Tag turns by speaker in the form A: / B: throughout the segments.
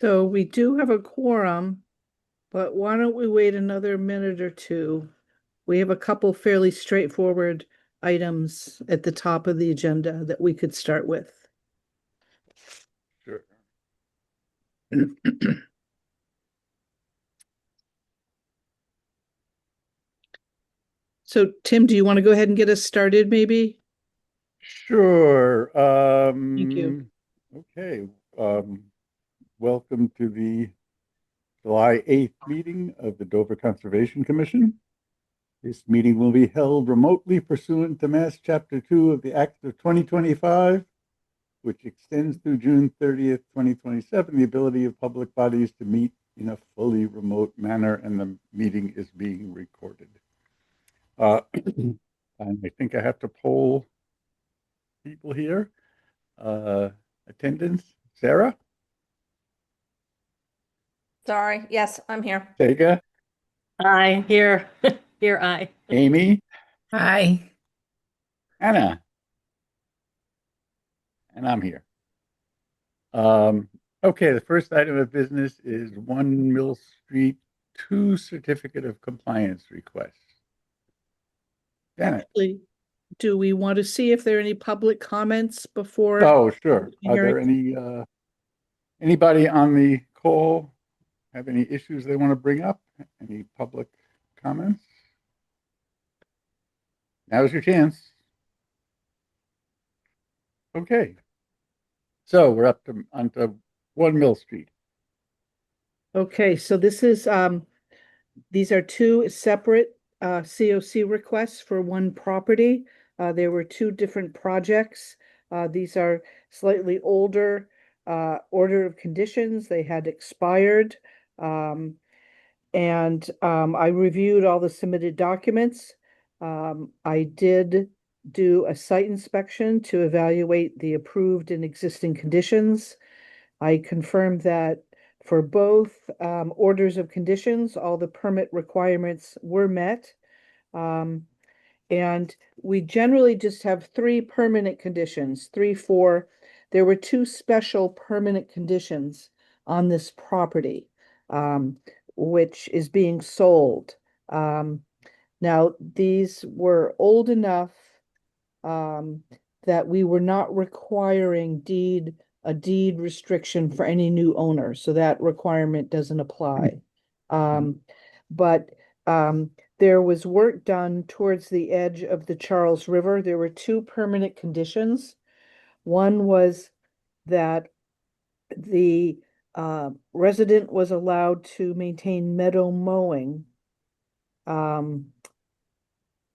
A: So we do have a quorum, but why don't we wait another minute or two? We have a couple fairly straightforward items at the top of the agenda that we could start with.
B: Sure.
A: So Tim, do you want to go ahead and get us started maybe?
B: Sure.
A: Thank you.
B: Okay. Um, Welcome to the July 8th meeting of the Dover Conservation Commission. This meeting will be held remotely pursuant to Mass Chapter 2 of the Act of 2025, which extends through June 30th, 2027, the ability of public bodies to meet in a fully remote manner, and the meeting is being recorded. And I think I have to poll people here. Attendance, Sarah,
C: Sorry. Yes, I'm here.
B: Tega,
D: Aye, here, here, aye.
B: Amy,
D: Aye.
B: Anna, and I'm here. Okay, the first item of business is 1 Mill Street, 2 certificate of compliance requests. Janet.
A: Actually, do we want to see if there are any public comments before?
B: Oh, sure. Are there
A: hearing?
B: anybody on the call have any issues they want to bring up? Any public comments? Now's your chance. Okay. So we're up to onto 1 Mill Street.
A: Okay, so this is these are two separate COC requests for one property. There were two different projects. These are slightly older order of conditions. They had expired. I reviewed all the submitted documents. I did do a site inspection to evaluate the approved and existing conditions. I confirmed that for both orders of conditions, all the permit requirements were met. And we generally just have three permanent conditions, three, four. There were two special permanent conditions on this property, which is being sold. Now, these were old enough that we were not requiring a deed restriction for any new owner, so that requirement doesn't apply. But there was work done towards the edge of the Charles River. There were two permanent conditions. One was that the resident was allowed to maintain meadow mowing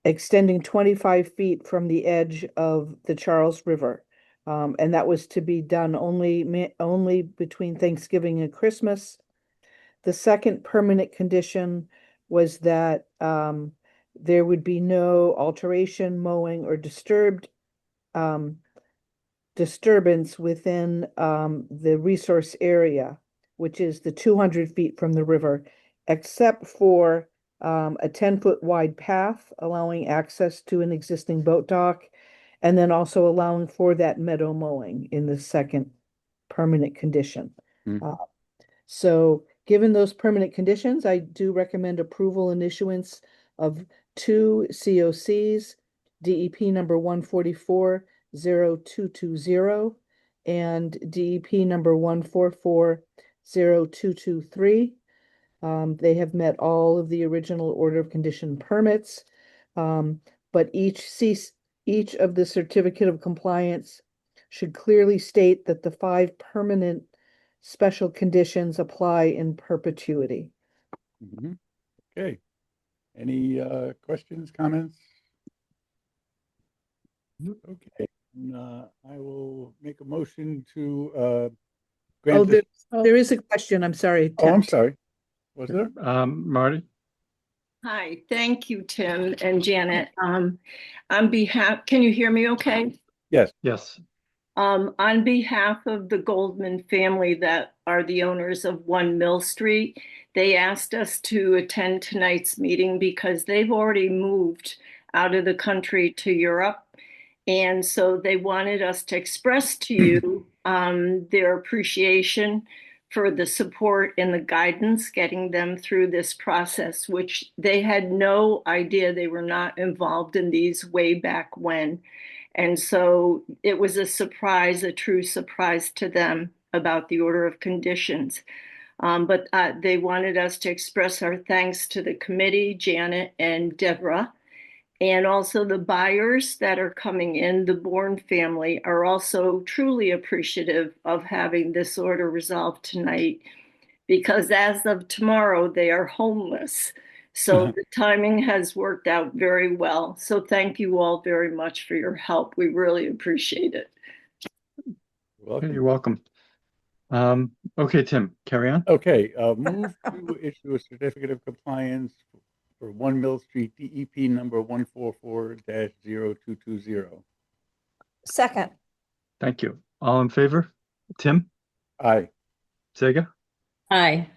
A: extending 25 feet from the edge of the Charles River. And that was to be done only between Thanksgiving and Christmas. The second permanent condition was that there would be no alteration, mowing, or disturbance within the resource area, which is the 200 feet from the river, except for a 10-foot wide path allowing access to an existing boat dock, and then also allowing for that meadow mowing in the second permanent condition.
B: Mhm.
A: So given those permanent conditions, I do recommend approval and issuance of two COCs, DEP number 144-0220 and DEP number 144-0223. They have met all of the original order of condition permits, but each of the certificate of compliance should clearly state that the 5 permanent special conditions apply in perpetuity.
B: Mhm. Okay. Any questions, comments? Okay. I will make a motion to grant this.
A: There is a question. I'm sorry.
B: Oh, I'm sorry. Was there?
E: Marty?
F: Hi, thank you, Tim and Janet. Can you hear me okay?
B: Yes.
E: Yes.
F: On behalf of the Goldman family that are the owners of 1 Mill Street, they asked us to attend tonight's meeting because they've already moved out of the country to Europe. And so they wanted us to express to you their appreciation for the support and the guidance getting them through this process, which they had no idea. They were not involved in these way back when. And so it was a surprise, a true surprise to them about the order of conditions. But they wanted us to express our thanks to the committee, Janet and Deborah, and also the buyers that are coming in. The Bourne family are also truly appreciative of having this order resolved tonight, because as of tomorrow, they are homeless. So the timing has worked out very well. So thank you all very much for your help. We really appreciate it.
B: Welcome.
E: You're welcome. Okay, Tim, carry on.
B: Okay, move to issue a certificate of compliance for 1 Mill Street, DEP number 144-0220.
C: Second.
E: Thank you. All in favor? Tim,
B: Aye.
E: Zega,
D: Aye.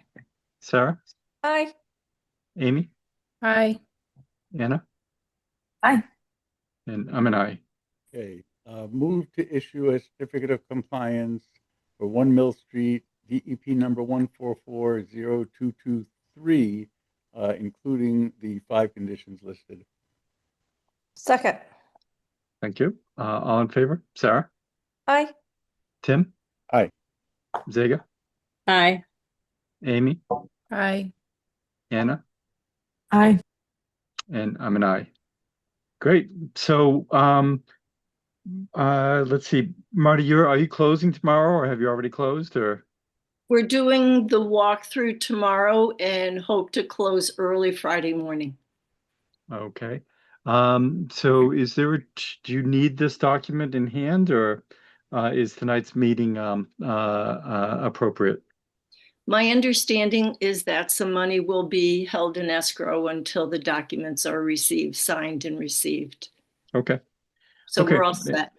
E: Sarah,
C: Aye.
E: Amy,
D: Aye.
E: Anna?
D: Aye.
E: And I'm an aye.
B: Okay, move to issue a certificate of compliance for 1 Mill Street, DEP number 144-0223, including the 5 conditions listed.
C: Second.
E: Thank you. All in favor? Sarah,
C: Aye.
E: Tim?
B: Aye.
E: Zega,
D: Aye.
E: Amy,
D: Aye.
E: Anna?
D: Aye.
E: And I'm an aye. Great. So, let's see. Marty, are you closing tomorrow, or have you already closed, or?
F: We're doing the walkthrough tomorrow and hope to close early Friday morning.
E: Okay. So do you need this document in hand, or is tonight's meeting appropriate?
F: My understanding is that some money will be held in escrow until the documents are received, signed and received.
E: Okay.
F: So
E: Okay.
F: we're all set.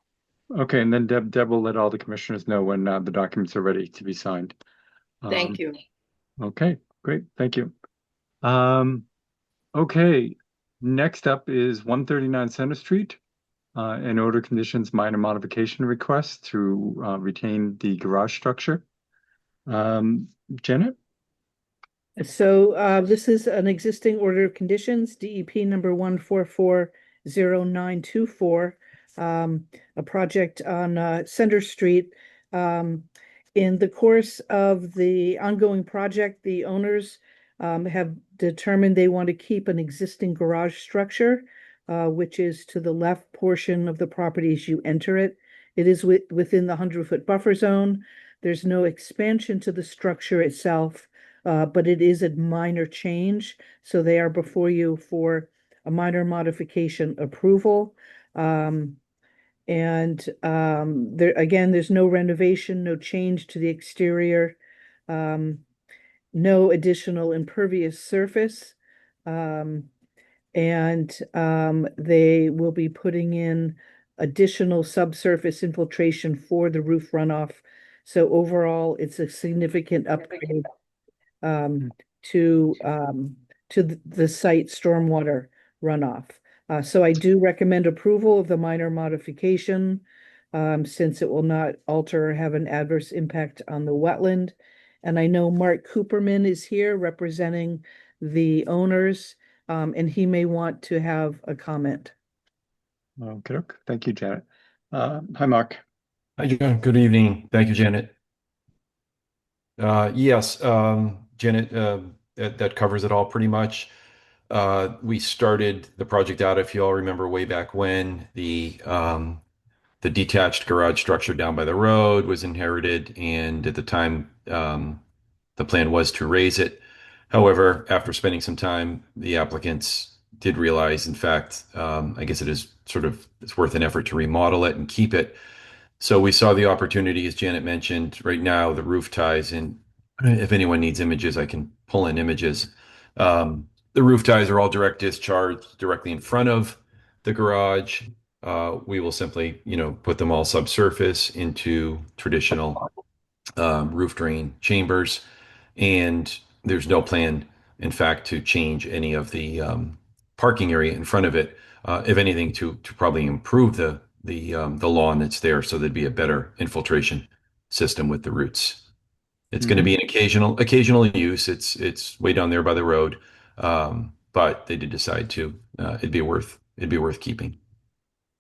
E: Okay, and then Deb will let all the commissioners know when the documents are ready to be signed.
F: Thank you.
E: Okay, great. Thank you. Okay, next up is 139 Center Street, an order conditions minor modification request to retain the garage structure. Janet?
A: So this is an existing order of conditions, DEP number 1440924, a project on Center Street. In the course of the ongoing project, the owners have determined they want to keep an existing garage structure, which is to the left portion of the property as you enter it. It is within the 100-foot buffer zone. There's no expansion to the structure itself, but it is a minor change. So they are before you for a minor modification approval. There again, there's no renovation, no change to the exterior, no additional impervious surface. They will be putting in additional subsurface infiltration for the roof runoff. So overall, it's a significant upgrade to the site stormwater runoff. So I do recommend approval of the minor modification, since it will not alter or have an adverse impact on the wetland. And I know Mark Cooperman is here representing the owners, and he may want to have a comment.
E: Okay, thank you, Janet. Hi, Mark.
G: Hi, John. Good evening. Thank you, Janet. Yes, Janet, that covers it all pretty much. We started the project out, if you all remember, way back when the detached garage structure down by the road was inherited, and at the time, the plan was to raise it. However, after spending some time, the applicants did realize, in fact, I guess it's worth an effort to remodel it and keep it. So we saw the opportunity, as Janet mentioned. Right now, the roof ties in. If anyone needs images, I can pull in images. The roof ties are all direct discharge directly in front of the garage. We will simply, put them all subsurface into traditional roof drain chambers. And there's no plan, in fact, to change any of the parking area in front of it. If anything, to probably improve the lawn that's there, so there'd be a better infiltration system with the roots. It's going to be an occasional use. It's way down there by the road. But they did decide to, it'd be worth keeping.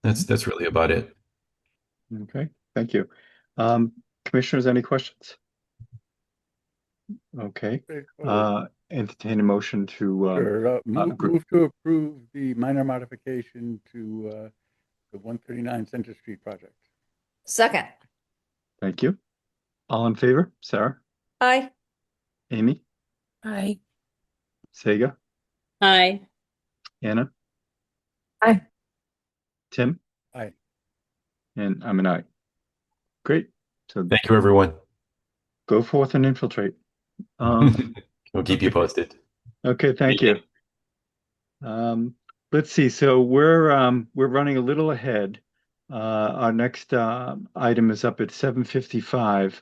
G: That's really about it.
E: Okay, thank you. Commissioners, any questions? Okay, entertain a motion to,
B: Sure,
E: agree.
B: move to approve the minor modification to the 139 Center Street project.
C: Second.
E: Thank you. All in favor? Sarah,
C: Aye.
E: Amy,
D: Aye.
E: Sega,
D: Aye.
E: Anna?
D: Aye.
E: Tim?
B: Aye.
E: And I'm an aye. Great. So
G: Thank you, everyone.
E: go forth and infiltrate.
G: We'll keep you posted.
E: Okay, thank you. Let's see. So we're running a little ahead. Our next item is up at 7:55.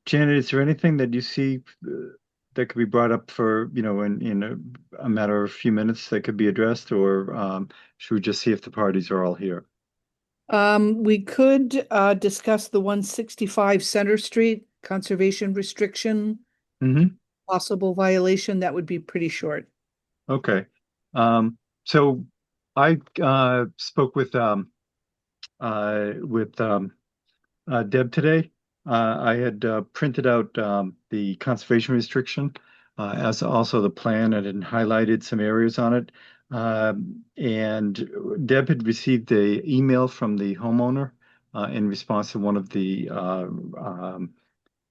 E: Janet, is there anything that you see that could be brought up for, in a matter of a few minutes that could be addressed, or should we just see if the parties are all here?
A: We could discuss the 165 Center Street conservation restriction,
E: Mm-hmm.
A: possible violation. That would be pretty short.
E: Okay. So I spoke with Deb today. I had printed out the conservation restriction as also the plan and highlighted some areas on it. And Deb had received an email from the homeowner in response to one of the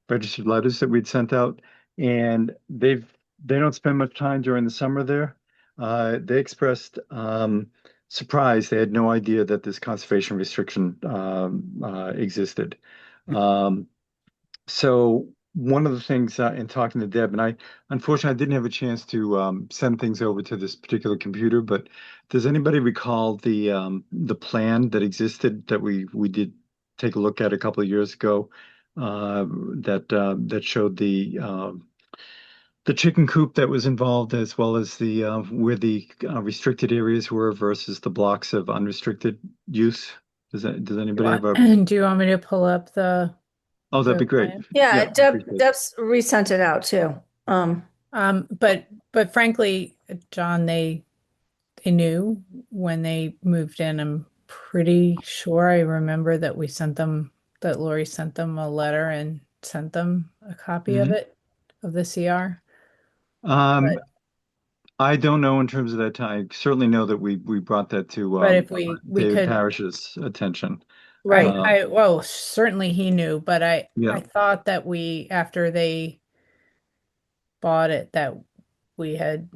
E: registered letters that we'd sent out. And they don't spend much time during the summer there. They expressed surprise. They had no idea that this conservation restriction existed. So one of the things in talking to Deb, and unfortunately I didn't have a chance to send things over to this particular computer, but does anybody recall the plan that existed that we did take a look at a couple of years ago that showed the chicken coop that was involved, as well as the where the restricted areas were versus the blocks of unrestricted use? Does anybody have a?
D: Do you want me to pull up the?
E: Oh, that'd be
D: the
E: great.
D: plan?
C: Yeah,
E: I appreciate it.
C: Deb's resent it out too.
D: But frankly, John, they knew when they moved in. I'm pretty sure I remember that Lori sent them a letter and sent them a copy of it, of the CR. But-
E: I don't know in terms of that time. I certainly know that we brought that to
D: But if we
E: David
D: could-
E: Parrish's attention.
D: Right. Well, certainly he knew, but I
E: Yeah.
D: thought that after they bought it, that we had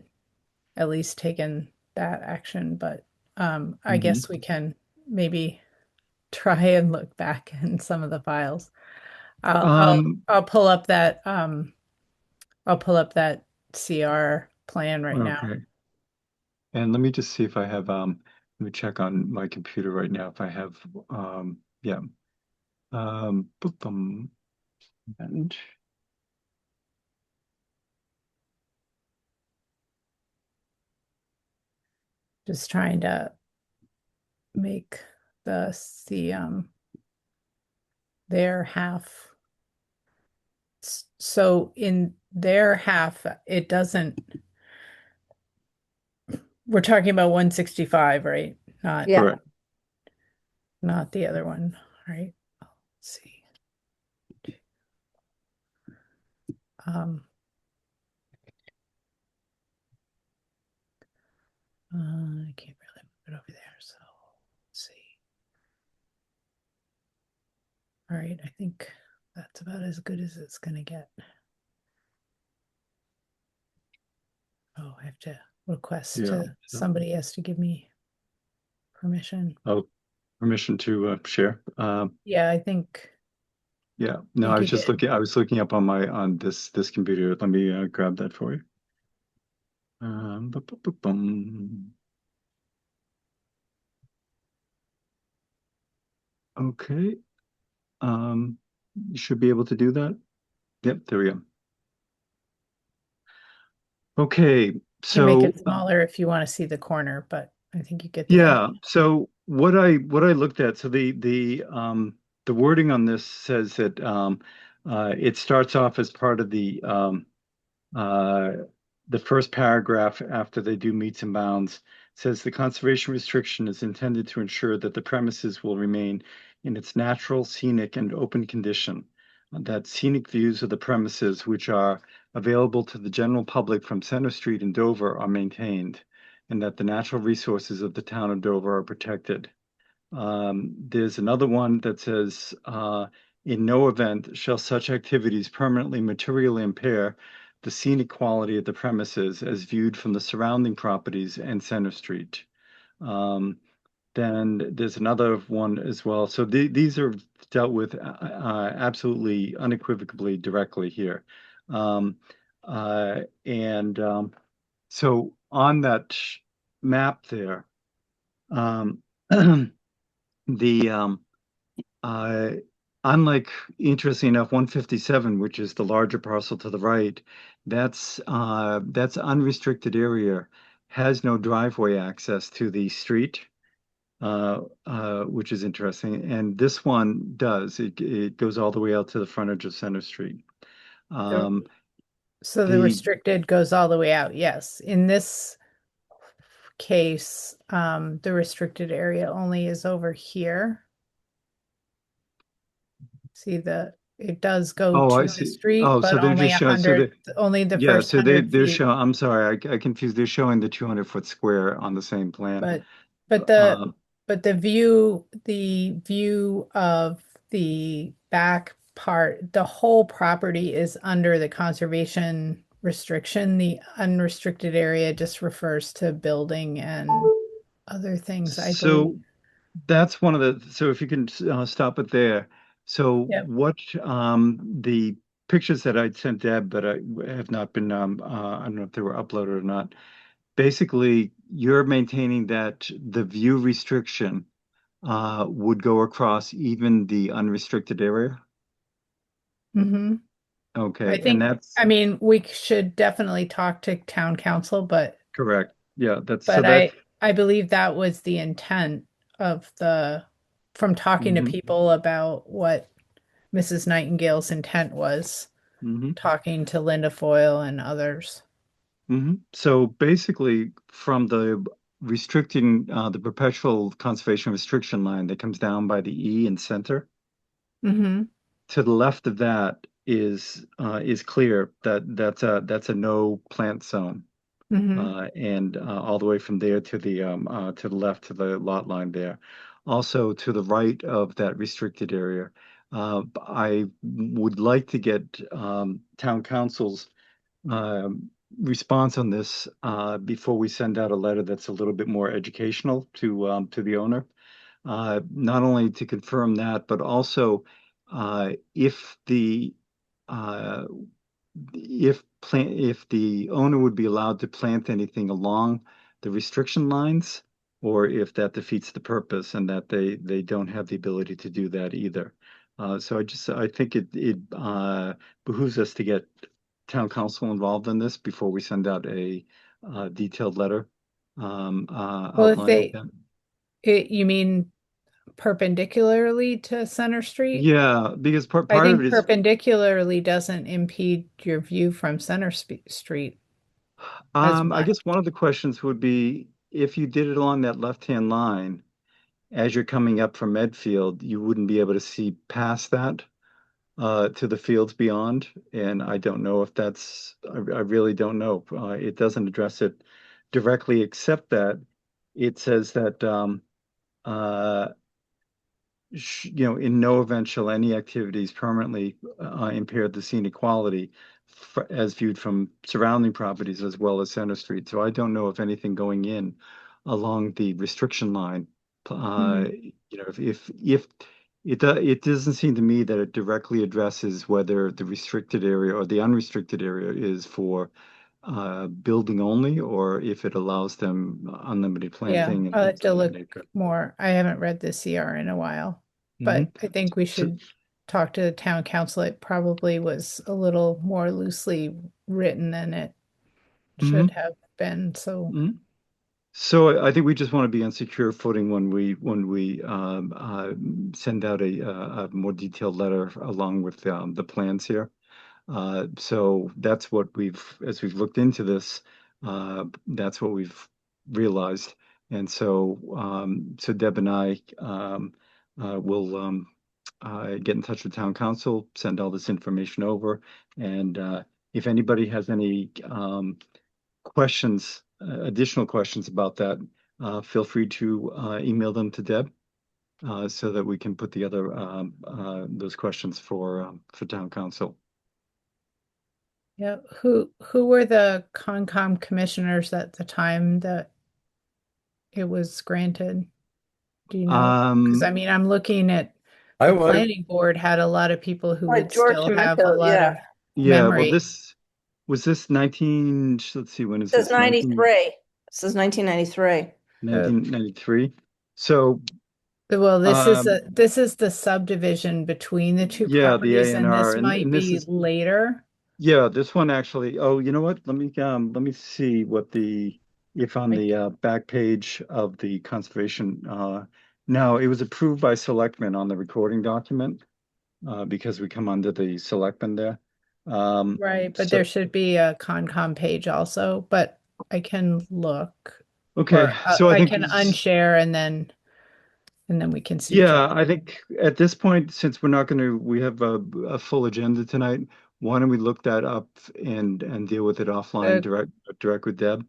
D: at least taken that action. But I guess we can maybe try and look back in some of the files. I'll pull up that CR plan right now.
E: Okay. And let me just see if I have let me check on my computer right now if I have yeah. Boom. And
D: Just trying to make their half. So in their half, it doesn't. We're talking about 165, right? Not
C: Yeah.
E: correct.
D: not the other one, right? Let's see. I can't really move it over there, so let's see. All right, I think that's about as good as it's gonna get. Oh, I have to request somebody has to give me permission.
E: Oh, permission to share.
D: Yeah, I think.
E: Yeah. No,
D: Thank
E: I was
D: you,
E: just
D: Deb.
E: looking. I was looking up on this computer. Let me grab that for you. Bum. Okay. You should be able to do that. Yep, there we go. Okay,
D: You
E: so
D: make it smaller if you want to see the corner, but I think you get the
E: yeah.
D: idea.
E: So what I looked at, so the the wording on this says that it starts off as part of the first paragraph after they do meets and bounds. Says the conservation restriction is intended to ensure that the premises will remain in its natural, scenic, and open condition. That scenic views of the premises, which are available to the general public from Center Street in Dover, are maintained, and that the natural resources of the town of Dover are protected. There's another one that says, in no event shall such activities permanently materially impair the scenic quality of the premises as viewed from the surrounding properties and Center Street. Then there's another one as well. So these are dealt with absolutely unequivocally directly here. So on that map there, the unlike, interesting enough, 157, which is the larger parcel to the right, that's unrestricted area, has no driveway access to the street, which is interesting. And this one does. It goes all the way out to the frontage of Center Street.
D: So the restricted goes all the way out, yes. In this case, the restricted area only is over here. See it does go
E: Oh, I
D: to the
E: see.
D: street,
E: Oh,
D: but
E: so they're
D: only
E: just showing, so
D: 100, only the
E: yeah,
D: first
E: so
D: 100
E: they're
D: feet.
E: showing, I'm sorry, I confused. They're showing the 200-foot square on the same plan.
D: But the view of the back part, the whole property is under the conservation restriction. The unrestricted area just refers to building and other things, I
E: So
D: believe.
E: that's one of the, so if you can stop it there. So
D: Yep.
E: what the pictures that I'd sent Deb, but I have not been, I don't know if they were uploaded or not. Basically, you're maintaining that the view restriction would go across even the unrestricted area.
D: Mm-hmm.
E: Okay,
D: I think,
E: that's
D: I mean, we should definitely talk to town council, but
E: correct. Yeah,
D: but I believe that was the intent of from talking to
E: Mhm.
D: people about what Mrs. Nightingale's intent was,
E: Mhm.
D: talking to Linda Foyle and others.
E: So basically, from the restricting the perpetual conservation restriction line that comes down by the E in center,
D: Mm-hmm.
E: to the left of that is clear that that's a no plant zone,
D: Mm-hmm.
E: and all the way from there to the left to the lot line there. Also to the right of that restricted area, I would like to get town council's response on this before we send out a letter that's a little bit more educational to the owner. Not only to confirm that, but also if the uh, if the owner would be allowed to plant anything along the restriction lines, or if that defeats the purpose and that they don't have the ability to do that either. So I think it behooves us to get town council involved in this before we send out a detailed letter
D: Well, if
E: outlining that.
D: you mean perpendicularly to Center Street?
E: Yeah, because part
D: I
E: of
D: think
E: it is
D: perpendicularly doesn't impede your view from Street as
E: I
D: much.
E: guess one of the questions would be if you did it along that left-hand line, as you're coming up from Medfield, you wouldn't be able to see past that to the fields beyond. And I don't know if I really don't know. It doesn't address it directly, except that it says that uh, in no event shall any activities permanently impair the scenic quality as viewed from surrounding properties as well as Center Street. So I don't know if anything going in along the restriction line, if it doesn't seem to me that it directly addresses whether the restricted area or the unrestricted area is for building only, or if it allows them unlimited
D: Yeah,
E: planting and
D: I'll
E: things
D: have to
E: of that
D: look
E: nature.
D: more. I haven't read the CR in a while,
E: Mhm.
D: but I think we
E: So,
D: should talk to the town council. It probably was a little more loosely written than it should
E: mhm,
D: have been. So
E: mhm. So I think we just want to be on secure footing when we send out a more detailed letter along with the plans here. So that's what as we've looked into this, that's what we've realized. And so Deb and I will get in touch with town council, send all this information over, and if anybody has any questions, additional questions about that, feel free to email them to Deb so that we can put together those questions for town council.
D: Yeah, who were the Concom commissioners at the time that it was granted? Do you know? Because I mean, I'm looking at
B: I
D: the
B: was.
D: planning board had a lot of people who
C: Like
D: would
C: George
D: still have a
C: Schmidt,
D: lot
C: yeah.
D: of
E: Yeah, well,
D: memory.
E: this was this 19, let's see, when is
C: It says
E: this? 19
C: 93. It says 1993.
E: 1993. So,
D: Well,
E: um,
D: this is the subdivision between the two
E: yeah, the
D: properties, and
E: A&R,
D: this might
E: and this
D: be
E: is,
D: later.
E: yeah, this one actually, oh, you know what? Let me see if on
D: Like-
E: the back page of the conservation, no, it was approved by selectmen on the recording document, because we come under the selectmen there.
D: Right, but
E: So,
D: there should be a Concom page also, but I can look.
E: okay,
D: Or
E: so I
D: I
E: think
D: can unshare and then we can see each
E: yeah,
D: other.
E: I think at this point, since we're not going to, we have a full agenda tonight. Why don't we look that up and deal with it offline, direct with Deb?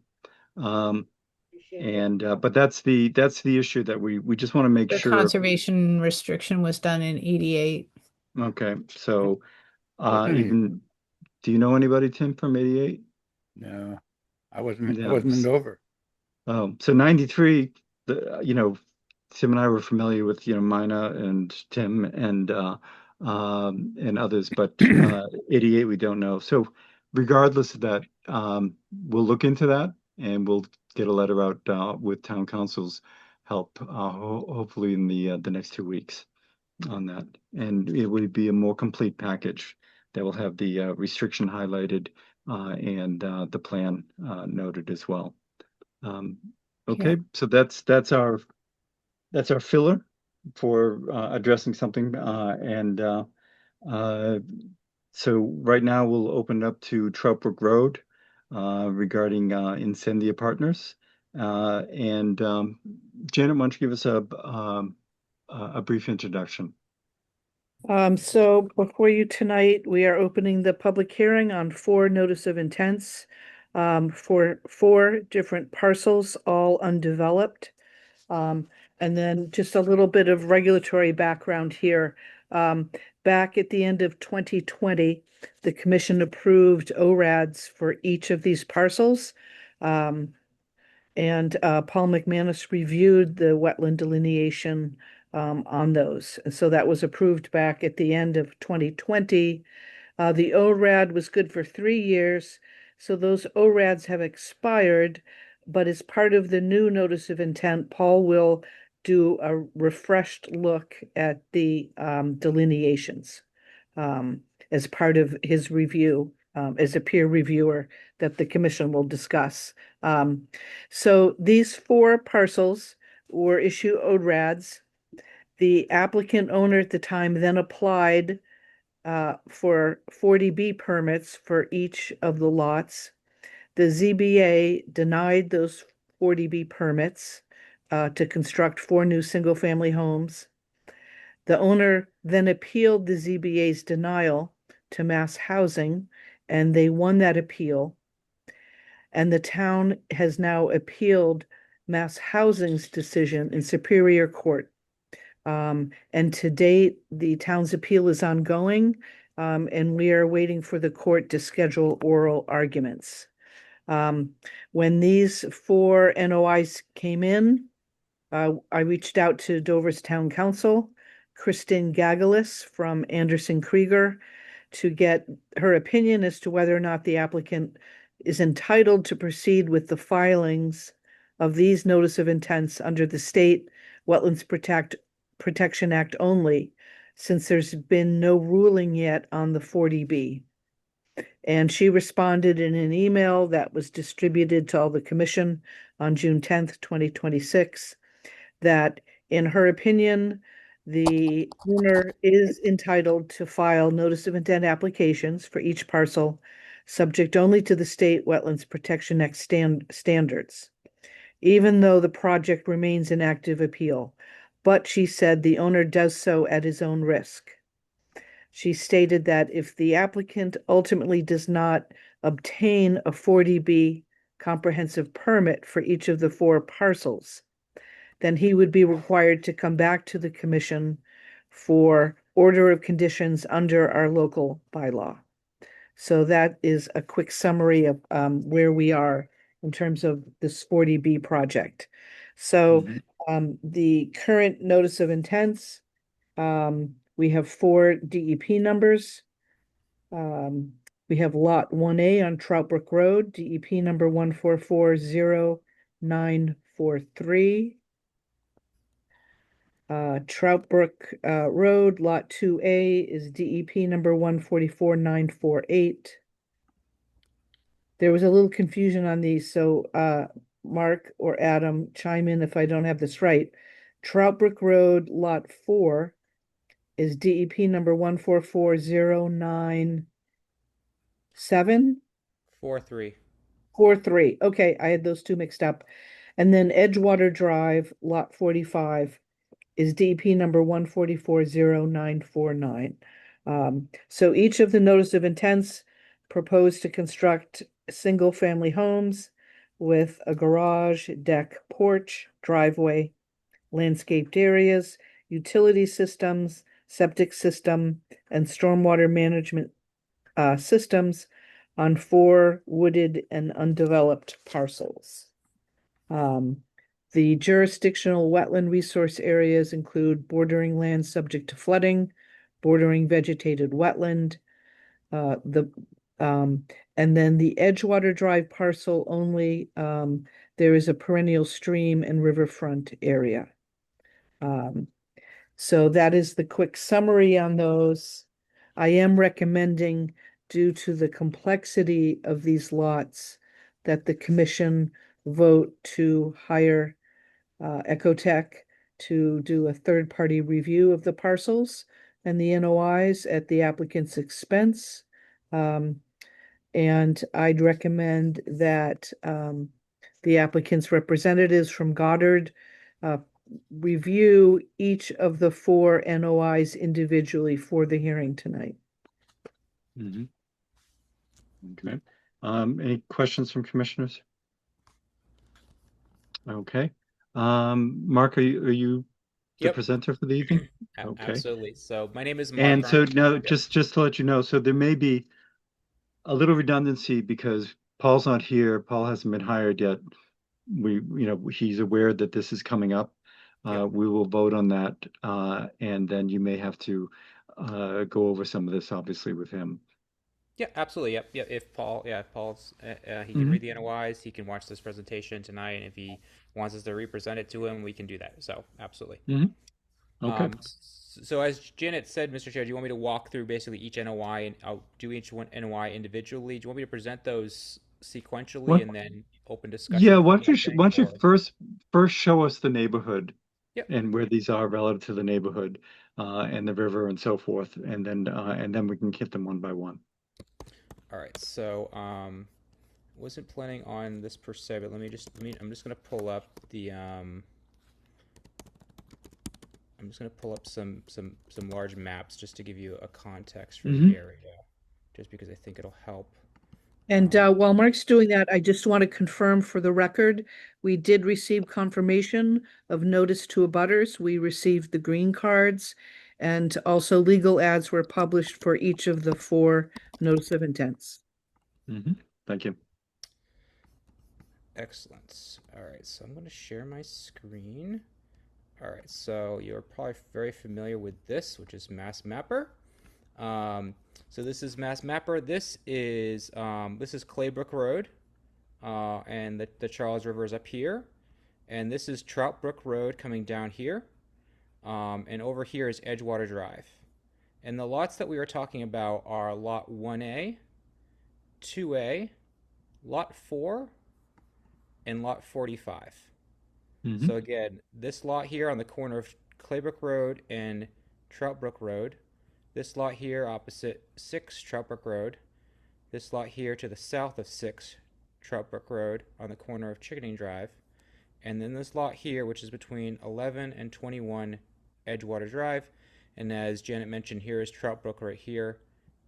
E: But that's the issue that we just want to make
D: The
E: sure.
D: conservation restriction was done in 88.
E: Okay, so
B: Wasn't he?
E: even do you know anybody, Tim, from 88?
B: No, I wasn't
E: Yeah.
B: in Dover.
E: So 93, Tim and I were familiar with, Mina and Tim and others, but 88 we don't know. So regardless of that, we'll look into that and we'll get a letter out with town council's help, hopefully in the next 2 weeks on that. And it would be a more complete package that will have the restriction highlighted and the plan noted as well. Okay, so that's our filler for addressing something, so right now we'll open it up to Trout Brook Road regarding Incendia Partners, and Janet, why don't you give us a brief introduction?
A: So before you tonight, we are opening the public hearing on 4 notice of intents for 4 different parcels, all undeveloped. And then just a little bit of regulatory background here. Back at the end of 2020, the commission approved ORADs for each of these parcels. And Paul McManus reviewed the wetland delineation on those. And so that was approved back at the end of 2020. The ORAD was good for 3 years. So those ORADs have expired, but as part of the new notice of intent, Paul will do a refreshed look at the delineations as part of his review as a peer reviewer that the commission will discuss. So these 4 parcels were issued ORADs. The applicant owner at the time then applied for 40B permits for each of the lots. The ZBA denied those 40B permits to construct 4 new single-family homes. The owner then appealed the ZBA's denial to Mass Housing, and they won that appeal. And the town has now appealed Mass Housing's decision in Superior Court. And to date, the town's appeal is ongoing, and we are waiting for the court to schedule oral arguments. When these 4 NOIs came in, I reached out to Dover's Town Council, Kristen Gagalis from Anderson Krieger, to get her opinion as to whether or not the applicant is entitled to proceed with the filings of these notice of intents under the State Wetlands Protection Act only, since there's been no ruling yet on the 40B. And she responded in an email that was distributed to all the commission on June 10th, 2026, that in her opinion, the owner is entitled to file notice of intent applications for each parcel, subject only to the State Wetlands Protection Act standards, even though the project remains in active appeal. But she said the owner does so at his own risk. She stated that if the applicant ultimately does not obtain a 40B comprehensive permit for each of the 4 parcels, then he would be required to come back to the commission for order of conditions under our local bylaw. So that is a quick summary of where we are in terms of this 40B project. So the current notice of intents, we have 4 DEP numbers. We have lot 1A on Trout Brook Road, DEP number 1440943. Trout Brook Road, lot 2A is DEP number 1440948. There was a little confusion on these, so Mark or Adam, chime in if I don't have this right. Trout Brook Road, lot 4 is DEP number 144097.
H: 4-3.
A: 4-3. Okay, I had those two mixed up. And then Edgewater Drive, lot 45 is DEP number 1440949. So each of the notice of intents propose to construct single-family homes with a garage, deck, porch, driveway, landscaped areas, utility systems, septic system, and stormwater management systems on 4 wooded and undeveloped parcels. The jurisdictional wetland resource areas include bordering land subject to flooding, bordering vegetated wetland, and then the Edgewater Drive parcel only, there is a perennial stream and riverfront area. So that is the quick summary on those. I am recommending, due to the complexity of these lots, that the commission vote to hire Ecotech to do a third-party review of the parcels and the NOIs at the applicant's expense. And I'd recommend that the applicant's representatives from Goddard review each of the 4 NOIs individually for the hearing tonight.
E: Okay. Any questions from commissioners? Okay. Mark, are you the
H: Yep.
E: presenter for the evening? Okay.
H: Absolutely. So my name is Mark.
E: And so
H: Arnold.
E: now,
H: Yep.
E: just to let you know, so there may be a little redundancy because Paul's not here. Paul hasn't been hired yet. He's aware that this is coming up.
H: Yep.
E: We will vote on that, and then you may have to go over some of this, obviously, with him.
H: Yeah, absolutely. Yep. Yeah. If Paul's, he can read the NOIs. He can watch this presentation tonight, and if he wants us to represent it to him, we can do that. So absolutely.
E: Okay.
H: So as Janet said, Mr. Chair, do you want me to walk through basically each NOI and I'll do each one NOI individually? Do you want me to present those sequentially and then open discussion?
E: Yeah,
H: from
E: why
H: the
E: don't you
H: or-
E: first show us the neighborhood
H: Yep.
E: and where these are relative to the neighborhood, and the river and so forth, and then we can hit them one by one.
H: All right. So wasn't planning on this per se, but I'm just gonna pull up the I'm just gonna pull up some large maps just to give you a context for the area, just because I think it'll help.
A: And while Mark's doing that, I just want to confirm for the record, we did receive confirmation of notice to abutters. We received the green cards, and also legal ads were published for each of the 4 notice of intents.
E: Thank you.
H: Excellent. All right, so I'm going to share my screen. All right, so you're probably very familiar with this, which is Mass Mapper. So this is Mass Mapper. This is Claybrook Road, and the Charles River is up here, and this is Trout Brook Road coming down here, and over here is Edgewater Drive, and the lots that we are talking about are Lot 1A, 2A, Lot 4, and lot 45.
E: Mhm.
H: So again, this lot here on the corner of Claybrook Road and Troutbrook Road. This lot here opposite 6 Troutbrook Road. This lot here to the south of 6 Troutbrook Road on the corner of Chickening Drive. And then this lot here, which is between 11 and 21 Edgewater Drive. And as Janet mentioned, here is Troutbrook right here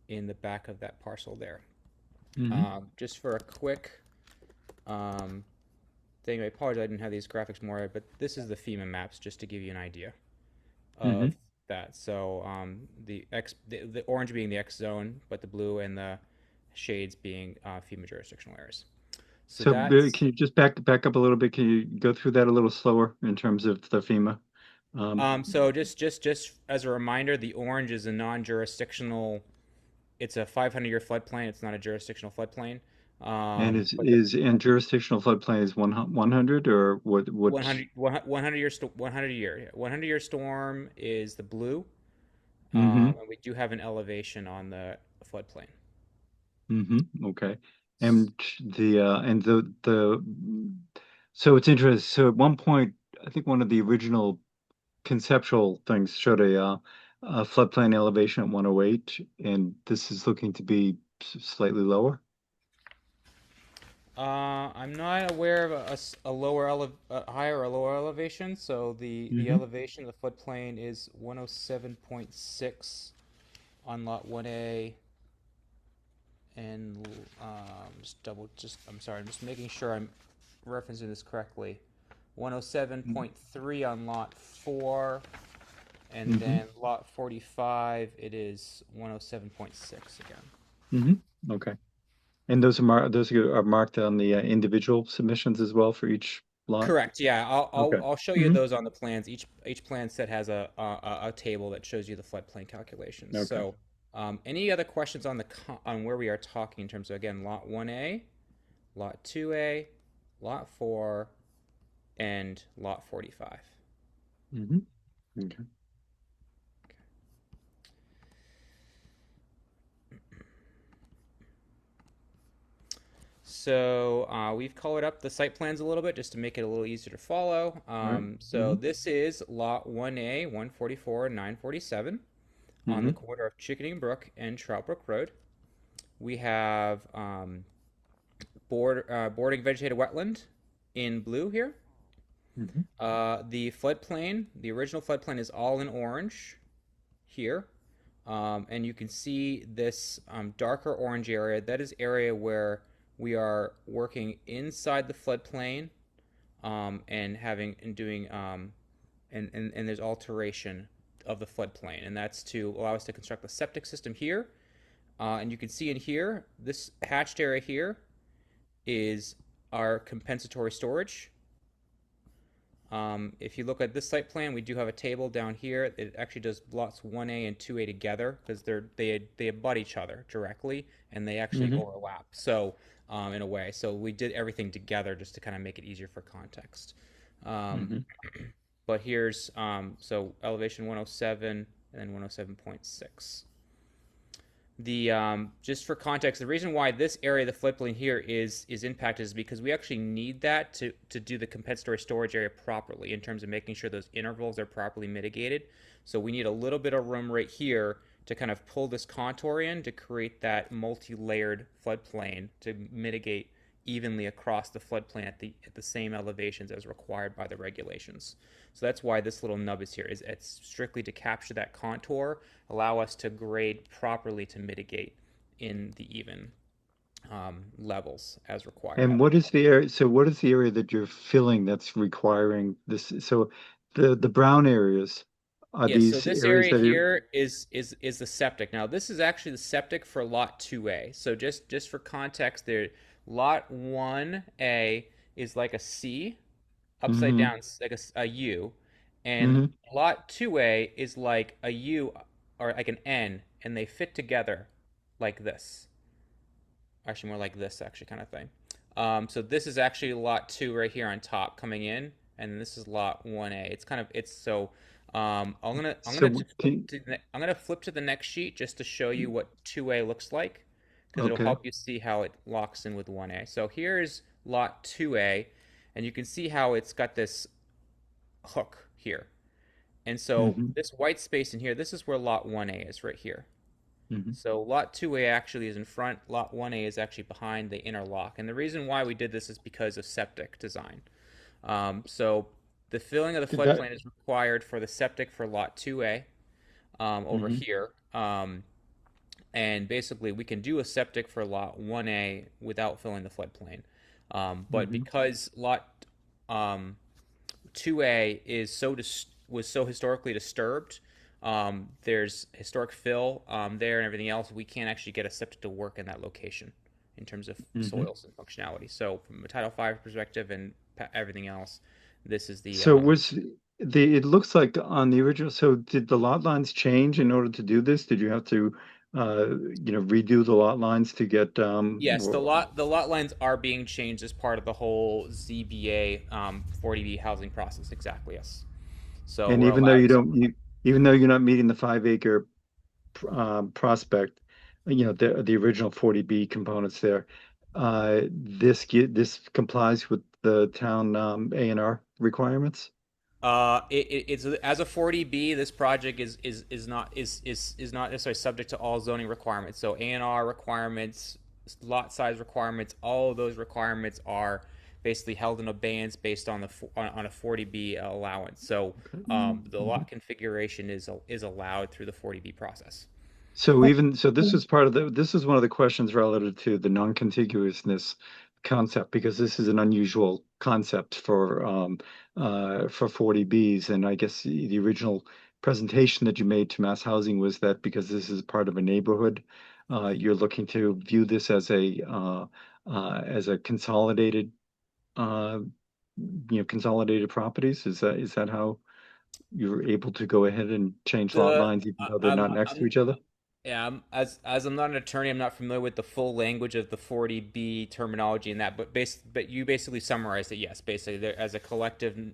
H: in the back of that parcel there. Just for a quick thing, I apologize I didn't have these graphics more, but this is the FEMA maps just to give you an idea of that. So the orange being the X zone, but the blue and the shades being FEMA jurisdictional areas.
E: So
H: that's
E: can you just back up a little bit? Can you go through that a little slower in terms of the FEMA?
H: so just as a reminder, the orange is a non-jurisdictional. It's a 500-year floodplain. It's not a jurisdictional floodplain.
E: And
H: But
E: is in jurisdictional floodplain is 100 or what?
H: 100 year 100-year storm is the blue.
E: Mm-hmm.
H: And we do have an elevation on the floodplain.
E: Mm-hmm. Okay. And so it's interesting. So at one point, I think one of the original conceptual things showed a floodplain elevation at 108, and this is looking to be slightly lower.
H: I'm not aware of a higher or lower elevation. So the elevation of the floodplain is 107.6 on lot 1A. And I'm sorry, I'm just making sure I'm referencing this correctly. 107.3 on lot 4, and then lot 45, it is 107.6 again.
E: Okay. And those are marked on the individual submissions as well for each lot?
H: Correct. Yeah,
E: Okay.
H: I'll show you those on the plans. Each plan set has a table that shows you the floodplain calculations.
E: Okay.
H: So, any other questions on on where we are talking in terms of, again, lot 1A, lot 2A, lot 4, and lot 45?
E: Okay.
H: So we've colored up the site plans a little bit just to make it a little easier to follow. So this is lot 1A, 144, 947 on the corner of Chickening Brook and Troutbrook Road. We have boarding vegetated wetland in blue here. The floodplain, the original floodplain, is all in orange here. And you can see this darker orange area. That is area where we are working inside the floodplain and there's alteration of the floodplain, and that's to allow us to construct the septic system here. And you can see in here, this hatched area here is our compensatory storage. If you look at this site plan, we do have a table down here. It actually does lots 1A and 2A together because they abut each other directly, and they actually overlap. So in a way, so we did everything together just to kind of make it easier for context. But here's so elevation 107 and then 107.6. Just for context, the reason why this area of the floodplain here is impacted is because we actually need that to do the compensatory storage area properly in terms of making sure those intervals are properly mitigated. So we need a little bit of room right here to kind of pull this contour in to create that multi-layered floodplain to mitigate evenly across the floodplain at the same elevations as required by the regulations. So that's why this little nub is here. It's strictly to capture that contour, allow us to grade properly to mitigate in the even levels as required.
E: And what is the area? So what is the area that you're filling that's requiring this? So the brown areas are these
H: so this
E: areas
H: area
E: that
H: here is the septic. Now this is actually the septic for lot 2A. So just for context, there lot 1A is like a C upside down, like a U, and lot 2A is like a U or like an N, and they fit together like this. Actually, more like this, actually, kind of thing. So this is actually lot 2 right here on top coming in, and this is lot 1A. I'm gonna flip to the next sheet just to show you what 2A looks like, because it'll help you see how it locks in with 1A. So here's lot 2A, and you can see how it's got this hook here. And so
E: Mhm.
H: this white space in here, this is where lot 1A is right here.
E: Mhm.
H: So lot 2A actually is in front, lot 1A is actually behind the inner lock. And the reason why we did this is because of septic design. So the filling of the
E: Did that?
H: floodplain is required for the septic for lot 2A over
E: Mhm.
H: here. And basically, we can do a septic for lot 1A without filling the floodplain. But
E: Mhm.
H: because lot 2A is was so historically disturbed, there's historic fill there and everything else. We can't actually get a septic to work in that location in terms of
E: Mhm.
H: soils and functionality. So, from a Title V perspective and everything else, this is the
E: So it looks like on the original, so did the lot lines change in order to do this? Did you have to, redo the lot lines to get,
H: yes, the lot lines are being changed as part of the whole ZBA 40B housing process. Exactly, yes. So
E: and
H: we're
E: even though
H: allowed to.
E: even though you're not meeting the 5 acre prospect, the original 40B components there, this complies with the town A&R requirements?
H: It's as a 40B. This project is not necessarily subject to all zoning requirements. So A&R requirements, lot size requirements, all of those requirements are basically held in abeyance based on on a 40B allowance. So the lot configuration is allowed through the 40B process.
E: So this is one of the questions relative to the non-contiguousness concept, because this is an unusual concept for 40Bs. And I guess the original presentation that you made to Mass Housing was that because this is part of a neighborhood, you're looking to view this as a consolidated uh, consolidated properties. Is that how you're able to go ahead and change lot
H: The
E: lines even
H: I,
E: though they're not next to
H: I'm
E: each other?
H: Yeah, as I'm not an attorney, I'm not familiar with the full language of the 40B terminology and that, but you basically summarized it. Yes, basically, as a collective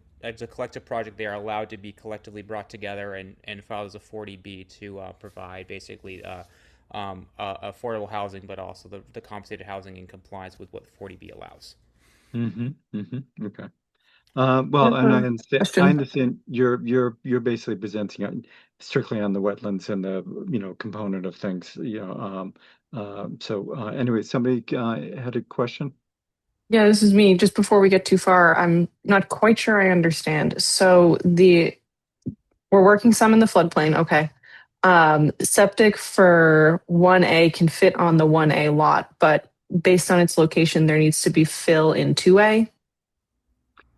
H: project, they are allowed to be collectively brought together and filed as a 40B to provide basically affordable housing, but also the compensated housing in compliance with what 40B allows.
E: Okay. Well,
C: have
E: and I
C: a
E: understand,
C: question.
E: you're basically presenting it strictly on the wetlands and the, component of things, anyway, somebody, had a question?
C: Yeah, this is me. Just before we get too far, I'm not quite sure I understand. So we're working some in the floodplain. Okay. Septic for 1A can fit on the 1A lot, but based on its location, there needs to be fill in 2A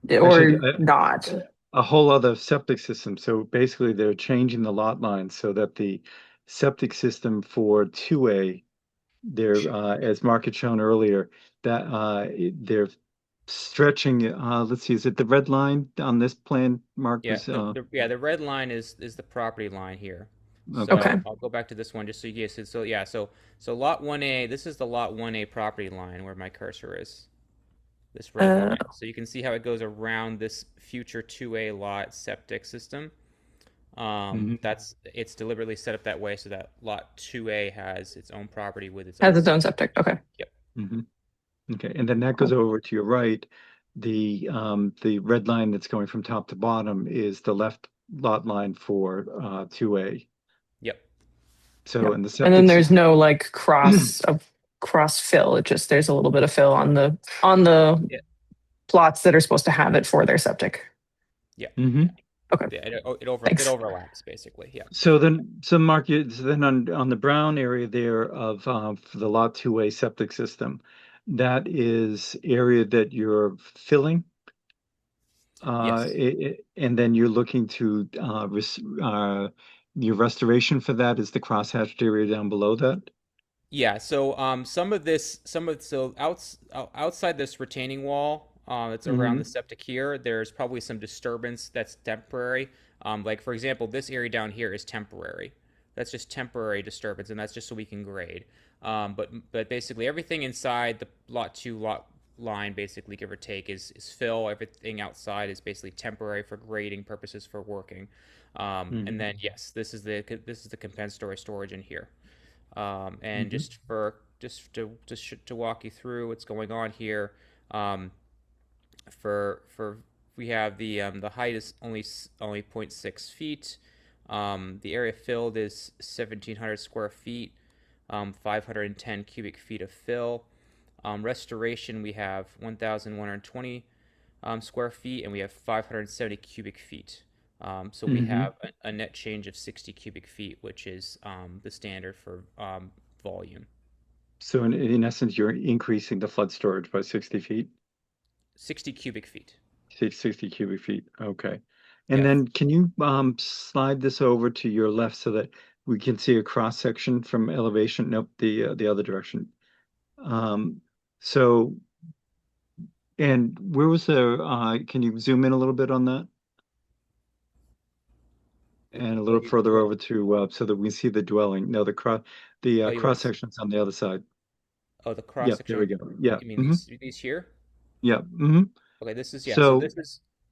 E: Actually,
C: or not.
E: a whole other septic system. So basically, they're changing the lot lines so that the septic system for 2A, they're, as Mark had shown earlier, that, they're stretching, let's see, is it the red line on this plan, Mark
H: Yeah,
E: was,
H: the red line is the property line here.
E: okay.
C: Okay.
H: So I'll go back to this one just so you guys. So lot 1A, this is the lot 1A property line where my cursor is. This red
C: Uh,
H: line. So you can see how it goes around this future 2A lot septic system.
E: Mhm.
H: It's deliberately set up that way so that lot 2A has its own property with its own
C: has its own
H: septic.
C: septic. Okay.
H: Yep.
E: Mhm. Okay, and then that goes
C: Cool.
E: over to your right. The red line that's going from top to bottom is the left lot line for 2A.
H: Yep.
E: So,
C: Yep.
E: and the
C: And then
E: septic
C: there's
E: system.
C: no like cross fill. It just there's a little bit of fill on the
H: Yeah.
C: plots that are supposed to have it for their septic.
H: Yeah.
E: Mhm.
C: Okay.
H: Yeah. It
C: Thanks.
H: overlaps basically. Yeah.
E: So Mark, so then on the brown area there of for the lot 2A septic system, that is area that you're filling.
H: Yes.
E: And then you're looking to your restoration for that is the crosshatched area down below that.
H: Yeah, so outside this retaining wall, that's around the
E: Hmm.
H: septic here, there's probably some disturbance that's temporary. Like for example, this area down here is temporary. That's just temporary disturbance, and that's just so we can grade. But basically everything inside the lot 2 line, basically give or take, is fill. Everything outside is basically temporary for grading purposes for working. And
E: Hmm.
H: then yes, this is the compensatory storage in here. And
E: Hmm.
H: just to walk you through what's going on here, um, for we have the height is only 0.6 feet. The area filled is 1,700 square feet, 510 cubic feet of fill. Restoration, we have 1,120 square feet, and we have 570 cubic feet. So we have a net change of 60 cubic feet, which is the standard for volume.
E: So in essence, you're increasing the flood storage by 60 feet,
H: 60 cubic feet.
E: 60 cubic feet. Okay. And
H: Yeah.
E: then can you slide this over to your left so that we can see a cross section from elevation? Nope, the other direction. So, and where was can you zoom in a little bit on that? And a little further over to so that we see the dwelling. No, the
H: Oh, you
E: cross
H: want to?
E: section's on the other side.
H: Oh, the cross
E: Yeah, there we
H: section.
E: go. Yeah.
H: You mean these here?
E: Yeah.
H: Okay, this is yeah. So
E: So,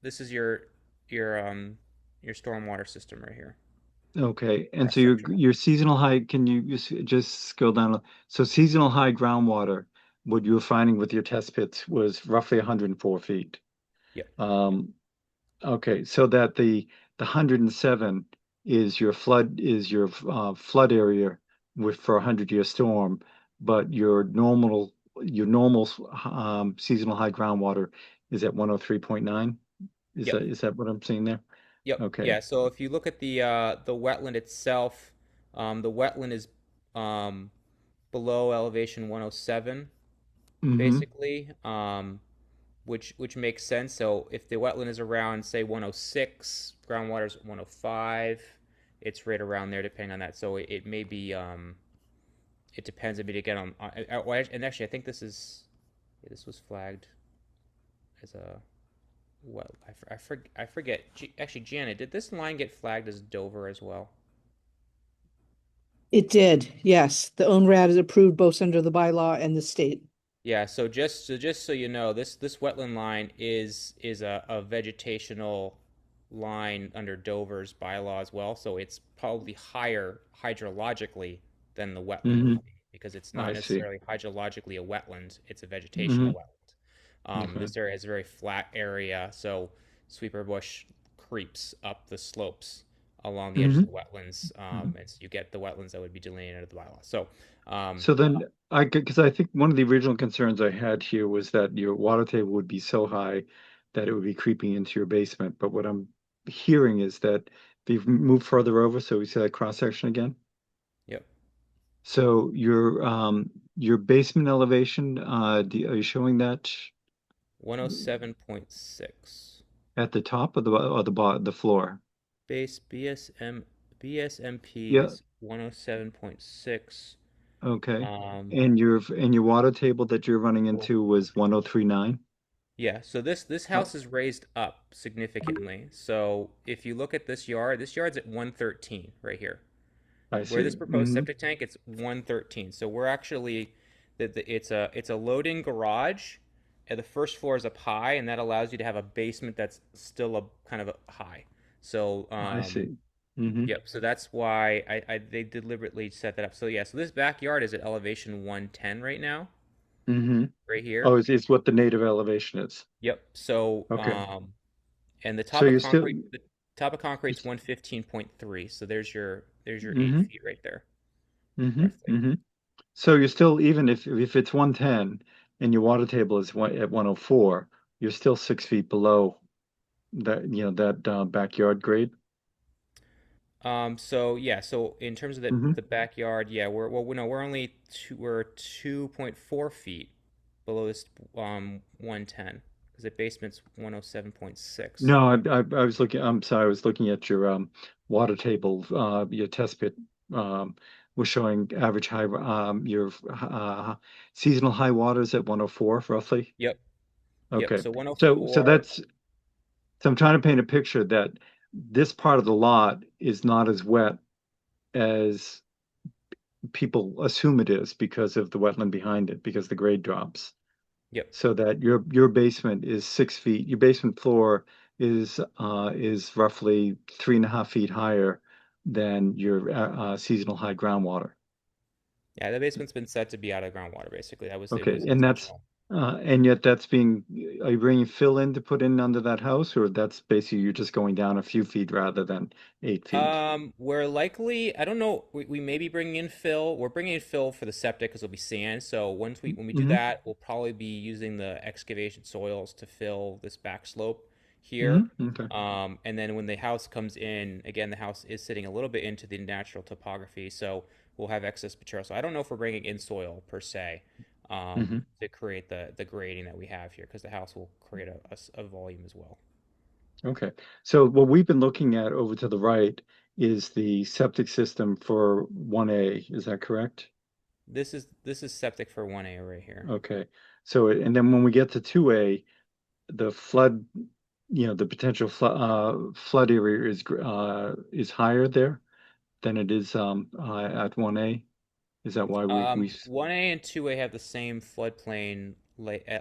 H: this is your stormwater system right here.
E: okay. And
H: Cross
E: so your
H: section.
E: your seasonal high, can you just scroll down? So seasonal high groundwater, what you were finding with your test pits was roughly 104 feet.
H: Yep.
E: Okay, so that the 107 is your flood area for a 100-year storm, but your normal seasonal high groundwater is at 103.9.
H: Yep.
E: Is that what I'm seeing there?
H: Yep.
E: Okay.
H: Yeah. So if you look at the wetland itself, the wetland is below elevation 107, basically, which makes sense. So if the wetland is around, say, 106, groundwater is 105, it's right around there, depending on that. So it may be it depends a bit again on and actually I think this was flagged as a well, I forget. Actually, Janet, did this line get flagged as Dover as well?
A: It did, yes. The ONRAD is approved both under the bylaw and the state.
H: Yeah. So just so you know, this wetland line is a vegetational line under Dover's bylaw as well. So it's probably higher hydrologically than the wetland would be because it's not
E: I see.
H: necessarily hydrologically a wetland; it's a vegetational wetland.
E: Okay.
H: This area is a very flat area, so sweeper bush creeps up the slopes along the edge of the wetlands, and so you get the wetlands that would be delineated under the bylaw. So,
E: So then because I think one of the original concerns I had here was that your water table would be so high that it would be creeping into your basement. But what I'm hearing is that they've moved further over, so we see that cross section again.
H: yep.
E: So your basement elevation, are you showing that
H: 107.6.
E: at the top of the floor?
H: Base BSMP
E: Yeah.
H: is 107.6.
E: Okay.
H: Um,
E: And your water table that you're running into was 103.9?
H: yeah, so this house is raised up significantly. So if you look at this yard's at 113 right here.
E: I
H: Where
E: see.
H: this proposed septic tank, it's 113. So we're actually it's a loading garage, and the first floor is up high, and that allows you to have a basement that's still a kind of a high. So
E: I see. Mm-hmm.
H: yep. So that's why they deliberately set that up. So yeah. So this backyard is at elevation 110 right now,
E: Mm-hmm.
H: right here.
E: Oh, it's what the native elevation is.
H: Yep. So
E: Okay.
H: and the
E: So
H: top of
E: you're still
H: concrete, the top of concrete's 115.3. So there's your
E: mm-hmm.
H: 8 feet right there,
E: Mm-hmm.
H: roughly.
E: Mm-hmm. So you're still, even if it's 110 and your water table is at 104, you're still 6 feet below that backyard grade.
H: So yeah, so in terms of
E: Mm-hmm.
H: the backyard, yeah, we're 2.4 feet below this 110 because the basement's 107.6.
E: No, I was looking. I'm sorry, I was looking at your water table. Your test pit was showing average high. Your seasonal high waters at 104 roughly.
H: Yep. Yep.
E: Okay,
H: So
E: so
H: 104.
E: I'm trying to paint a picture that this part of the lot is not as wet as people assume it is because of the wetland behind it, because the grade drops.
H: Yep.
E: So that your basement is 6 feet. Your basement floor is roughly 3.5 feet higher than your seasonal high groundwater.
H: Yeah, the basement's been set to be out of groundwater basically. It was
E: Okay, and that's
H: intentional.
E: And yet are you bringing fill in to put in under that house, or that's basically you're just going down a few feet rather than 8 feet?
H: We're likely, I don't know, we may be bringing in fill. We're bringing in fill for the septic because it'll be sand. So when we do
E: Hmm.
H: that, we'll probably be using the excavation soils to fill this back slope here.
E: Hmm. Okay.
H: And then when the house comes in, again, the house is sitting a little bit into the natural topography, so we'll have excess material. So I don't know if we're bringing in soil per se,
E: Hmm.
H: to create the grading that we have here, because the house will create a volume as well.
E: Okay. So what we've been looking at over to the right is the septic system for 1A. Is that correct?
H: This is septic for 1A right here.
E: Okay. So, and then when we get to 2A, the flood, the potential flood area is higher there than it is at 1A. Is that why we
H: 1A and 2A have the same floodplain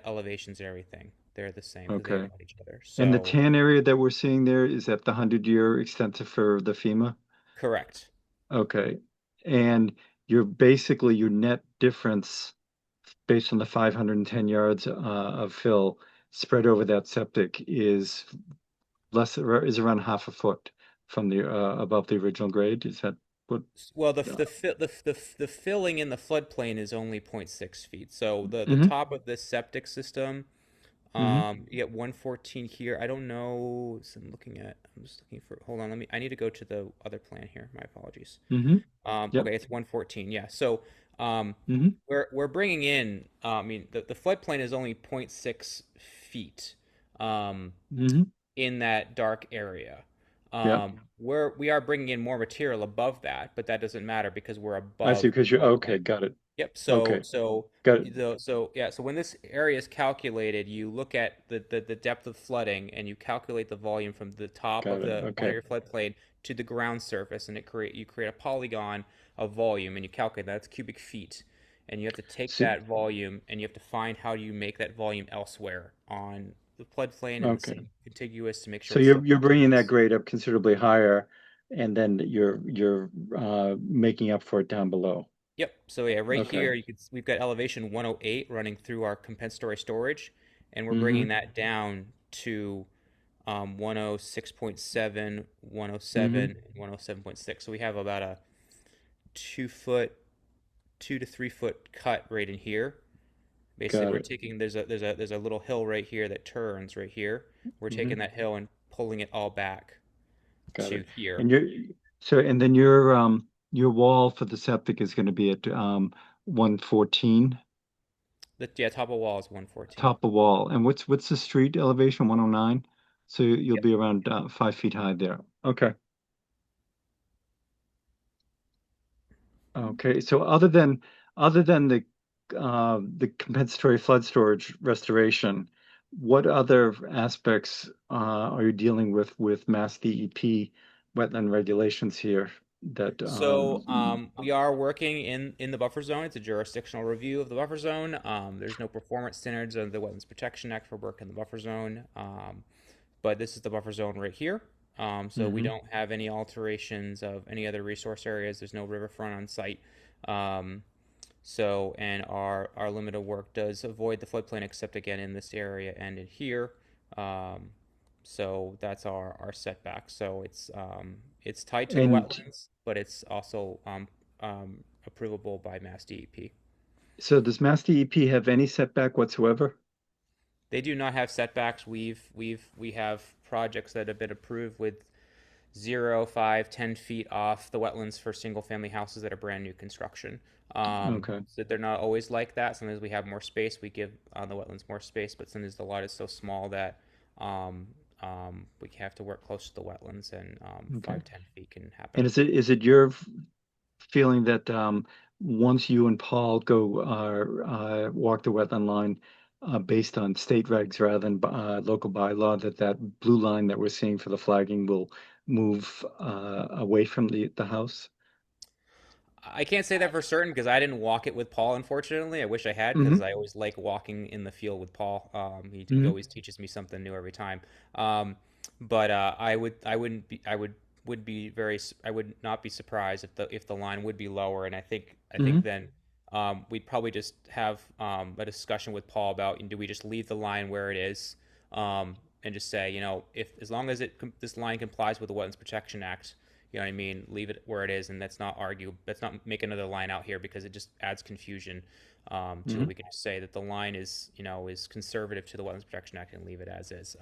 H: elevations and everything. They're the same because they
E: okay.
H: abut each other.
E: And the
H: So,
E: tan area that we're seeing there, is that the 100-year extensive for the FEMA?
H: correct.
E: Okay. And your net difference based on the 510 yards of fill spread over that septic is around half a foot from the above the original grade. Is that what?
H: Well,
E: Uh,
H: the filling in the floodplain is only 0.6 feet. So the
E: hmm.
H: top of this septic system,
E: Hmm.
H: you get 114 here. I don't know. So I'm just looking for, hold on, I need to go to the other plan here. My apologies.
E: Hmm. Yep.
H: Okay, it's 114. Yeah. So,
E: Hmm.
H: we're bringing in, I mean, the floodplain is only 0.6 feet. Um,
E: Hmm.
H: in that dark area.
E: Yep.
H: We are bringing in more material above that, but that doesn't matter because we're
E: I see,
H: above
E: because
H: the
E: you're okay.
H: floodplain.
E: Got it.
H: Yep.
E: Okay. Got it.
H: So when this area is calculated, you look at the depth of flooding and you calculate the volume from the top
E: Got
H: of
E: it.
H: the
E: Okay.
H: 1 area floodplain to the ground surface, and you create a polygon of volume, and you calculate that. It's cubic feet, and you have to take
E: So,
H: that volume and you have to find how you make that volume elsewhere on the floodplain and the
E: okay.
H: same contiguous to make sure
E: So
H: it still
E: you're bringing that
H: calculates.
E: grade up considerably higher, and then you're making up for it down below.
H: Yep. So yeah, right
E: Okay.
H: here we've got elevation 108 running through our compensatory storage, and we're bringing
E: Hmm.
H: that down to 106.7,
E: Hmm.
H: 107, and 107.6. So we have about a 2 foot, 2 to 3 foot cut right in here. Basically,
E: Got
H: we're
E: it.
H: taking there's a little hill right here that turns right here. We're taking
E: Hmm.
H: that hill and pulling it all back
E: Got
H: to
E: it.
H: here.
E: And then your wall for the septic is going to be at 114
H: The yeah, top of wall is 114.
E: top of wall. And what's the street elevation? 109. So you'll
H: Yep.
E: be around 5 feet high there. Okay. Okay. So other than the compensatory flood storage restoration, what other aspects are you dealing with Mass DEP wetland regulations here that
H: So we are working in the buffer zone. It's a jurisdictional review of the buffer zone. There's no performance standards under the Wetlands Protection Act for work in the buffer zone. But this is the buffer zone right here. So we
E: Mhm.
H: don't have any alterations of any other resource areas. There's no riverfront on site. Um, and our limit of work does avoid the floodplain, except again in this area and in here. Um, so that's our setback. So it's tied to the
E: And
H: wetlands, but it's also approvable by Mass DEP.
E: so does Mass DEP have any setback whatsoever?
H: They do not have setbacks. We have projects that have been approved with 0, 5, 10 feet off the wetlands for single family houses that are brand new construction.
E: Okay.
H: So they're not always like that. Sometimes we have more space. We give on the wetlands more space, but sometimes the lot is so small that um, we have to work close to the wetlands, and
E: Okay.
H: 5, 10 feet can
E: And
H: happen.
E: is it your feeling that once you and Paul go walk the wetland line based on state regs rather than local bylaw, that blue line that we're seeing for the flagging will move away from the house?
H: I can't say that for certain because I didn't walk it with Paul, unfortunately. I wish I had because
E: Hmm.
H: I always like walking in the field with Paul. He
E: Hmm.
H: always teaches me something new every time. Um, but I wouldn't be I would not be surprised if the line would be lower, and I think
E: Hmm.
H: then we'd probably just have a discussion with Paul about, do we just leave the line where it is, and just say, if as long as this line complies with the Wetlands Protection Act, you know what I mean, leave it where it is, and let's not argue. Let's not make another line out here because it just adds confusion. To it. We can just say that the line is conservative to the Wetlands Protection Act and leave it as is.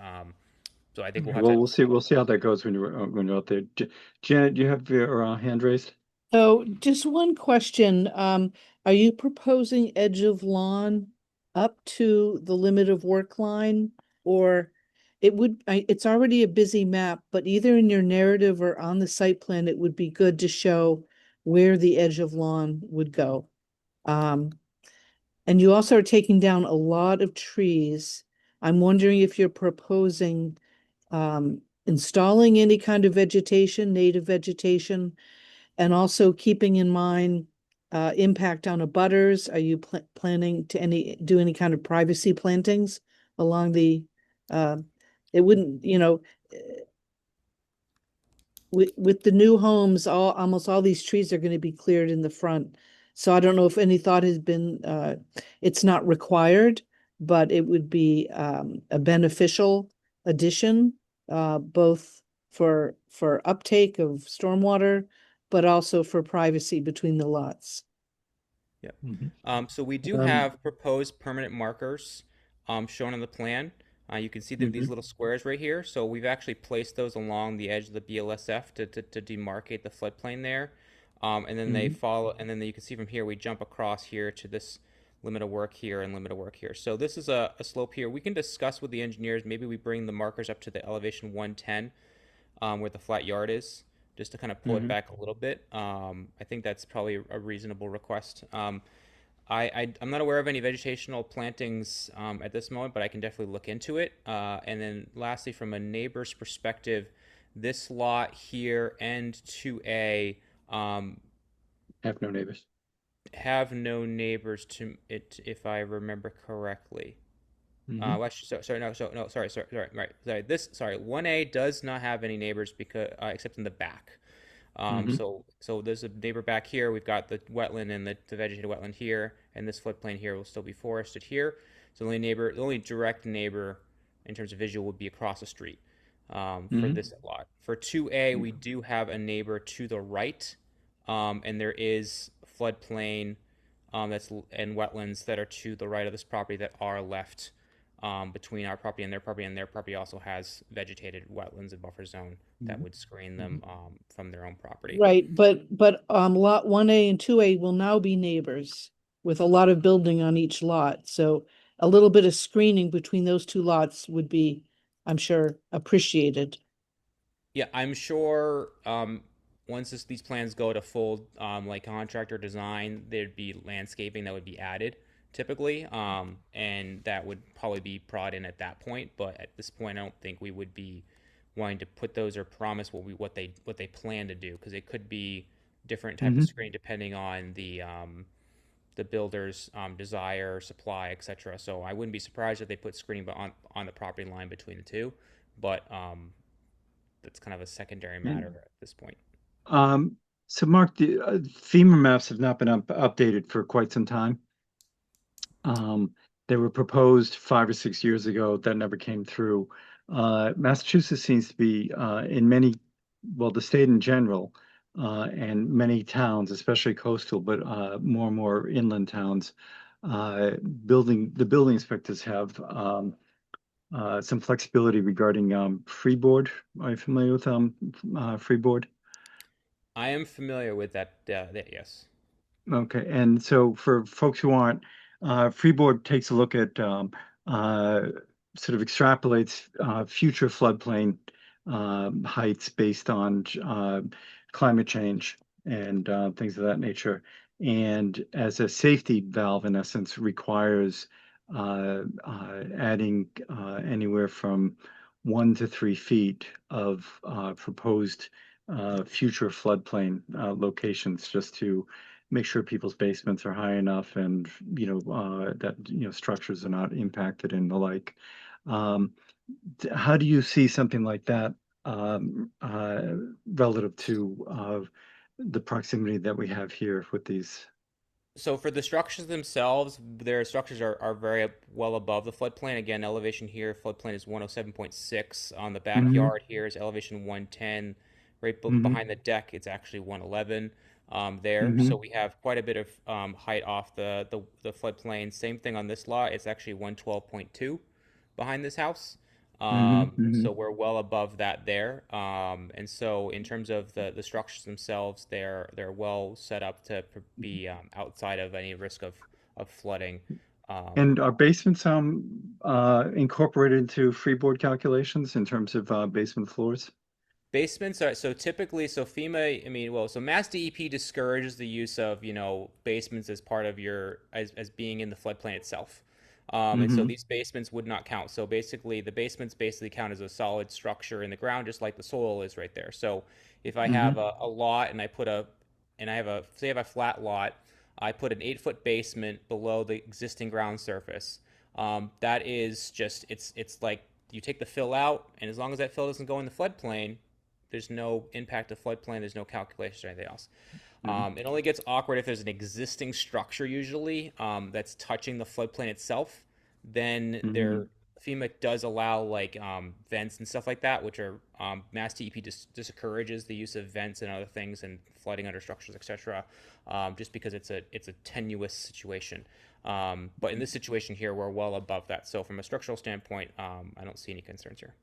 H: So I think we'll have
E: Well,
H: to.
E: we'll see how that goes when you're out there. Janet, you have your hand raised?
A: So just one question, are you proposing edge of lawn up to the limit of work line? Or it's already a busy map, but either in your narrative or on the site plan, it would be good to show where the edge of lawn would go. And you also are taking down a lot of trees. I'm wondering if you're proposing installing any kind of vegetation, native vegetation, and also keeping in mind impact on abutters. Are you planning to do any kind of privacy plantings along the, it wouldn't, with the new homes, almost all these trees are going to be cleared in the front. So I don't know if any thought has been, it's not required, but it would be a beneficial addition, both for uptake of stormwater, but also for privacy between the lots.
H: Yeah. So we do have proposed permanent markers shown on the plan. You can see these little squares right here. So we've actually placed those along the edge of the BLSF to demarcate the floodplain there. And then they follow, and then you can see from here, we jump across here to this limit of work here and limit of work here. So this is a slope here. We can discuss with the engineers, maybe we bring the markers up to the elevation 110 where the flat yard is, just to kind of pull it back a little bit. I think that's probably a reasonable request. I'm not aware of any vegetational plantings at this moment, but I can definitely look into it. And then lastly, from a neighbor's perspective, this lot here and 2A
E: Have no neighbors.
H: have no neighbors to it, if I remember correctly. Well, actually, sorry. This 1A does not have any neighbors because except in the back. So there's a neighbor back here. We've got the wetland and the vegetated wetland here, and this floodplain here will still be forested here. So the only direct neighbor in terms of visual would be across the street for this lot. For 2A, we do have a neighbor to the right, and there is floodplain and wetlands that are to the right of this property that are left between our property and their property also has vegetated wetlands and buffer zone that would screen them from their own property.
A: Right, but lot 1A and 2A will now be neighbors with a lot of building on each lot. So a little bit of screening between those two lots would be, I'm sure, appreciated.
H: Yeah, I'm sure once these plans go to full like contractor design, there'd be landscaping that would be added typically, and that would probably be brought in at that point. But at this point, I don't think we would be wanting to put those or promise what they plan to do, because it could be different type of screen depending on the builder's desire, supply, etc. So I wouldn't be surprised if they put screening on the property line between the two, but that's kind of a secondary matter at this point.
E: So Mark, the FEMA maps have not been updated for quite some time. They were proposed 5 or 6 years ago. That never came through. Massachusetts seems to be the state in general, and many towns, especially coastal, but more and more inland towns, the building inspectors have some flexibility regarding freeboard. Are you familiar with freeboard?
H: I am familiar with that, yes.
E: Okay, and so for folks who aren't, freeboard takes a look at sort of extrapolates future floodplain heights based on climate change and things of that nature. And as a safety valve, in essence, requires adding anywhere from 1 to 3 feet of proposed future floodplain locations, just to make sure people's basements are high enough and that structures are not impacted and the like. How do you see something like that relative to the proximity that we have here with these
H: So for the structures themselves, their structures are very well above the floodplain. Again, elevation here, floodplain is 107.6. On the
E: Mm-hmm.
H: backyard here is elevation 110. Right
E: Mm-hmm.
H: behind the deck, it's actually 111 there.
E: Mm-hmm.
H: So we have quite a bit of height off the floodplain. Same thing on this lot. It's actually 112.2 behind this house.
E: Mm-hmm.
H: So we're well above that there. And so in terms of the structures themselves, they're well set up to be outside of any risk of flooding. Um,
E: And are basements incorporated into freeboard calculations in terms of basement floors?
H: Basements are so typically so FEMA, I mean, well, so Mass DEP discourages the use of, basements as part of as being in the floodplain itself. And so
E: Mm-hmm.
H: these basements would not count. So basically the basements basically count as a solid structure in the ground, just like the soil is right there. So if I have
E: Mm-hmm.
H: a lot and I have say I have a flat lot, I put an 8 foot basement below the existing ground surface. That is just it's like you take the fill out, and as long as that fill doesn't go in the floodplain, there's no impact to floodplain. There's no calculations or anything else. It only gets awkward if there's an existing structure usually that's touching the floodplain itself. Then
E: Mm-hmm.
H: there FEMA does allow like vents and stuff like that, which are Mass DEP discourages the use of vents and other things and flooding under structures, etc. Just because it's a tenuous situation. But in this situation here, we're well above that. So from a structural standpoint, I don't see any concerns here.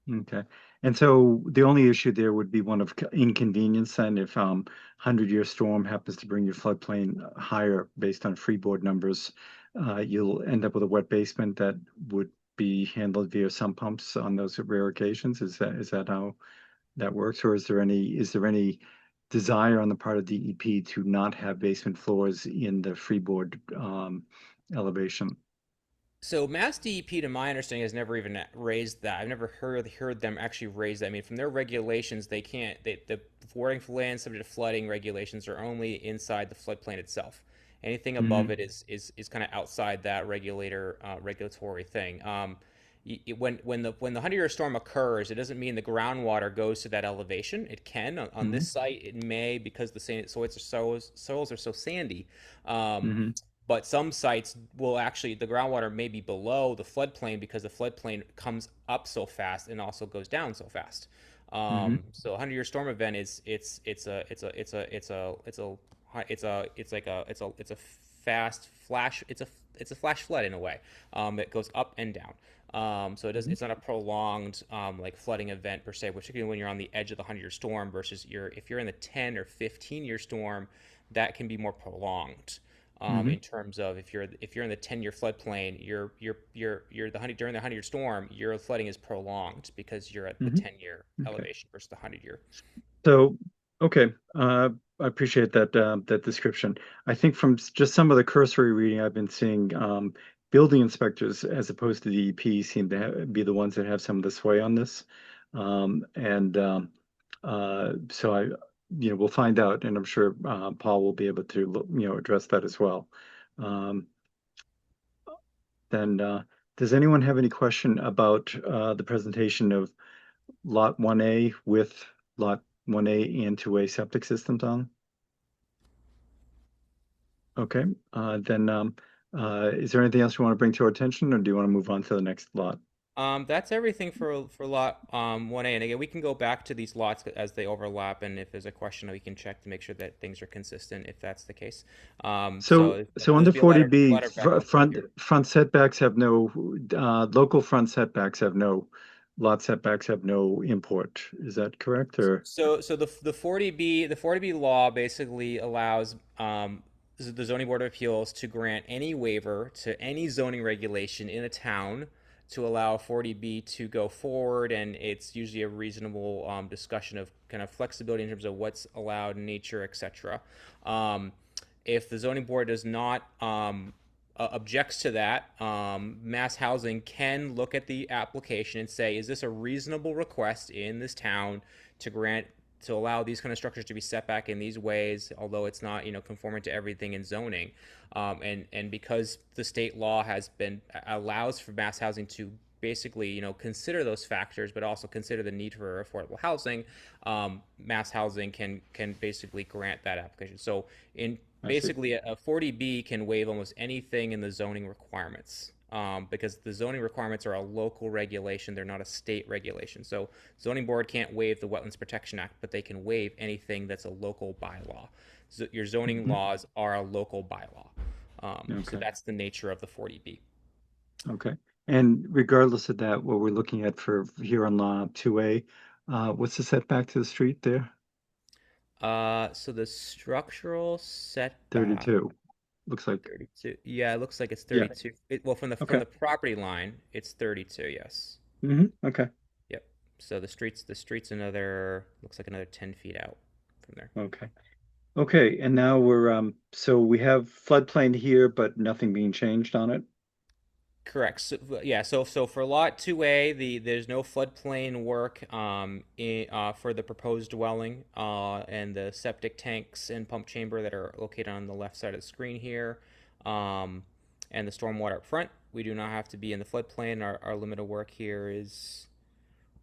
E: Okay. And so the only issue there would be one of inconvenience then if 100-year storm happens to bring your floodplain higher based on freeboard numbers, you'll end up with a wet basement that would be handled via sump pumps on those rare occasions. Is that how that works, or is there any desire on the part of DEP to not have basement floors in the freeboard elevation?
H: So Mass DEP, to my understanding, has never even raised that. I've never heard them actually raise that. I mean, from their regulations, they can't. The fording for land subject to flooding regulations are only inside the floodplain itself. Anything above
E: Hmm.
H: it is kind of outside that regulatory thing. When the 100-year storm occurs, it doesn't mean the groundwater goes to that elevation. It can on
E: Hmm.
H: this site. It may because the soils are so sandy.
E: Hmm.
H: But some sites will actually the groundwater may be below the floodplain because the floodplain comes up so fast and also goes down so fast.
E: Hmm.
H: So a 100-year storm event is it's a fast flash. It's a flash flood in a way that goes up and down. So it's not a prolonged like flooding event per se, particularly when you're on the edge of the 100-year storm versus if you're in the 10 or 15-year storm, that can be more prolonged
E: Hmm.
H: in terms of if you're in the 10-year floodplain, you're during the 100-year storm, your flooding is prolonged because you're at the
E: Hmm.
H: 10-year
E: Okay.
H: elevation versus the 100-year.
E: So, okay, I appreciate that description. I think from just some of the cursory reading I've been seeing, building inspectors, as opposed to the DEP, seem to be the ones that have some of the sway on this. And so we'll find out, and I'm sure Paul will be able to, address that as well. Um, then, does anyone have any question about the presentation of Lot 1A with Lot 1A and 2A septic systems on? Okay, then is there anything else you want to bring to our attention, or do you want to move on to the next lot?
H: That's everything for lot 1A. And again, we can go back to these lots as they overlap, and if there's a question, we can check to make sure that things are consistent if that's the case.
E: So, so
H: There'll
E: under
H: be a letter
E: 40B,
H: back and forth here.
E: front setbacks have no, local front setbacks have no, lot setbacks have no import. Is that correct, or?
H: So the 40B law basically allows the zoning board of appeals to grant any waiver to any zoning regulation in a town to allow 40B to go forward, and it's usually a reasonable discussion of kind of flexibility in terms of what's allowed in nature, etc. Um, if the zoning board does not objects to that, Mass Housing can look at the application and say, is this a reasonable request in this town to allow these kind of structures to be set back in these ways, although it's not conforming to everything in zoning, and because the state law allows for Mass Housing to basically consider those factors, but also consider the need for affordable housing, Mass Housing can basically grant that application. So in
E: I see.
H: basically a 40B can waive almost anything in the zoning requirements, because the zoning requirements are a local regulation, they're not a state regulation. So zoning board can't waive the Wetlands Protection Act, but they can waive anything that's a local bylaw. So your zoning
E: Mhm.
H: laws are a local bylaw. So
E: Okay.
H: that's the nature of the 40B.
E: Okay. And regardless of that, what we're looking at for here on Law 2A, what's the setback to the street there?
H: So the structural setback,
E: 32. Looks like,
H: 32. Yeah, it looks like it's
E: yeah.
H: 32. Well, from the
E: Okay.
H: property line, it's 32. Yes.
E: Okay.
H: Yep. So the street's another, looks like another 10 feet out from there.
E: Okay. Okay. And now we're so we have floodplain here, but nothing being changed on it.
H: Correct. So, yeah. So for lot 2A, there's no floodplain work for the proposed dwelling and the septic tanks and pump chamber that are located on the left side of the screen here, um, and the stormwater up front. We do not have to be in the floodplain. Our limit of work here is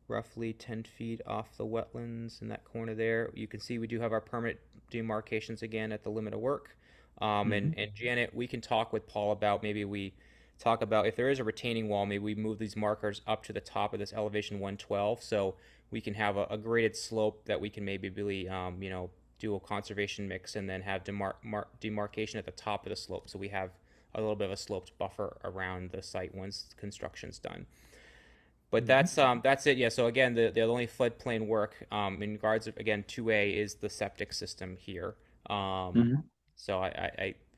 H: roughly 10 feet off the wetlands in that corner there. You can see we do have our permanent demarcations again at the limit of work. And Janet, we can talk with Paul about maybe we talk about if there is a retaining wall, maybe we move these markers up to the top of this elevation 112 so we can have a graded slope that we can maybe really, do a conservation mix and then have demarcation at the top of the slope. So we have a little bit of a sloped buffer around the site once construction's done. But that's it. Yeah. So again, the only floodplain work in regards of again 2A is the septic system here. So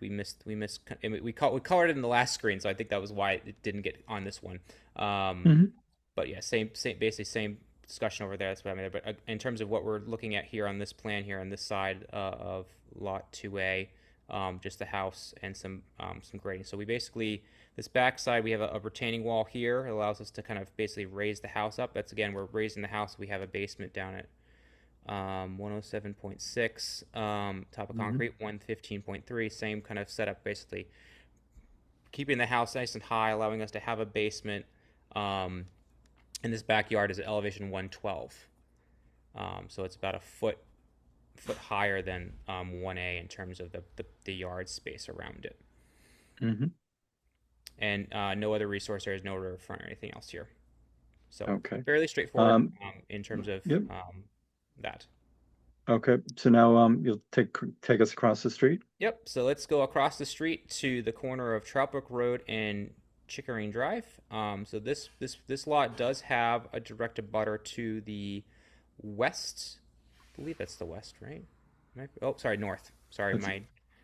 H: we colored it in the last screen, so I think that was why it didn't get on this one. But yeah, same basically same discussion over there. That's what I mean. But in terms of what we're looking at here on this plan here on this side of lot 2A, just the house and some grading. So we basically this back side we have a retaining wall here. It allows us to kind of basically raise the house up. That's again we're raising the house. We have a basement down at 107.6 top of concrete, 115.3, same kind of setup, basically keeping the house nice and high, allowing us to have a basement. And this backyard is at elevation 112, so it's about a foot higher than 1A in terms of the yard space around it. And no other resource areas, no riverfront or anything else here. So
E: Okay.
H: fairly straightforward in terms of
E: Yep.
H: that.
E: Okay. So now you'll take us across the street.
H: Yep. So let's go across the street to the corner of Trout Brook Road and Chickering Drive. So this lot does have a direct abutter to the west. I believe that's the west, right? Oh, sorry, north. Sorry,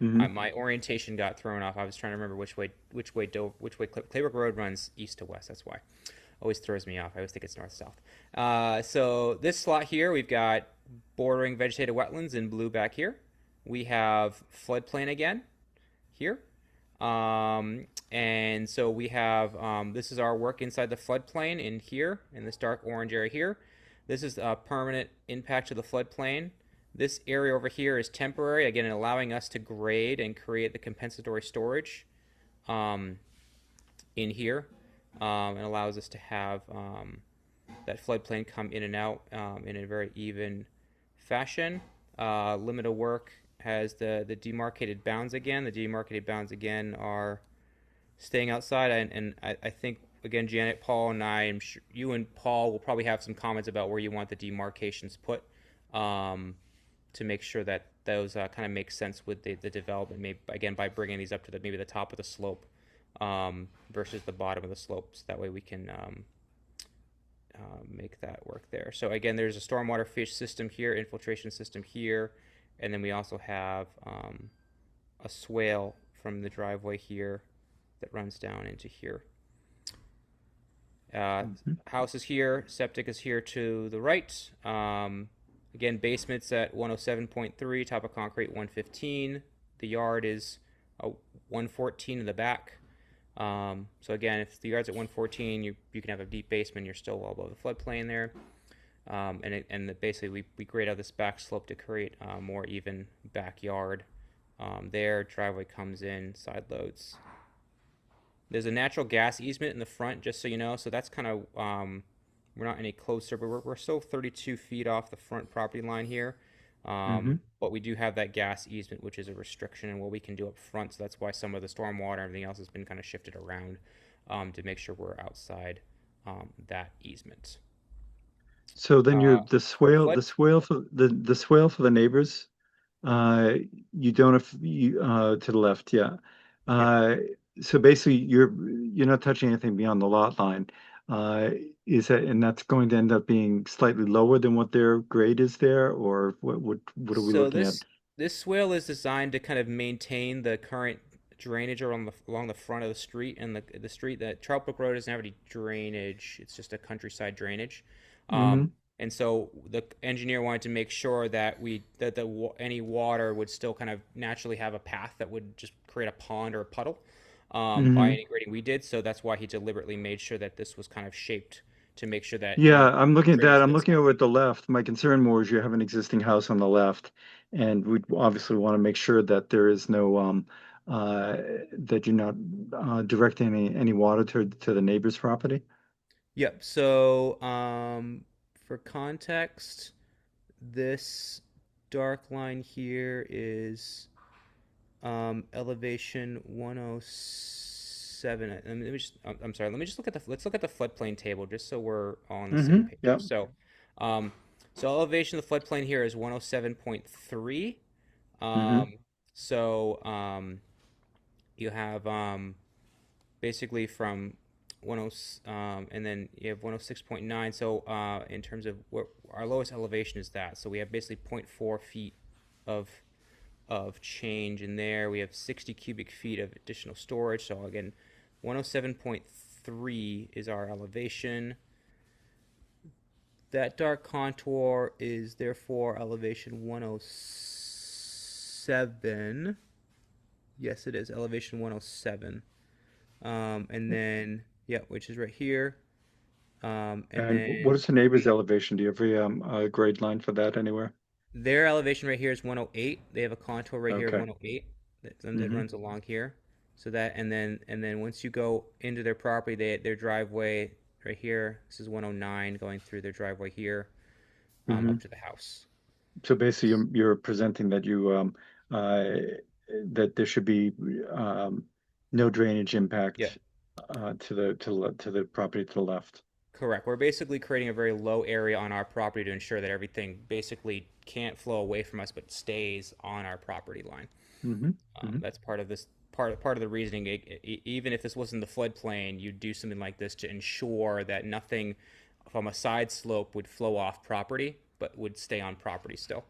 H: my orientation got thrown off. I was trying to remember which way Claybrook Road runs east to west. That's why. Always throws me off. I always think it's north-south. So this slot here, we've got bordering vegetated wetlands in blue back here. We have floodplain again here. And so we have, this is our work inside the floodplain in here, in this dark orange area here. This is a permanent impact to the floodplain. This area over here is temporary, again, allowing us to grade and create the compensatory storage in here. And allows us to have that floodplain come in and out in a very even fashion. Limit of work has the demarcated bounds again. The demarcated bounds again are staying outside, and I think again, Janet, Paul, and I'm sure you and Paul will probably have some comments about where you want the demarcations put to make sure that those kind of make sense with the development. Maybe again by bringing these up to maybe the top of the slope. Versus the bottom of the slopes. That way we can make that work there. So again, there's a stormwater fish system here, infiltration system here, and then we also have a swale from the driveway here that runs down into here. House is here, septic is here to the right. Again, basement's at 107.3, top of concrete 115. The yard is 114 in the back. So again, if the yard's at 114, you can have a deep basement. You're still well above the floodplain there. Basically we grade out this back slope to create a more even backyard. There, driveway comes in, side loads. There's a natural gas easement in the front, just so you know. So that's kind of we're not any closer, but we're still 32 feet off the front property line here.
E: Mm-hmm.
H: But we do have that gas easement, which is a restriction in what we can do up front. So that's why some of the stormwater and everything else has been kind of shifted around to make sure we're outside that easement.
E: So then you're
H: For flood,
E: the swale for the neighbors. You don't have you to the left, yeah.
H: yeah.
E: Uh, so basically, you're not touching anything beyond the lot line. Uh, is that and that's going to end up being slightly lower than what their grade is there, or what are we
H: So
E: looking at?
H: this swale is designed to kind of maintain the current drainage along the front of the street and the street. That Trout Brook Road doesn't have any drainage. It's just a countryside drainage.
E: Mm-hmm.
H: And so the engineer wanted to make sure that any water would still kind of naturally have a path that would just create a pond or a puddle by
E: Mm-hmm.
H: any grading we did. So that's why he deliberately made sure that this was kind of shaped to make sure that
E: Yeah, I'm looking at that.
H: drainage
E: I'm
H: didn't
E: looking
H: stop.
E: over at the left. My concern more is you have an existing house on the left, and we obviously want to make sure that there is no uh that you're not directing any water to the neighbor's property.
H: Yep. So, for context, this dark line here is elevation 107. Let me just, I'm sorry. Let me just let's look at the floodplain table just so we're all on the same
E: Mm-hmm.
H: page.
E: Yeah.
H: Um, so elevation of the floodplain here is 107.3.
E: Mm-hmm.
H: Um, so, you have basically from 10 and then you have 106.9. So in terms of what our lowest elevation is, that so we have basically zero point 0.4 feet of change in there. We have 60 cubic feet of additional storage. So again, 107.3 is our elevation. That dark contour is therefore elevation 107. Yes, it is elevation 107. And then, yeah, which is right here. And
E: And what
H: then
E: is the neighbor's elevation? Do you have a grade line for that anywhere?
H: their elevation right here is 108. They have a contour right here of
E: Okay.
H: 108 that
E: Mm-hmm.
H: runs along here. So that, and then once you go into their property, their driveway right here. This is 109 going through their driveway here,
E: Mm-hmm.
H: up to the house.
E: So basically, you're presenting that you uh that there should be um no drainage
H: Yeah.
E: impact to the property to the left.
H: Correct. We're basically creating a very low area on our property to ensure that everything basically can't flow away from us, but stays on our property line.
E: Mm-hmm. Mm-hmm.
H: That's part of this part of the reasoning. Even if this wasn't the floodplain, you'd do something like this to ensure that nothing from a side slope would flow off property, but would stay on property still.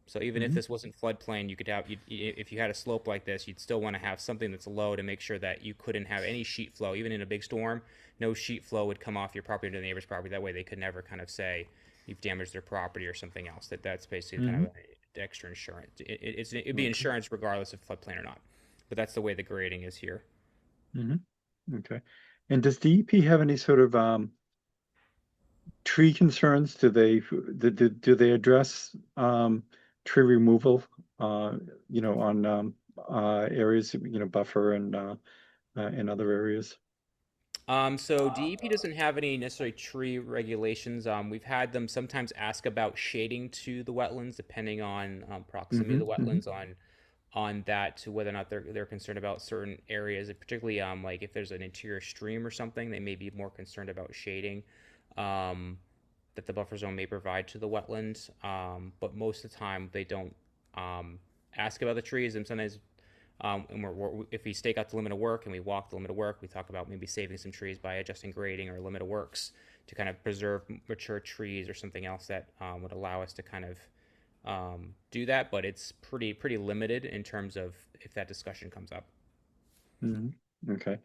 H: So even if
E: Mm-hmm.
H: this wasn't floodplain, you could have, if you had a slope like this, you'd still want to have something that's low to make sure that you couldn't have any sheet flow, even in a big storm. No sheet flow would come off your property to the neighbor's property. That way, they could never kind of say you've damaged their property or something else. That's basically kind
E: Mm-hmm.
H: of extra insurance. It'd be
E: Okay.
H: insurance regardless of floodplain or not. But that's the way the grading is here.
E: Mm-hmm. Okay. And does DEP have any sort of tree concerns? Do they address tree removal on areas, buffer and in other areas?
H: So DEP doesn't have any necessarily tree regulations. We've had them sometimes ask about shading to the wetlands, depending on proximity
E: Mm-hmm.
H: to the
E: Mm-hmm.
H: wetlands, on that, to whether or not they're concerned about certain areas, and particularly like if there's an interior stream or something, they may be more concerned about shading um, that the buffer zone may provide to the wetlands. But most of the time, they don't ask about the trees, and sometimes and if we stake out the limit of work and we walk the limit of work, we talk about maybe saving some trees by adjusting grading or limit of works to kind of preserve mature trees or something else that would allow us to kind of do that. But it's pretty limited in terms of if that discussion comes up.
E: Mm-hmm. Okay.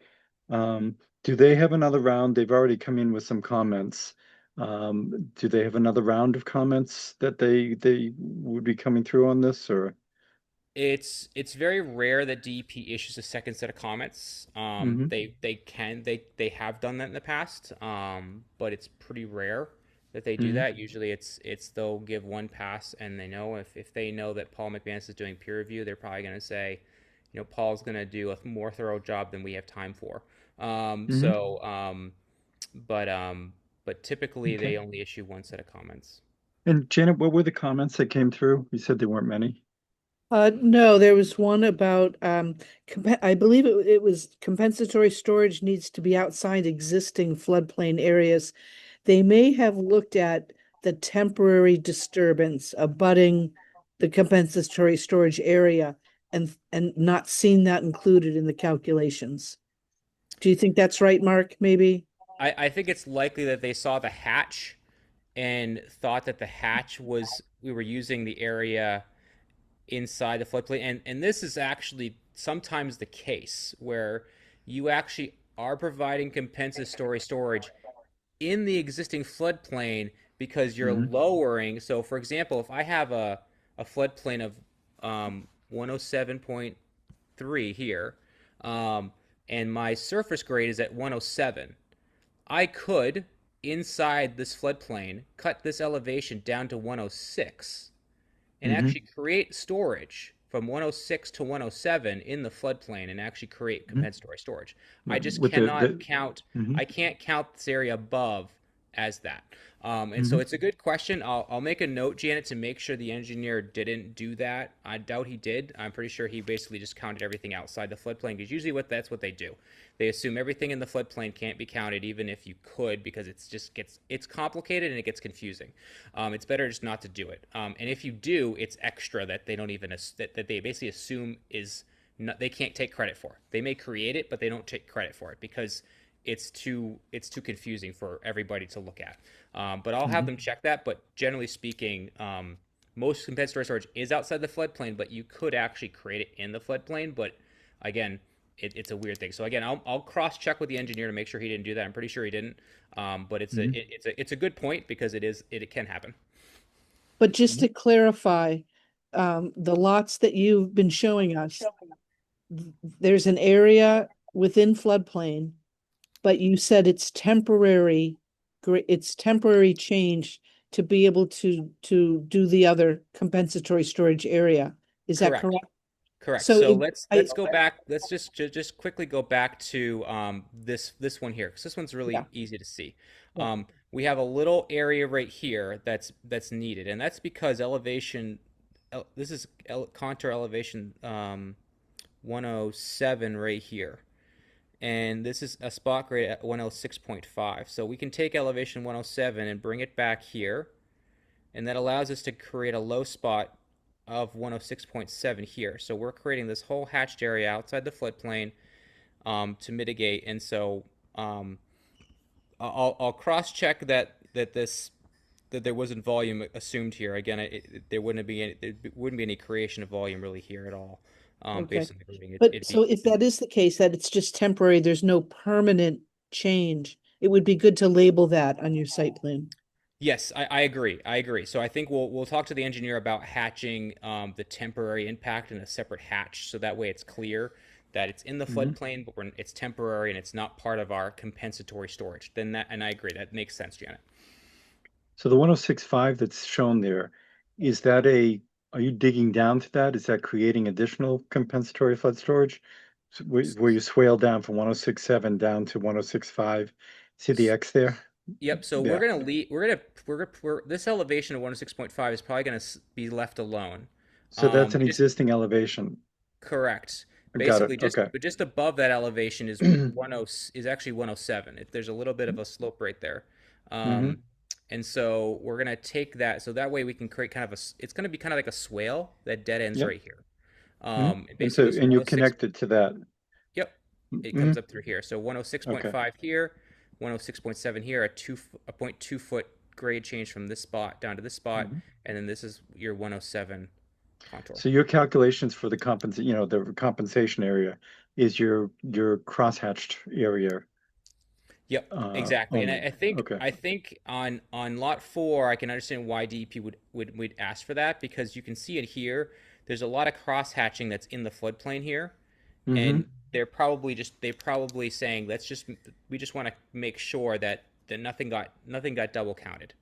E: Do they have another round? They've already come in with some comments. Do they have another round of comments that they would be coming through on this, or?
H: It's very rare that DEP issues a second set of comments.
E: Mm-hmm.
H: They have done that in the past, but it's pretty rare that they do
E: Mm-hmm.
H: that. Usually, it's they'll give one pass, and they know if they know that Paul McManus is doing peer review, they're probably going to say, Paul's going to do a more thorough job than we have time for. Um,
E: Mm-hmm.
H: so, um, but typically
E: Okay.
H: they only issue one set of comments.
E: And Janet, what were the comments that came through? You said there weren't many.
A: No, there was one about, I believe it was compensatory storage needs to be outside existing floodplain areas. They may have looked at the temporary disturbance abutting the compensatory storage area and not seen that included in the calculations. Do you think that's right, Mark, maybe?
H: I think it's likely that they saw the hatch and thought that the hatch was we were using the area inside the floodplain. And this is actually sometimes the case where you actually are providing compensatory storage in the existing floodplain because you're lowering. So, for example, if I have a floodplain of 107.3 here, and my surface grade is at 107, I could, inside this floodplain, cut this elevation down to 106 and actually create storage from 106 to 107 in the floodplain and actually create compensatory storage. I just
E: With
H: cannot count,
E: Mhm.
H: I can't count this area above as that. And so it's a good question. I'll make a note, Janet, to make sure the engineer didn't do that. I doubt he did. I'm pretty sure he basically just counted everything outside the floodplain because usually that's what they do. They assume everything in the floodplain can't be counted, even if you could, because it's complicated and it gets confusing. It's better just not to do it. And if you do, it's extra that they don't even that they basically assume is not, they can't take credit for. They may create it, but they don't take credit for it because it's too confusing for everybody to look at. But I'll have them check that. But generally speaking, most compensatory storage is outside the floodplain, but you could actually create it in the floodplain. But again, it's a weird thing. So again, I'll cross check with the engineer to make sure he didn't do that. I'm pretty sure he didn't. But it's a good point because it can happen.
A: But just to clarify, the lots that you've been showing us, there's an area within floodplain, but you said it's temporary change to be able to do the other compensatory storage area. Is that
H: Correct.
A: correct?
H: Correct.
A: So
H: So
A: it-
H: let's go back. Let's just quickly go back to this one here because this one's really
A: Yeah.
H: easy to see.
A: Yeah.
H: We have a little area right here that's needed, and that's because elevation. This is contour elevation 107 right here, and this is a spot grade at 106.5. So we can take elevation 107 and bring it back here, and that allows us to create a low spot of 106.7 here. So we're creating this whole hatched area outside the floodplain to mitigate. And so I'll cross-check that there wasn't volume assumed here. Again, there wouldn't be any creation of volume really here at all.
A: Okay.
H: Based on the grouping.
A: But so if that is the case, that it's just temporary, there's no permanent change, it would be good to label that on your site plan.
H: Yes, I agree. I agree. So I think we'll talk to the engineer about hatching the temporary impact in a separate hatch, so that way it's clear that it's in the floodplain, but it's temporary and it's not part of our compensatory storage. And I agree, that makes sense, Janet.
E: So the 106.5 that's shown there, are you digging down to that? Is that creating additional compensatory flood storage? So where you swale down from 106.7 down to 106.5? See the X there?
H: Yep. So
E: Yeah.
H: we're gonna leave. We're this elevation of 106.5 is probably gonna be left alone.
E: So that's an
H: Just
E: existing elevation.
H: correct.
E: Got it.
H: Basically,
E: Okay.
H: but just above that elevation is is actually 107. There's a little bit of a slope right there. And so we're gonna take that. So that way we can create kind of it's gonna be kind of like a swale that dead ends
E: Yep.
H: right here.
E: And so,
H: Basically,
E: and you're
H: 106
E: connected to that.
H: Yep. It comes up through here. So 106.5
E: Okay.
H: here, 106.7 here, a 0.2 foot grade change from this spot down to this spot, and then this is your 107 contour.
E: So your calculations for the the compensation area is your crosshatched area.
H: Yep, exactly. And
E: only.
H: I think on lot 4, I can understand why DEP would ask for that because you can see it here. There's a lot of cross hatching that's in the floodplain here, and they're probably saying we just want to make sure that nothing got double counted,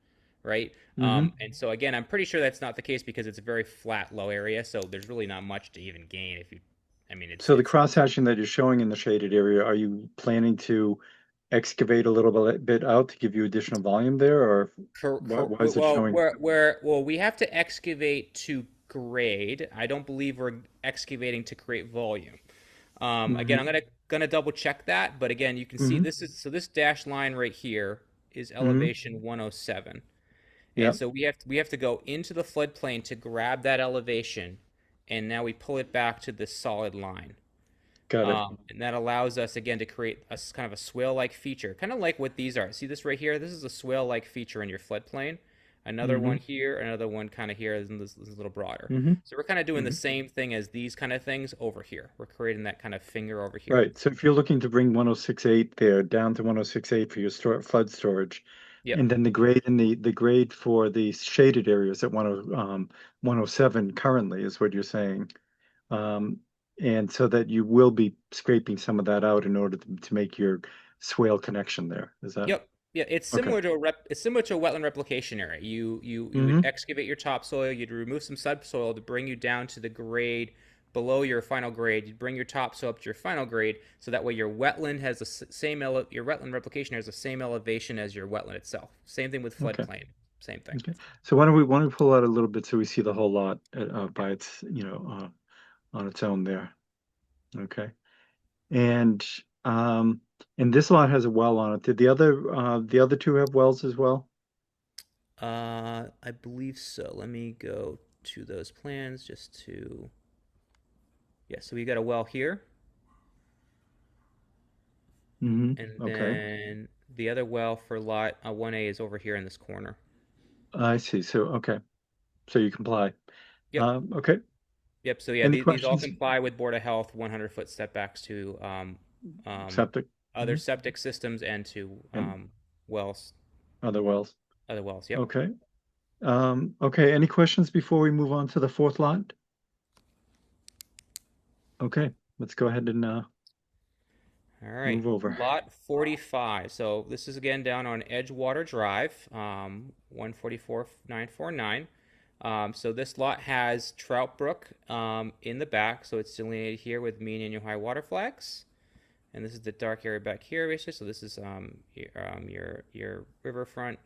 H: right? And so again, I'm pretty sure that's not the case because it's a very flat low area, so there's really not much to even gain if you. I mean,
E: So the cross hatching that you're showing in the shaded area, are you planning to excavate a little bit out to give you additional volume there, or why is it showing?
H: We have to excavate to grade. I don't believe we're excavating to create volume. Again, I'm gonna double check that, but again, you can see
E: Mhm.
H: this dashed line right here is
E: Mhm.
H: elevation 107. And
E: Yep,
H: so we have to go into the floodplain to grab that elevation, and now we pull it back to this solid line.
E: got it.
H: And that allows us again to create kind of a swale-like feature, kind of like what these are. See this right here? This is a swale-like feature in your floodplain. Another one
E: Mm-hmm.
H: here, another one kind of here, and this is a little broader.
E: Mm-hmm.
H: So we're kind of doing the
E: Mm-hmm.
H: same thing as these kind of things over here. We're creating that kind of finger over here.
E: Right. So if you're looking to bring 106.8 there down to 106.8 for your flood storage,
H: Yep.
E: and then the grade and the grade for the shaded areas at 107 currently is what you're saying. Um, and so that you will be scraping some of that out in order to make your swale connection there. Is that
H: Yep. Yeah, it's
E: okay?
H: similar to it's similar to a wetland replication area. You would
E: Mm-hmm.
H: excavate your topsoil, you'd remove some subsoil to bring you down to the grade below your final grade. You'd bring your topsoil up to your final grade, so that way your wetland has the your wetland replication has the same elevation as your wetland itself. Same thing with
E: Okay.
H: floodplain. Same thing.
E: Okay. So why don't we pull out a little bit so we see the whole lot by its on its own there. Okay. And um and this lot has a well on it. Did the other two have wells as well?
H: I believe so. Let me go to those plans just to yeah. So we got a well here,
E: Mm-hmm.
H: and
E: Okay.
H: then the other well for lot 1A is over here in this corner.
E: I see. So okay. So you comply.
H: Yep.
E: Okay.
H: Yep. So yeah,
E: Any
H: these all
E: questions?
H: comply with Board of Health 100-foot setbacks to
E: Septic.
H: other
E: Mhm.
H: septic systems and to
E: And
H: wells,
E: other wells.
H: other wells. Yep.
E: Okay. Okay. Any questions before we move on to the fourth lot? Okay. Let's go ahead and
H: All right.
E: move over.
H: Lot 45. So this is again down on Edgewater Drive, 144949. So this lot has Trout Brook in the back, so it's delineated here with mean annual high water flags. And this is the dark area back here, basically. So this is your riverfront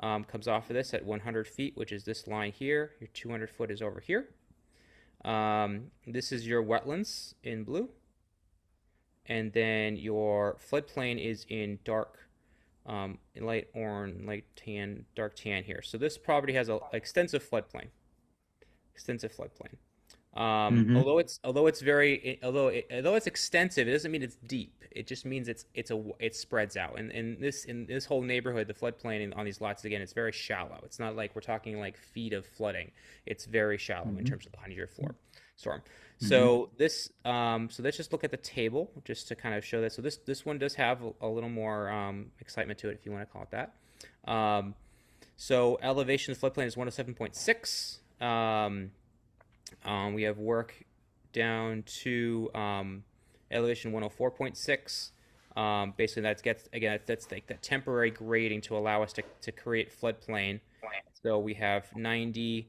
H: comes off of this at 100 feet, which is this line here. Your 200 foot is over here. This is your wetlands in blue, and then your floodplain is in dark, in light orange, light tan, dark tan here. So this property has an extensive floodplain. Extensive floodplain.
E: Mm-hmm.
H: Although it's extensive, it doesn't mean it's deep. It just means it spreads out. And in this whole neighborhood, the floodplain on these lots again, it's very shallow. It's not like we're talking like feet of flooding. It's very shallow in terms of the 100-year storm. So so let's just look at the table just to kind of show that. So this one does have a little more excitement to it, if you want to call it that. So elevation of the floodplain is 107.6. We have work down to elevation 104.6. Basically, that's like the temporary grading to allow us to create floodplain. So we have 90,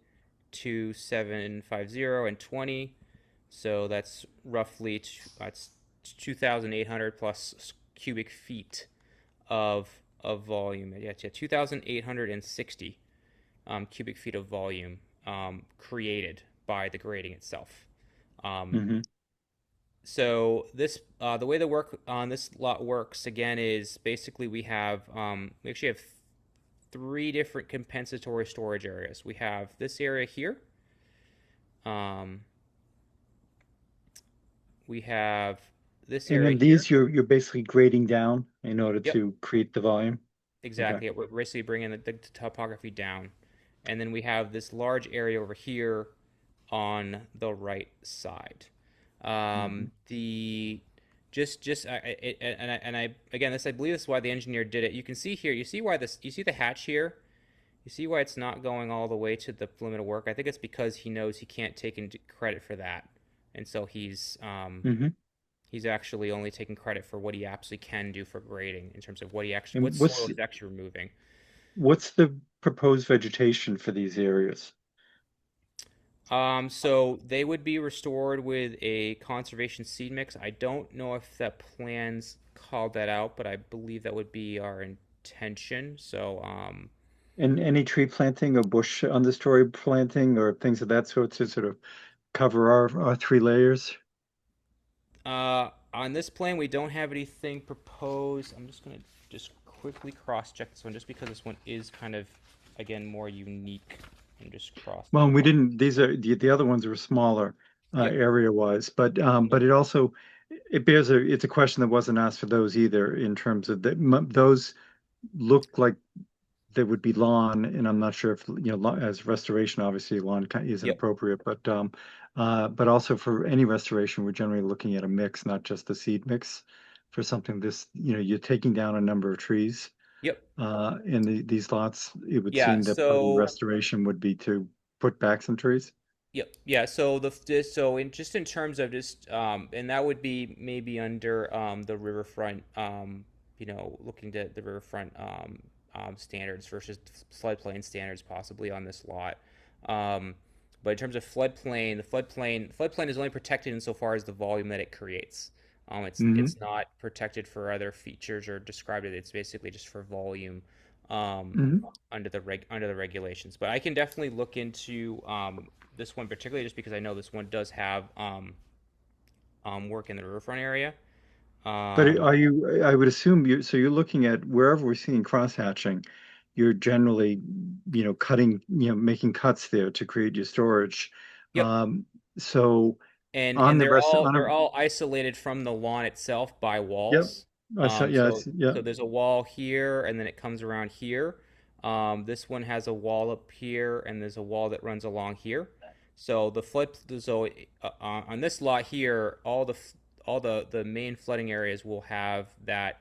H: 2750, and 20. So that's roughly that's 2,800 plus cubic feet of volume. Yeah, 2,860 cubic feet of volume created by the grading itself. So this the way the work on this lot works again is basically we actually have 3 different compensatory storage areas. We have this area here. We have this
E: And
H: area
E: then these you're basically grading down in order
H: Yep.
E: to create the volume.
H: Exactly. We're basically bringing the topography down. And then we have this large area over here on the right side. The just I again I believe this is why the engineer did it. You can see here. You see the hatch here. You see why it's not going all the way to the limit of work. I think it's because he knows he can't take credit for that, and so he's actually only taking credit for what he absolutely can do for grading in terms of what
E: And
H: soil he's actually removing.
E: what's the proposed vegetation for these areas?
H: So they would be restored with a conservation seed mix. I don't know if that plans called that out, but I believe that would be our intention. So,
E: And any tree planting or bush understory planting or things of that sort to sort of cover our 3 layers?
H: on this plan, we don't have anything proposed. I'm just gonna just quickly cross-check this one, just because this one is kind of, again, more unique. And just cross.
E: Well, we didn't, these are, the other ones were smaller
H: Yep.
E: area wise, but it also, it's a question that wasn't asked for those either in terms of those look like they would be lawn, and I'm not sure if, as restoration, obviously lawn isn't
H: Yep.
E: appropriate, but also for any restoration, we're generally looking at a mix, not just the seed mix for something this, you're taking down a number of trees.
H: Yep.
E: In these lots, it would
H: Yeah.
E: seem that part of the
H: So.
E: restoration would be to put back some trees.
H: Yep. Yeah. So so in terms of just and that would be maybe under the riverfront looking to the riverfront standards versus floodplain standards possibly on this lot. But in terms of floodplain, the floodplain is only protected insofar as the volume that it creates. It's not protected for other features or described it. It's basically just for volume under the regulations. But I can definitely look into this one particularly just because I know this one does have work in the riverfront area.
E: But I would assume you're looking at wherever we're seeing cross hatching, you're generally, cutting, making cuts there to create your storage.
H: Yep.
E: So
H: And
E: on the
H: they're
E: rest,
H: all isolated from the lawn itself by
E: yep,
H: walls.
E: I saw, yeah, yeah.
H: So there's a wall here, and then it comes around here. This one has a wall up here, and there's a wall that runs along here. So on this lot here, all the main flooding areas will have that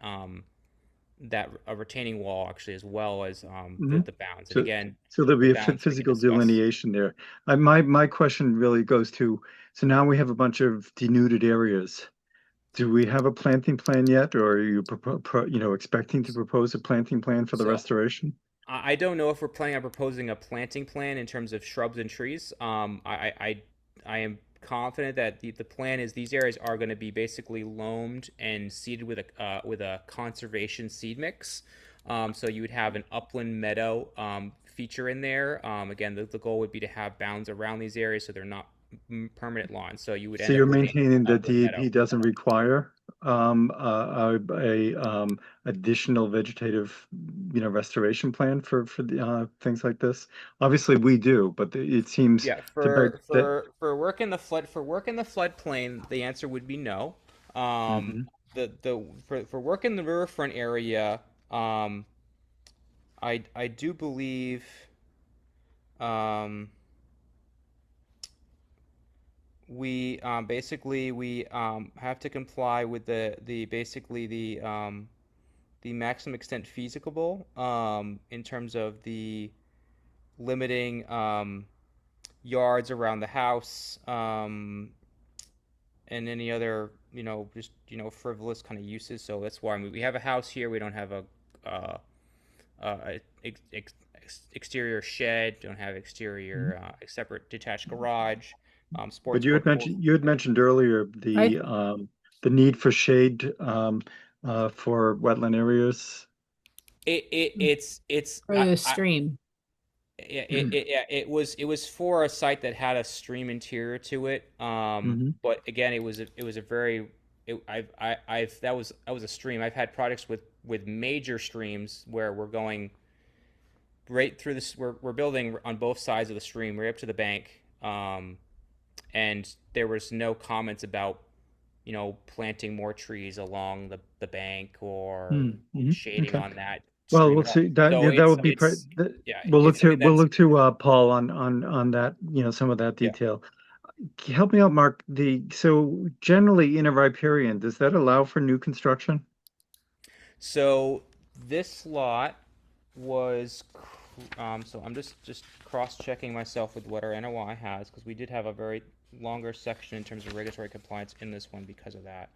H: a retaining wall actually, as well as the bounds. And
E: So,
H: again,
E: so there'll be
H: the
E: a
H: bounds we can
E: physical
H: discuss.
E: delineation there. My question really goes to, so now we have a bunch of denuded areas. Do we have a planting plan yet, or are you expecting to propose a planting plan for the
H: So
E: restoration?
H: I don't know if we're planning on proposing a planting plan in terms of shrubs and trees. I am confident that the plan is these areas are going to be basically loamed and seeded with a conservation seed mix. So you would have an upland meadow feature in there. Again, the goal would be to have bounds around these areas so they're not permanent lawns. So you would
E: So
H: end
E: you're
H: up with an
E: maintaining that
H: upland meadow.
E: DEP doesn't require additional vegetative, restoration plan for the things like this? Obviously, we do, but it seems
H: Yeah, for work in the floodplain, the answer would be no.
E: Mhm.
H: For work in the riverfront area, I do believe um we basically we have to comply with the maximum extent feasible in terms of the limiting yards around the house, and any other, just, frivolous kind of uses. So that's why we have a house here. We don't have exterior shed, don't have exterior, separate detached garage,
E: But
H: sports court pool.
E: you had mentioned earlier the need for shade for wetland areas.
H: It's
D: For the stream.
H: it was for a site that had a stream interior to it. But again, it was a very that was a stream. I've had projects with major streams where we're going right through this. We're building on both sides of the stream, right up to the bank. And there was no comments about planting more trees along the bank or shading on that.
E: Well, let's see that would be we'll look to Paul on that, some of that detail. Help me out, Mark. So generally in a riparian, does that allow for new construction?
H: So this lot was so I'm just cross-checking myself with what our NOI has, because we did have a very longer section in terms of regulatory compliance in this one because of that.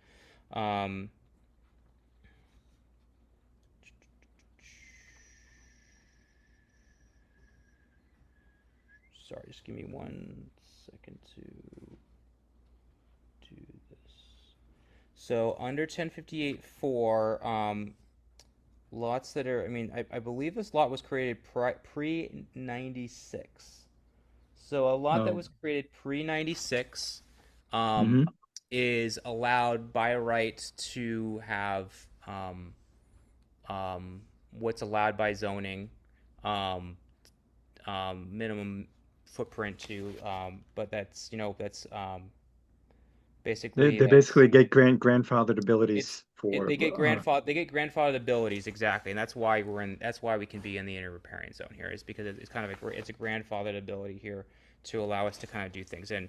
H: Sorry, just give me 1 second to do this. So under 1058-4, lots that are, I mean, I believe this lot was created pre 96. So a lot that
E: Oh.
H: was created pre 96
E: Mhm.
H: is allowed by right to have what's allowed by zoning, um, minimum footprint to, but that's, that's basically
E: They
H: that's
E: basically get grandfathered
H: it's
E: abilities for
H: they get grandfathered abilities exactly, and that's why we can be in the inner riparian zone here, is because it's kind of it's a grandfathered ability here to allow us to kind of do things, and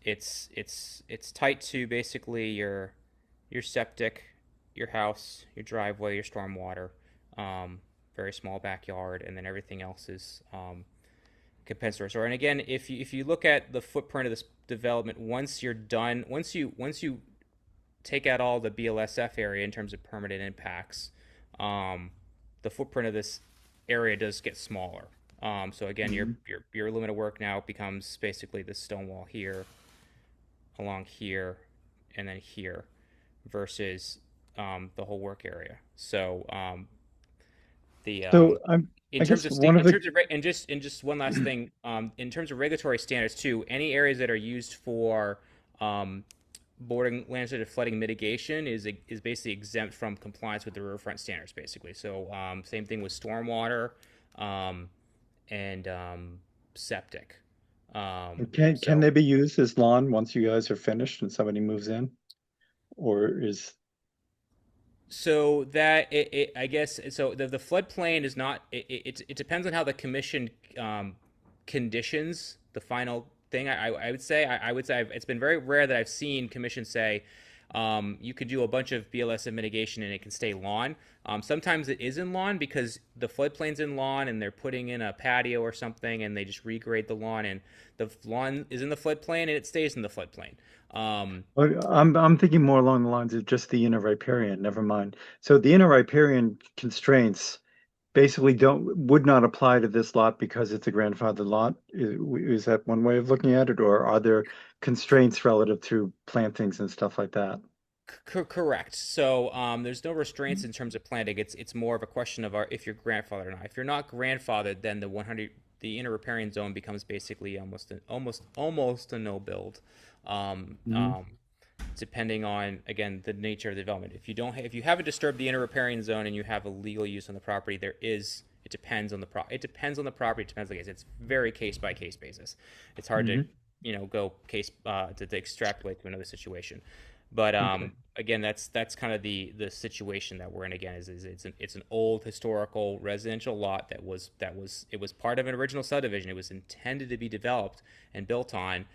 H: it's tight to basically your septic, your house, your driveway, your stormwater, very small backyard, and then everything else is compensatory. And again, if you look at the footprint of this development, once you're done, once you take out all the BLSF area in terms of permanent impacts, the footprint of this area does get smaller. So again,
E: Mhm.
H: your limit of work now becomes basically this stone wall here, along here, and then here, versus the whole work area. So the
E: So
H: in
E: I
H: terms
E: guess
H: of
E: one
H: state,
E: of
H: in
E: the
H: terms of and just one last thing, in terms of regulatory standards too, any areas that are used for boarding landslide flooding mitigation is basically exempt from compliance with the riverfront standards, basically. So same thing with stormwater and septic.
E: can
H: So
E: they be used as lawn once you guys are finished and somebody moves in, or is
H: so that I guess so the floodplain is not it depends on how the commission conditions the final thing. I would say I would say it's been very rare that I've seen commission say you could do a bunch of BLS mitigation and it can stay lawn. Sometimes it is in lawn because the floodplain's in lawn and they're putting in a patio or something and they just regrade the lawn and the lawn is in the floodplain and it stays in the floodplain.
E: I'm thinking more along the lines of just the inner riparian, never mind. So the inner riparian constraints basically would not apply to this lot because it's a grandfathered lot. Is that one way of looking at it, or are there constraints relative to plantings and stuff like that?
H: Correct. So there's no restraints in terms of planting. It's more of a question of if you're grandfathered or not. If you're not grandfathered, then the inner riparian zone becomes basically almost a no build, um,
E: Mhm.
H: um, depending on again the nature of the development. If you haven't disturbed the inner riparian zone and you have a legal use on the property, it depends on the it depends on the property. It depends on the case. It's very case by case basis. It's hard to
E: Mhm.
H: go case to extrapolate to another situation. But
E: Okay.
H: again, that's kind of the situation that we're in. Again, is it's an old historical residential lot it was part of an original subdivision. It was intended to be developed and built on,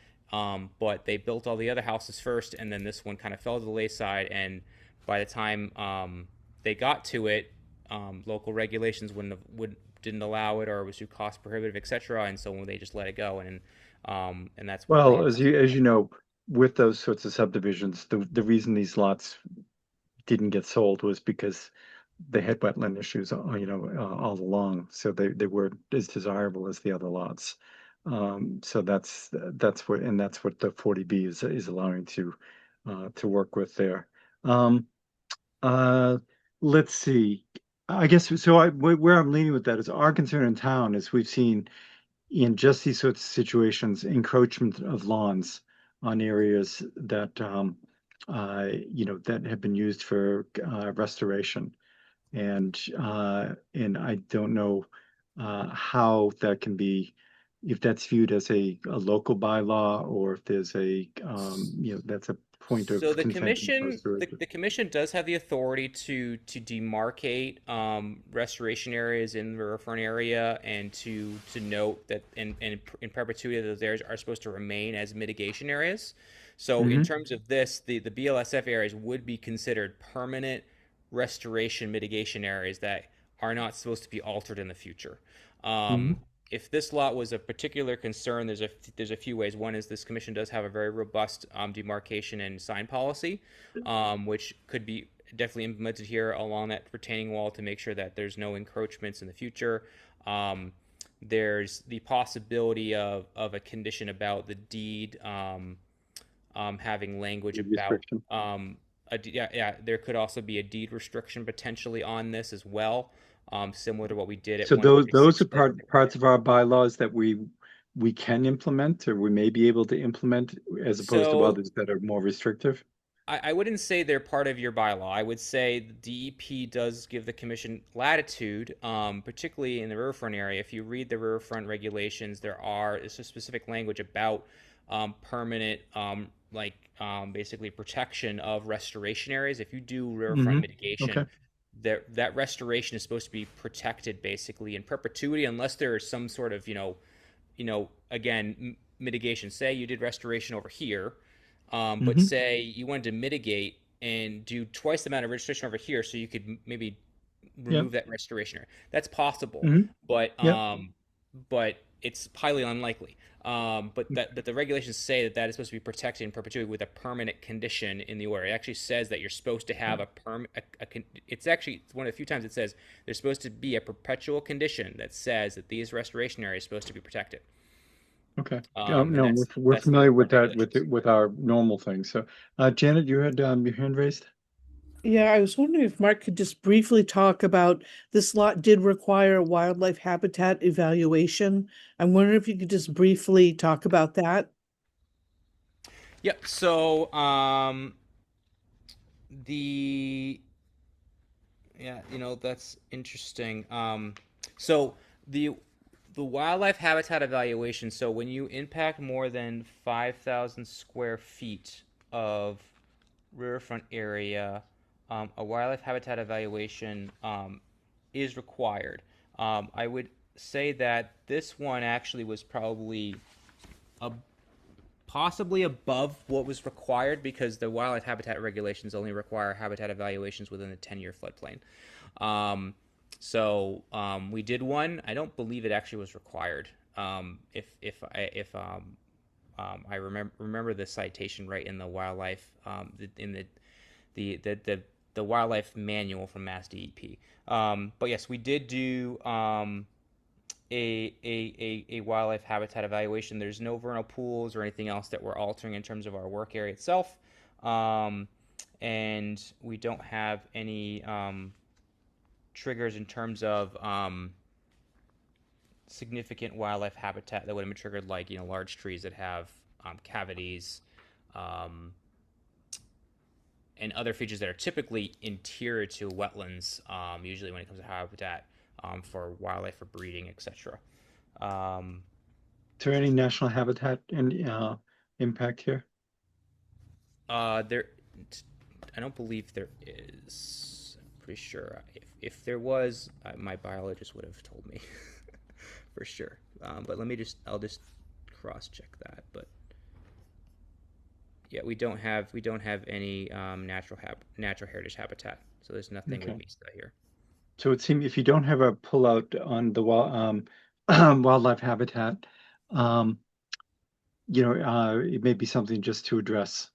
H: but they built all the other houses first, and then this one kind of fell to the wayside. And by the time they got to it, local regulations didn't allow it, or it was too cost prohibitive, etc. And so they just let it go, and that's what
E: Well,
H: they.
E: as you know, with those sorts of subdivisions, the reason these lots didn't get sold was because they had wetland issues, all along. So they weren't as desirable as the other lots. So that's what the 40B is allowing to work with there. Um, uh, let's see. I guess so. Where I'm leaning with that is our concern in town is we've seen in just these sorts of situations encroachment of lawns on areas that that have been used for restoration, and I don't know how that can be, if that's viewed as a local bylaw, or if there's that's a point
H: So
E: of contention for us to.
H: the commission does have the authority to demarcate restoration areas in the riverfront area, and to note that in perpetuity those areas are supposed to remain as mitigation areas. So in
E: Mhm.
H: terms of this, the BLSF areas would be considered permanent restoration mitigation areas that are not supposed to be altered in the future. Um,
E: Mhm.
H: if this lot was a particular concern, there's a few ways. One is this commission does have a very robust demarcation and sign policy, which could be definitely implemented here along that retaining wall to make sure that there's no encroachments in the future. Um, there's the possibility of a condition about the deed having language
E: Deed
H: about
E: restriction.
H: yeah, there could also be a deed restriction potentially on this as well, similar to what we did at
E: So those are
H: 136.
E: parts of our bylaws that we can implement, or we may be able to implement, as opposed to
H: So
E: others that are more restrictive.
H: I wouldn't say they're part of your bylaw. I would say the DEP does give the commission latitude, particularly in the riverfront area. If you read the riverfront regulations, it's a specific language about permanent, basically protection of restoration areas. If you do riverfront
E: Okay.
H: mitigation, that restoration is supposed to be protected basically in perpetuity, unless there is some sort of, again, mitigation. Say you did restoration over here, but
E: Mhm.
H: say you wanted to mitigate and do twice the amount of restoration over here, so you could maybe
E: Yeah.
H: remove that restoration area. That's possible,
E: Mhm.
H: but
E: Yeah.
H: it's highly unlikely. But the regulations say that is supposed to be protected in perpetuity with a permanent condition in the order. It actually says that you're supposed to have it's actually one of the few times it says there's supposed to be a perpetual condition that says that these restoration areas are supposed to be protected.
E: Okay.
H: And
E: No, we're
H: that's the
E: familiar with
H: riverfront
E: that,
H: regulations.
E: with our normal thing. So, Janet, you had your hand raised?
A: Yeah, I was wondering if Mark could just briefly talk about this lot did require a wildlife habitat evaluation. I'm wondering if you could just briefly talk about that.
H: Yep. So the yeah, that's interesting. So the wildlife habitat evaluation. So when you impact more than 5,000 square feet of riverfront area, a wildlife habitat evaluation is required. I would say that this one actually was probably a possibly above what was required, because the wildlife habitat regulations only require habitat evaluations within the 10-year floodplain. We did one. I don't believe it actually was required. I remember the citation right in the wildlife in the wildlife manual from Mass DEP. But yes, we did do a wildlife habitat evaluation. There's no vernal pools or anything else that we're altering in terms of our work area itself. And we don't have any triggers in terms of significant wildlife habitat that would have been triggered, like large trees that have cavities, and other features that are typically interior to wetlands. Usually, when it comes to habitat for wildlife, for breeding, etc.
E: Is there any national habitat impact here?
H: There, I don't believe there is. I'm pretty sure. If there was, my biologist would have told me for sure. But I'll just cross check that. But yeah, we don't have any natural heritage habitat. So there's nothing
E: Okay.
H: with MISTA here.
E: So it seems if you don't have a pullout on the wildlife habitat, it may be something just to address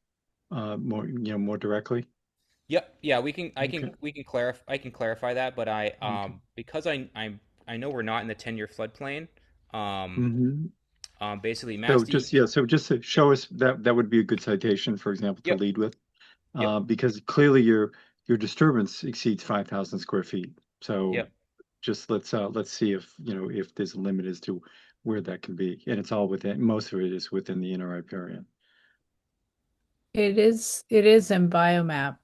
E: more directly.
H: Yep. Yeah,
E: Okay.
H: we can clarify that, but because I know we're not in the 10-year floodplain.
E: Mhm.
H: Basically
E: So
H: Mass
E: just
H: DEP.
E: just to show us that would be a good citation, for example, to
H: Yep.
E: lead with,
H: Yep.
E: because clearly your disturbance exceeds 5,000 square feet. So
H: Yep.
E: just let's see if there's a limit as to where that can be, and it's all within, most of it is within the inner riparian.
D: It is in biomap,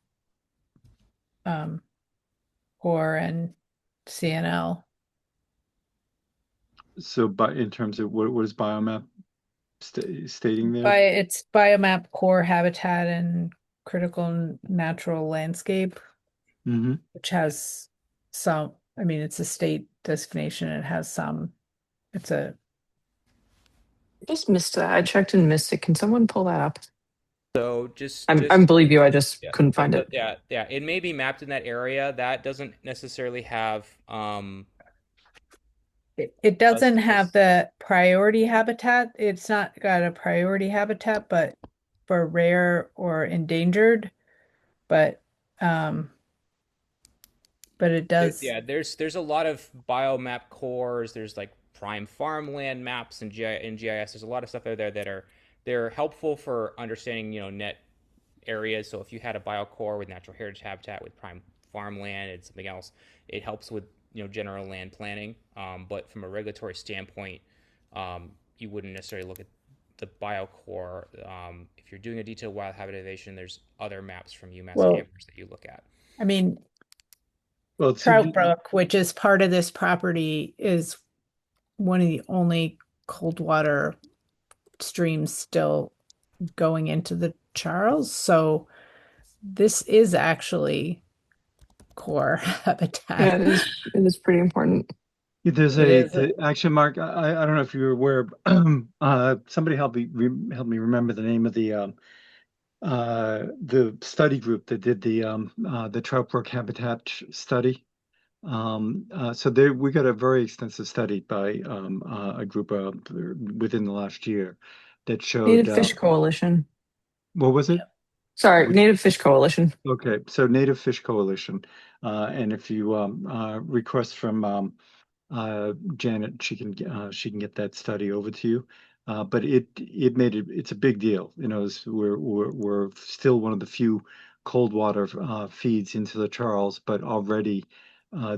D: core and CNL.
E: So, but in terms of what is biomap stating there?
D: It's biomap core habitat and critical natural landscape,
E: Mm-hmm.
D: which has some, I mean, it's a state designation. It has some, it's a,
C: Just missed that. I checked and missed it. Can someone pull that up?
H: So
C: I believe you. I just
H: yeah,
C: couldn't find it.
H: yeah, it may be mapped in that area. That doesn't necessarily have
D: it doesn't have
H: does-
D: the priority habitat. It's not got a priority habitat, but for rare or endangered, but it does.
H: yeah, there's a lot of biomap cores. There's like prime farmland maps and in GIS. There's a lot of stuff out there that they're helpful for understanding, net areas. So if you had a biocore with natural heritage habitat with prime farmland and something else, it helps with general land planning. But from a regulatory standpoint, you wouldn't necessarily look at the biocore. If you're doing a detailed wild habitation, there's other maps from UMass
D: Well,
H: Amherst that you look at.
D: I mean,
E: Well,
D: Trout Brook, which is part of this property, is one of the only cold water streams still going into the Charles. So this is actually core habitat.
C: Yeah, it is pretty important.
E: there's
D: It is
E: actually, Mark, I don't know if you're aware, somebody help me remember the name of the study group that did the Trout Brook habitat study. So there we got a very extensive study by a group within the last year that showed
C: Native Fish Coalition.
E: what was it?
C: Sorry, Native Fish Coalition.
E: Okay, so Native Fish Coalition, and if you request from Janet, she can get that study over to you. But it's a big deal. We're still one of the few cold water feeds into the Charles, but already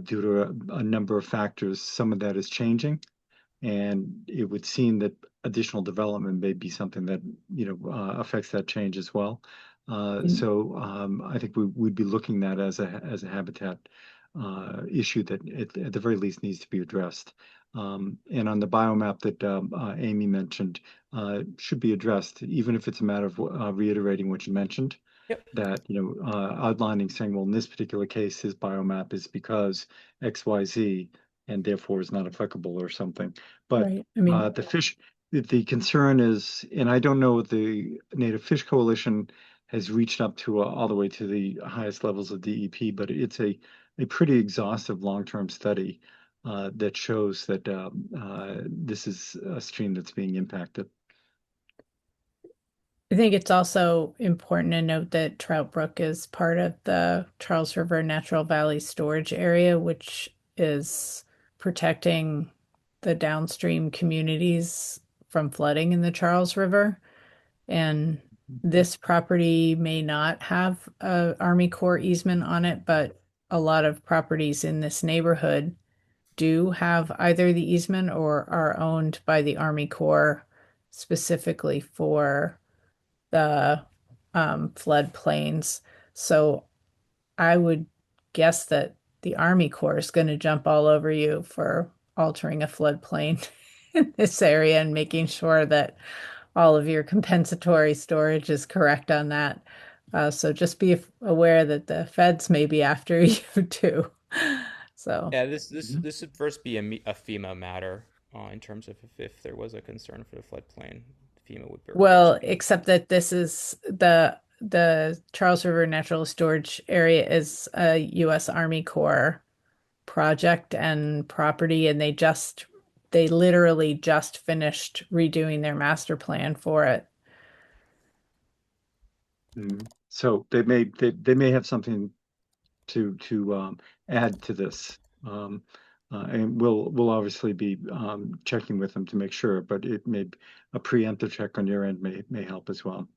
E: due to a number of factors, some of that is changing, and it would seem that additional development may be something that affects that change as well. So I think we'd be looking at as a habitat issue that at the very least needs to be addressed. And on the biomap that Amy mentioned, should be addressed, even if it's a matter of reiterating what you mentioned.
H: Yep.
E: That outlining, saying, well, in this particular case, his biomap is because X, Y, Z, and therefore is not applicable or something. But
D: right. I mean,
E: the fish, the concern is, and I don't know, the Native Fish Coalition has reached up to all the way to the highest levels of DEP, but it's a pretty exhaustive long-term study that shows that this is a stream that's being impacted.
D: I think it's also important to note that Trout Brook is part of the Charles River Natural Valley Storage Area, which is protecting the downstream communities from flooding in the Charles River. And this property may not have a Army Corps easement on it, but a lot of properties in this neighborhood do have either the easement or are owned by the Army Corps specifically for the floodplains. So I would guess that the Army Corps is going to jump all over you for altering a floodplain in this area and making sure that all of your compensatory storage is correct on that. So just be aware that the feds may be after you too. So
H: yeah, this would first be a FEMA matter in terms of if there was a concern for the floodplain. FEMA would bear
D: well, except that this is the Charles River Natural Storage Area is a U.S. Army Corps project and property, and they literally just finished redoing their master plan for it.
E: So they may have something to add to this, and we'll obviously be checking with them to make sure. But it may a preemptive check on your end may help as well.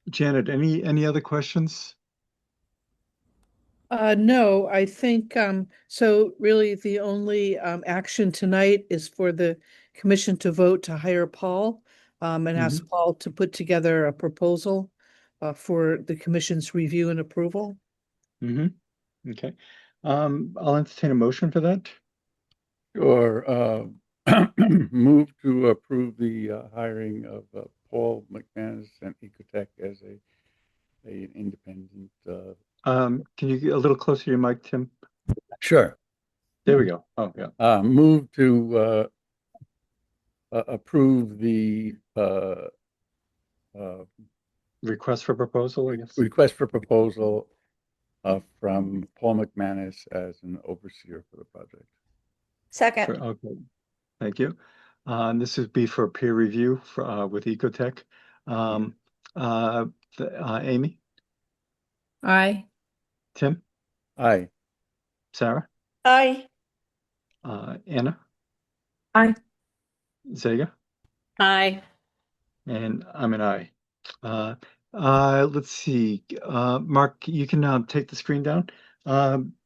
E: Janet, any other questions?
A: No, I think so really the only action tonight is for the commission to vote to hire Paul and ask Paul to put together a proposal for the commission's review and approval.
E: Okay. I'll entertain a motion for that.
B: Or move to approve the hiring of Paul McManus and Ecotech as an independent.
E: Can you get a little closer to your mic, Tim?
B: Sure.
E: There we go. Oh, yeah.
B: Move to approve the
E: Request for proposal, I guess.
B: request for proposal from Paul McManus as an overseer for the project.
I: Second.
E: Okay. Thank you. This would be for peer review with Ecotech. Amy?
D: Aye.
E: Tim?
B: Aye.
E: Sarah?
I: Aye.
E: Anna,
C: Aye.
E: Zega,
I: Aye.
E: and I'm an aye. Let's see. Mark, you can take the screen down.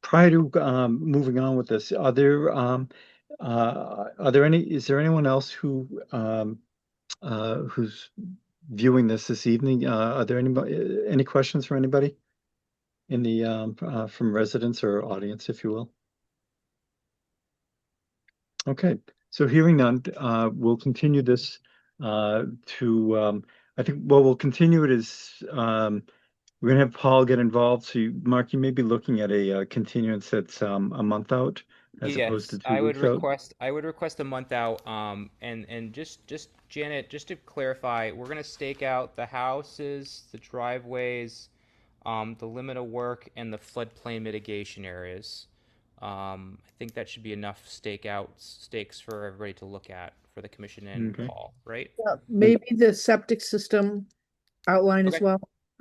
E: Prior to moving on with this, is there anyone else who's viewing this evening? Are there any questions from anybody in the from residents or audience, if you will? Okay, so hearing none, we'll continue this to I think what we'll continue it is we're gonna have Paul get involved. So Mark, you may be looking at a continuance that's a month out as opposed to
H: Yes,
E: 2 weeks out.
H: I would request a month out. And just Janet, just to clarify, we're gonna stake out the houses, the driveways, the limit of work, and the floodplain mitigation areas. I think that should be enough stakes for everybody to look at for the commission and
E: Okay.
H: Paul, right?
A: Maybe the septic system outline as
H: Okay.
A: well.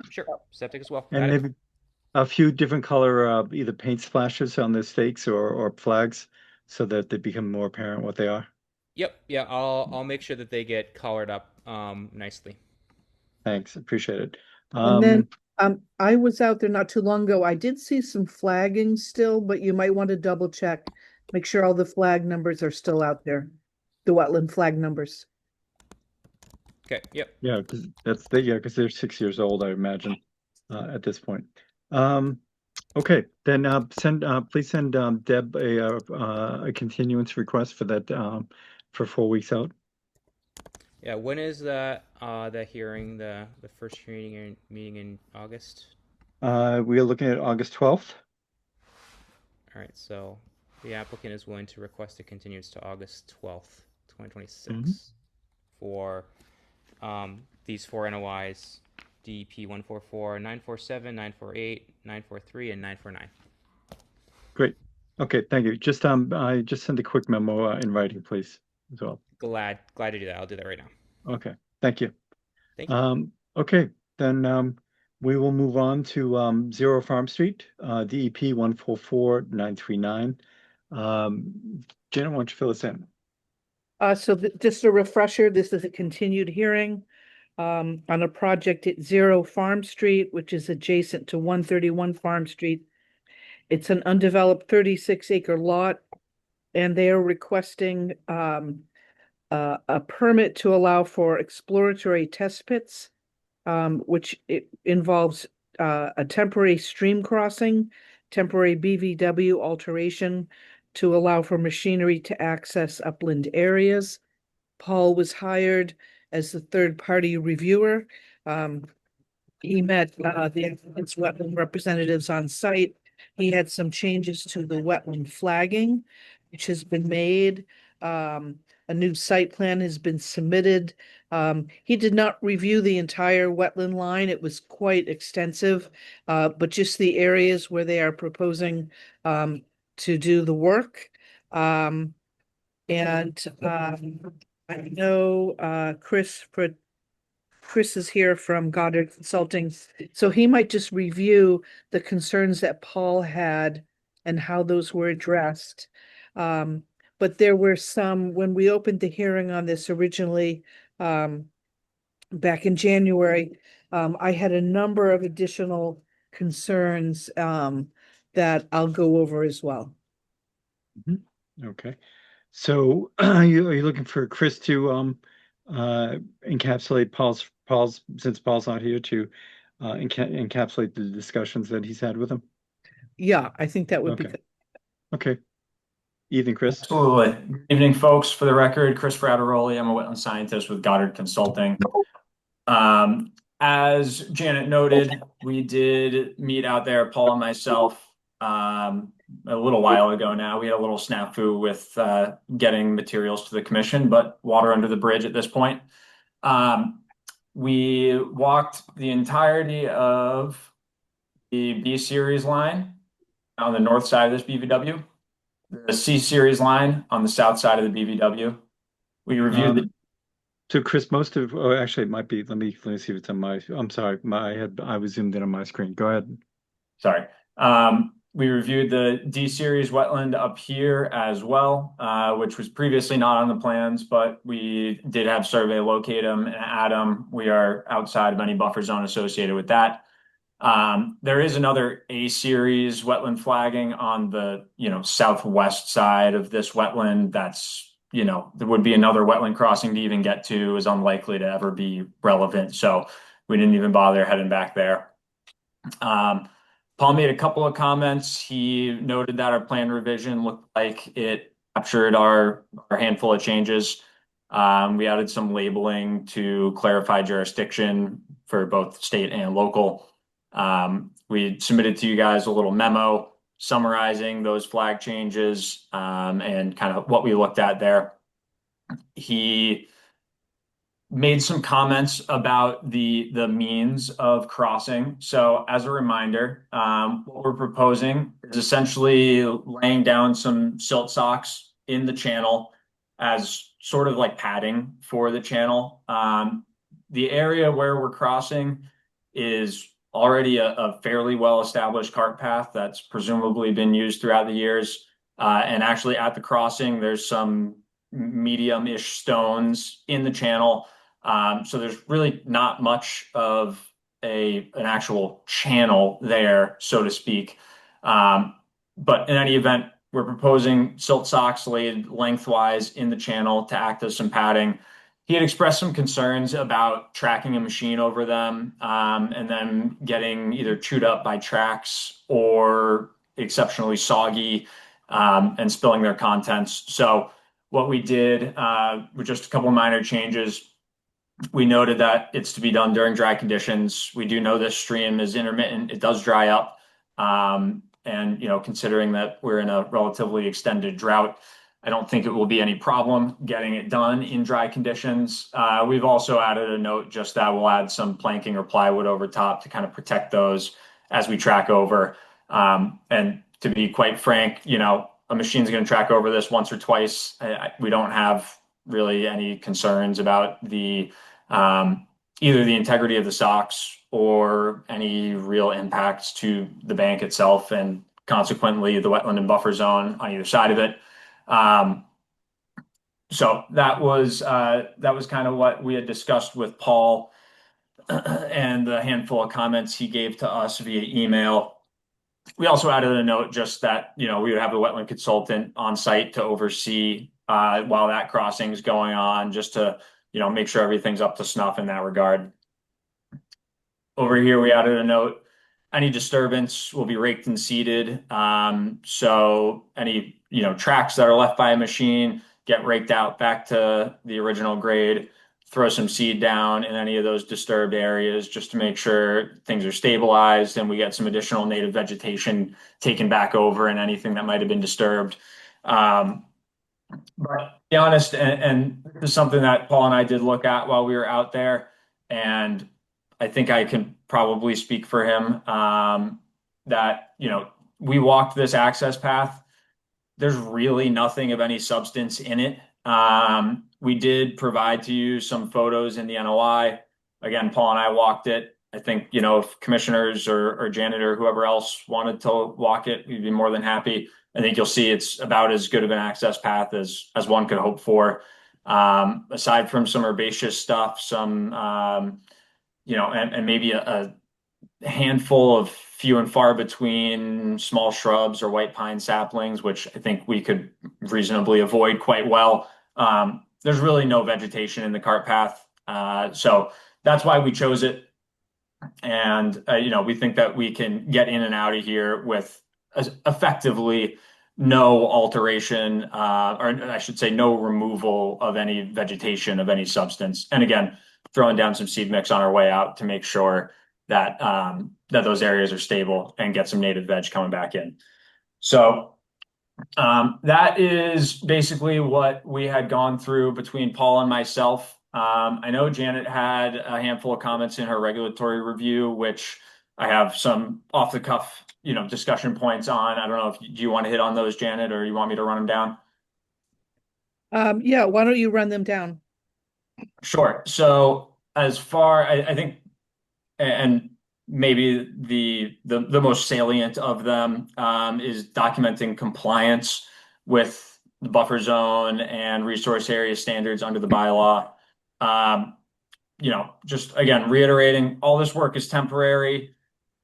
H: Sure. Septic as well.
E: And
H: Got it.
E: maybe a few different color either paint splashes on the stakes or flags so that they become more apparent what they are.
H: Yep. Yeah. I'll make sure that they get colored up nicely.
E: Thanks, appreciate it.
A: And then I was out there not too long ago. I did see some flagging still, but you might want to double check, make sure all the flag numbers are still out there, the wetland flag numbers.
H: Okay. Yep.
E: Yeah, because because they're 6 years old, I imagine, at this point. Okay, then please send Deb a continuance request for that for 4 weeks out.
H: Yeah. When is the hearing, the first hearing meeting in August?
E: We are looking at August 12th.
H: All right. So the applicant is willing to request a continuance to August 12th, 2026 for these 4 NOIs: DEP 144, 947, 948, 943, and 949.
E: Great. Okay, thank you. Just I just send a quick memo in writing, please, as well.
H: Glad to do that. I'll do that right now.
E: Okay, thank you.
H: Thank you.
E: Okay, then we will move on to 0 Farm Street, DEP 144939. Janet, why don't you fill us in?
A: So just a refresher, this is a continued hearing on a project at 0 Farm Street, which is adjacent to 131 Farm Street. It's an undeveloped 36-acre lot, and they are requesting a permit to allow for exploratory test pits, which it involves a temporary stream crossing, temporary BVW alteration to allow for machinery to access upland areas. Paul was hired as the third-party reviewer. He met the wetland representatives on site. He had some changes to the wetland flagging, which has been made. A new site plan has been submitted. He did not review the entire wetland line. It was quite extensive, but just the areas where they are proposing to do the work. I know Chris is here from Goddard Consulting, so he might just review the concerns that Paul had and how those were addressed. But there were some, when we opened the hearing on this originally, back in January, I had a number of additional concerns that I'll go over as well.
E: Okay, so are you looking for Chris to encapsulate Paul's since Paul's not here to encapsulate the discussions that he's had with him?
A: Yeah, I think that would be good.
E: Okay. Evening, Chris.
J: Absolutely. Good evening, folks. For the record, Chris Frateroli. I'm a wetland scientist with Goddard Consulting. As Janet noted, we did meet out there, Paul and myself, a little while ago now. We had a little snafu with getting materials to the commission, but water under the bridge at this point. We walked the entirety of the B series line on the north side of this BVW, the C series line on the south side of the BVW. We reviewed
E: So Chris, actually it might be, let me see if it's on I'm sorry, I was zoomed in on my screen. Go ahead.
J: Sorry. We reviewed the D series wetland up here as well, which was previously not on the plans, but we did have survey locate them and add them. We are outside of any buffer zone associated with that. There is another A series wetland flagging on the, southwest side of this wetland. That's, there would be another wetland crossing to even get to, is unlikely to ever be relevant. So we didn't even bother heading back there. Paul made a couple of comments. He noted that our plan revision looked like it captured our handful of changes. We added some labeling to clarify jurisdiction for both state and local. We submitted to you guys a little memo summarizing those flag changes and kind of what we looked at there. He made some comments about the means of crossing. So as a reminder, what we're proposing is essentially laying down some silt socks in the channel as sort of like padding for the channel. The area where we're crossing is already a fairly well-established cart path that's presumably been used throughout the years. And actually at the crossing, there's some medium-ish stones in the channel. So there's really not much of an actual channel there, so to speak. But in any event, we're proposing silt socks laid lengthwise in the channel to act as some padding. He had expressed some concerns about tracking a machine over them and then getting either chewed up by tracks or exceptionally soggy and spilling their contents. So what we did with just a couple of minor changes, we noted that it's to be done during dry conditions. We do know this stream is intermittent. It does dry up. And, considering that we're in a relatively extended drought, I don't think it will be any problem getting it done in dry conditions. We've also added a note just that we'll add some planking or plywood over top to kind of protect those as we track over. And to be quite frank, a machine's going to track over this once or twice. We don't have really any concerns about either the integrity of the socks or any real impacts to the bank itself, and consequently the wetland and buffer zone on either side of it. So that was kind of what we had discussed with Paul and the handful of comments he gave to us via email. We also added a note just that, we would have the wetland consultant on site to oversee while that crossing is going on, just to, make sure everything's up to snuff in that regard. Over here, we added a note. Any disturbance will be raked and seeded. So any, tracks that are left by a machine get raked out back to the original grade, throw some seed down in any of those disturbed areas just to make sure things are stabilized and we get some additional native vegetation taken back over and anything that might have been disturbed. But to be honest, and this is something that Paul and I did look at while we were out there, and I think I can probably speak for him that, we walked this access path. There's really nothing of any substance in it. We did provide to you some photos in the NOI. Again, Paul and I walked it. I think, if commissioners or Janet or whoever else wanted to walk it, we'd be more than happy. I think you'll see it's about as good of an access path as one could hope for. Aside from some herbaceous stuff, some, and maybe a handful of few and far between small shrubs or white pine saplings, which I think we could reasonably avoid quite well. There's really no vegetation in the cart path. So that's why we chose it. And, we think that we can get in and out of here with effectively no alteration, or I should say no removal of any vegetation of any substance. And again, throwing down some seed mix on our way out to make sure that that those areas are stable and get some native veg coming back in. So that is basically what we had gone through between Paul and myself. I know Janet had a handful of comments in her regulatory review, which I have some off the cuff, discussion points on. I don't know do you want to hit on those, Janet, or you want me to run them down?
A: Yeah, why don't you run them down?
J: Sure. So as far, I think, and maybe the most salient of them is documenting compliance with the buffer zone and resource area standards under the bylaw. Just again, reiterating, all this work is temporary.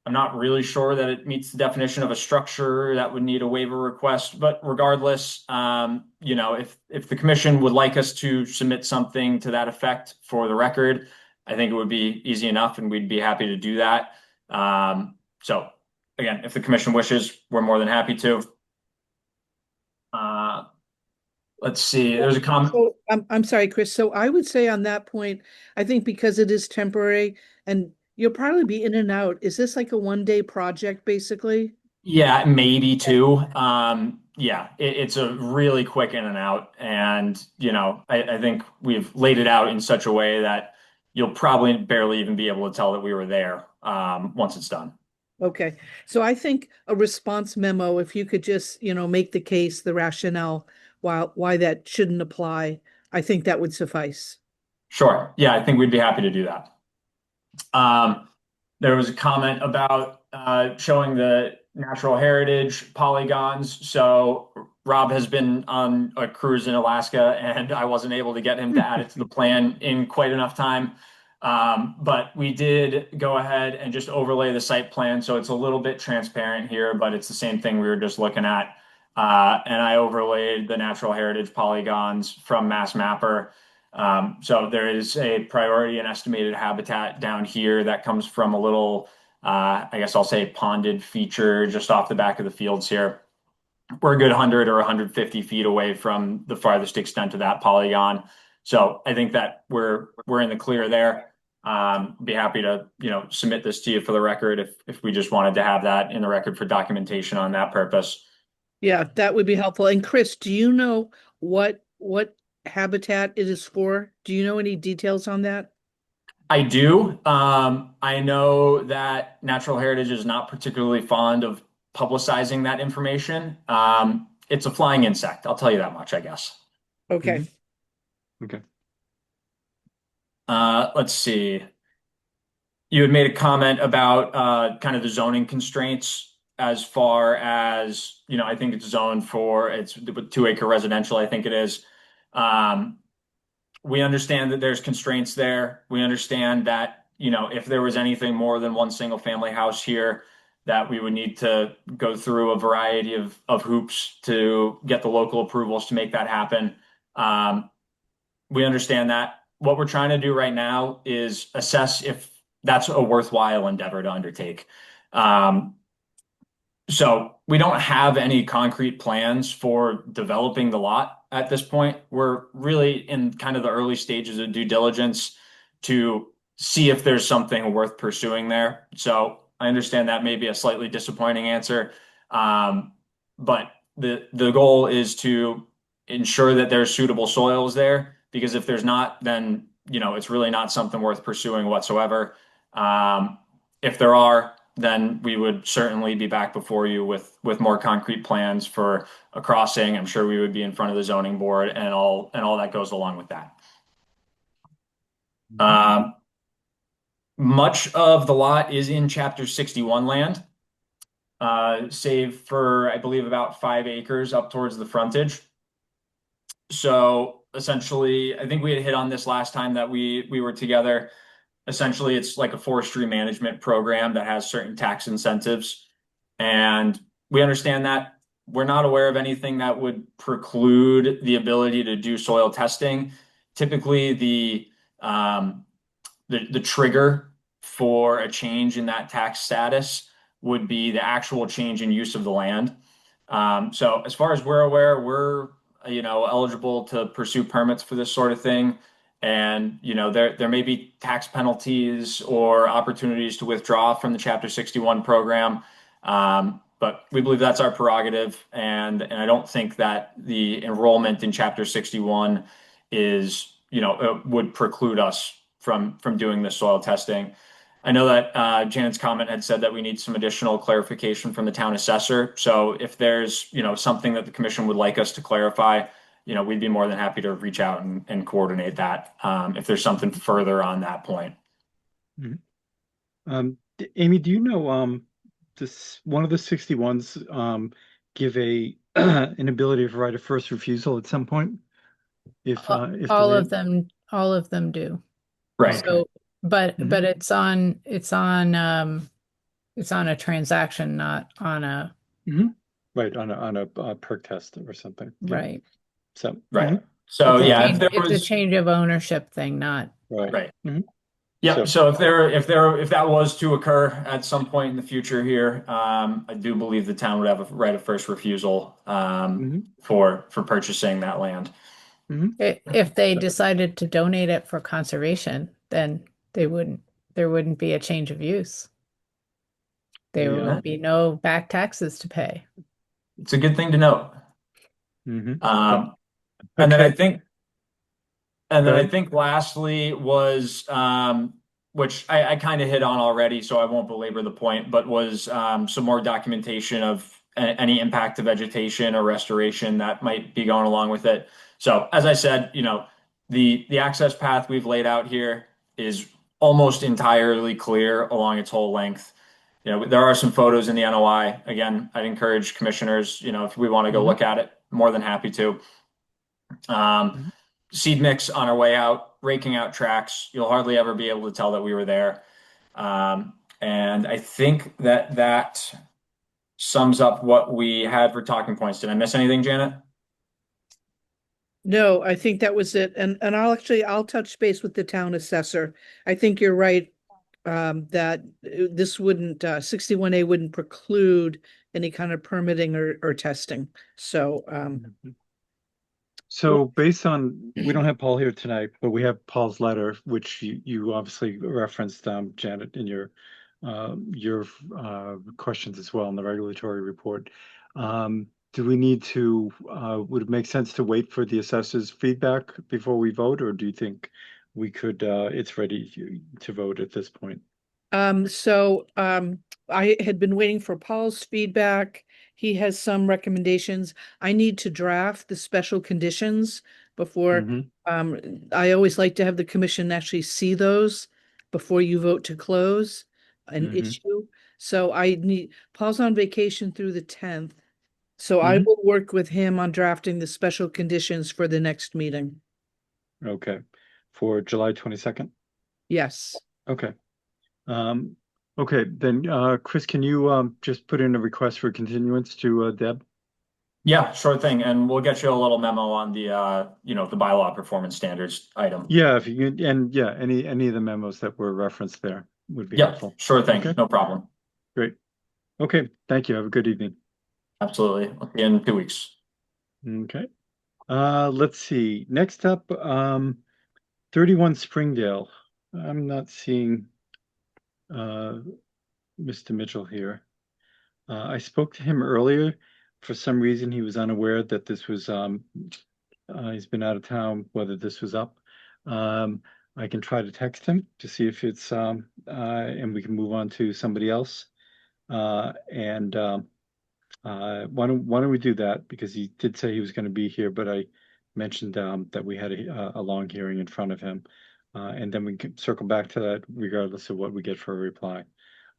J: I'm not really sure that it meets the definition of a structure that would need a waiver request, but regardless, if the commission would like us to submit something to that effect for the record, I think it would be easy enough and we'd be happy to do that. So again, if the commission wishes, we're more than happy to. Let's see, there's a comment.
A: So I'm sorry, Chris. So I would say on that point, I think because it is temporary and you'll probably be in and out. Is this like a 1-day project, basically?
J: Yeah, maybe two. Yeah, it's a really quick in and out. And, I think we've laid it out in such a way that you'll probably barely even be able to tell that we were there once it's done.
A: Okay. So I think a response memo, if you could just, make the case, the rationale, why that shouldn't apply, I think that would suffice.
J: Sure. Yeah, I think we'd be happy to do that. There was a comment about showing the natural heritage polygons. So Rob has been on a cruise in Alaska, and I wasn't able to get him to add it to the plan in quite enough time. But we did go ahead and just overlay the site plan. So it's a little bit transparent here, but it's the same thing we were just looking at. And I overlaid the natural heritage polygons from Mass Mapper. So there is a priority and estimated habitat down here that comes from a little, I guess I'll say ponded feature just off the back of the fields here. We're a good 100 or 150 feet away from the farthest extent of that polygon. So I think that we're in the clear there. Be happy to, submit this to you for the record if we just wanted to have that in the record for documentation on that purpose.
A: Yeah, that would be helpful. And Chris, do you know what habitat it is for? Do you know any details on that?
J: I do. I know that Natural Heritage is not particularly fond of publicizing that information. It's a flying insect. I'll tell you that much, I guess.
A: Okay.
E: Okay.
J: Let's see. You had made a comment about kind of the zoning constraints as far as, I think it's zoned for, it's 2-acre residential, I think it is. We understand that there's constraints there. We understand that, if there was anything more than one single family house here, that we would need to go through a variety of hoops to get the local approvals to make that happen. We understand that. What we're trying to do right now is assess if that's a worthwhile endeavor to undertake. So we don't have any concrete plans for developing the lot at this point. We're really in kind of the early stages of due diligence to see if there's something worth pursuing there. So I understand that may be a slightly disappointing answer, but the goal is to ensure that there's suitable soils there, because if there's not, then it's really not something worth pursuing whatsoever. If there are, then we would certainly be back before you with more concrete plans for a crossing. I'm sure we would be in front of the zoning board and all that goes along with that. Much of the lot is in Chapter 61 land, save for, I believe, about 5 acres up towards the frontage. So essentially, I think we had hit on this last time that we were together. Essentially, it's like a forestry management program that has certain tax incentives. And we understand that. We're not aware of anything that would preclude the ability to do soil testing. Typically, the trigger for a change in that tax status would be the actual change in use of the land. So as far as we're aware, we're eligible to pursue permits for this sort of thing. And, there may be tax penalties or opportunities to withdraw from the Chapter 61 program. But we believe that's our prerogative. And I don't think that the enrollment in Chapter 61 is, would preclude us from doing this soil testing. I know that Janet's comment had said that we need some additional clarification from the town assessor. So if there's, something that the commission would like us to clarify, we'd be more than happy to reach out and coordinate that if there's something further on that point.
E: Mm-hmm. Amy, do you know, this, one of the 61s, give a, an ability to write a first refusal at some point? If the
D: All of
E: land,
D: them do.
J: Right.
D: So, but
E: Mhm.
D: it's on a transaction, not on a,
E: right, on a perk test or something. Yeah.
D: right.
E: So,
J: Right. So
D: It's a
J: yeah, if
D: change,
J: there
D: it's a
J: was
D: change of ownership thing, not,
E: right.
J: right.
E: Mhm.
J: Yeah,
E: So,
J: so if that was to occur at some point in the future here, I do believe the town would have a right of first refusal
E: mhm,
J: for purchasing that land.
E: mhm.
D: if they decided to donate it for conservation, then there wouldn't be a change of use. There
E: Yeah.
D: would be no back taxes to pay.
J: It's a good thing to note.
E: Mhm.
J: Um, and then
E: Okay.
J: I think And
E: Go
J: then I
E: ahead.
J: think lastly was, which I kind of hit on already, so I won't belabor the point, but was some more documentation of any impact to vegetation or restoration that might be going along with it. So as I said, the access path we've laid out here is almost entirely clear along its whole length. There are some photos in the NOI. Again, I'd encourage commissioners, if we want to go
E: Mhm.
J: look at it, more than happy to. Um,
E: Mhm.
J: Seed mix on our way out, raking out tracks. You'll hardly ever be able to tell that we were there. And I think that sums up what we had for talking points. Did I miss anything, Janet?
A: No, I think that was it. And I'll touch base with the town assessor. I think you're right, that this wouldn't, 61A wouldn't preclude any kind of permitting or testing. So,
E: Mhm. So based on, we don't have Paul here tonight, but we have Paul's letter, which you obviously referenced, Janet, in your questions as well in the regulatory report. Do we need to, would it make sense to wait for the assessor's feedback before we vote, or do you think we could, it's ready to vote at this point?
A: I had been waiting for Paul's feedback. He has some recommendations. I need to draft the special conditions before,
E: Mhm.
A: I always like to have the commission actually see those before you vote to close an
E: Mhm.
A: issue. So Paul's on vacation through the 10th. So I
E: Mhm.
A: will work with him on drafting the special conditions for the next meeting.
E: Okay, for July 22nd?
A: Yes.
E: Okay. Um, okay, then, Chris, can you, just put in a request for continuance to, Deb?
J: Yeah, sure thing. And we'll get you a little memo on the bylaw performance standards item.
E: Yeah, if you can, and yeah, any of the memos that were referenced there would be
J: Yep,
E: helpful.
J: sure thing.
E: Okay,
J: No problem.
E: great. Okay, thank you. Have a good evening.
J: Absolutely. We'll see you in 2 weeks.
E: Okay. Let's see. Next up, 31 Springdale. I'm not seeing Mr. Mitchell here. I spoke to him earlier. For some reason, he was unaware that this was he's been out of town, whether this was up. I can try to text him to see if it's and we can move on to somebody else. And why don't we do that? Because he did say he was going to be here, but I mentioned that we had a long hearing in front of him. And then we can circle back to that regardless of what we get for a reply.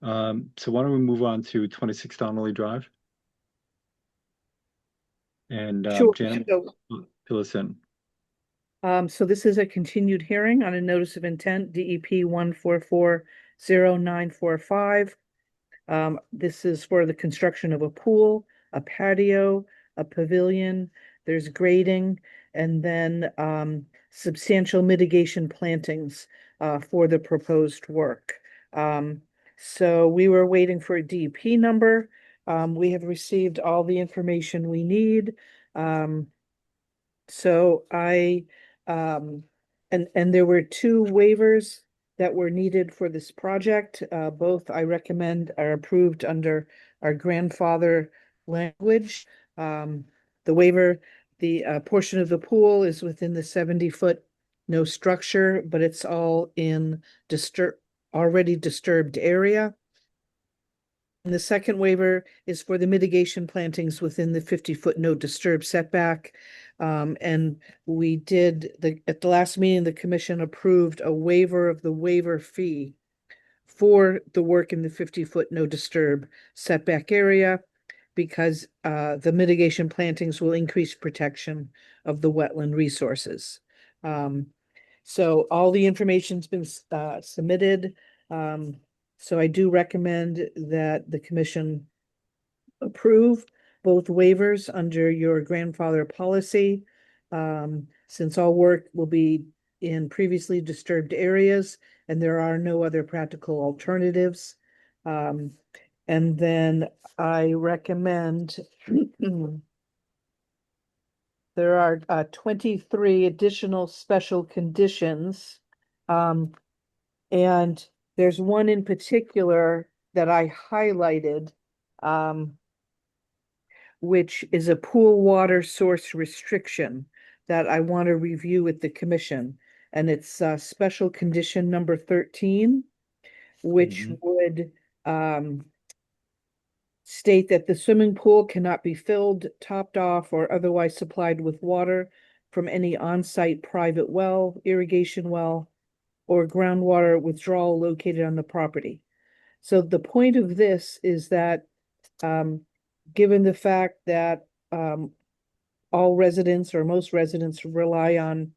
E: So why don't we move on to 26 Donnelly Drive? And
A: Sure.
E: Janet,
A: So
E: fill us in.
A: So this is a continued hearing on a notice of intent, DEP 1440945. This is for the construction of a pool, a patio, a pavilion. There's grading, and then substantial mitigation plantings for the proposed work. So we were waiting for a DEP number. We have received all the information we need. So and there were two waivers that were needed for this project. Both I recommend are approved under our grandfather language. The waiver, the portion of the pool is within the 70-foot no structure, but it's all in already disturbed area. And the second waiver is for the mitigation plantings within the 50-foot no disturb setback. And we did at the last meeting, the commission approved a waiver of the waiver fee for the work in the 50-foot no disturb setback area because the mitigation plantings will increase protection of the wetland resources. So all the information's been submitted. So I do recommend that the commission approve both waivers under your grandfather policy. Since all work will be in previously disturbed areas and there are no other practical alternatives. And then I recommend there are 23 additional special conditions. And there's one in particular that I highlighted, which is a pool water source restriction that I want to review with the commission. And it's special condition number 13, which would state that the swimming pool cannot be filled, topped off, or otherwise supplied with water from any on-site private well, irrigation well, or groundwater withdrawal located on the property. So the point of this is that given the fact that all residents or most residents rely on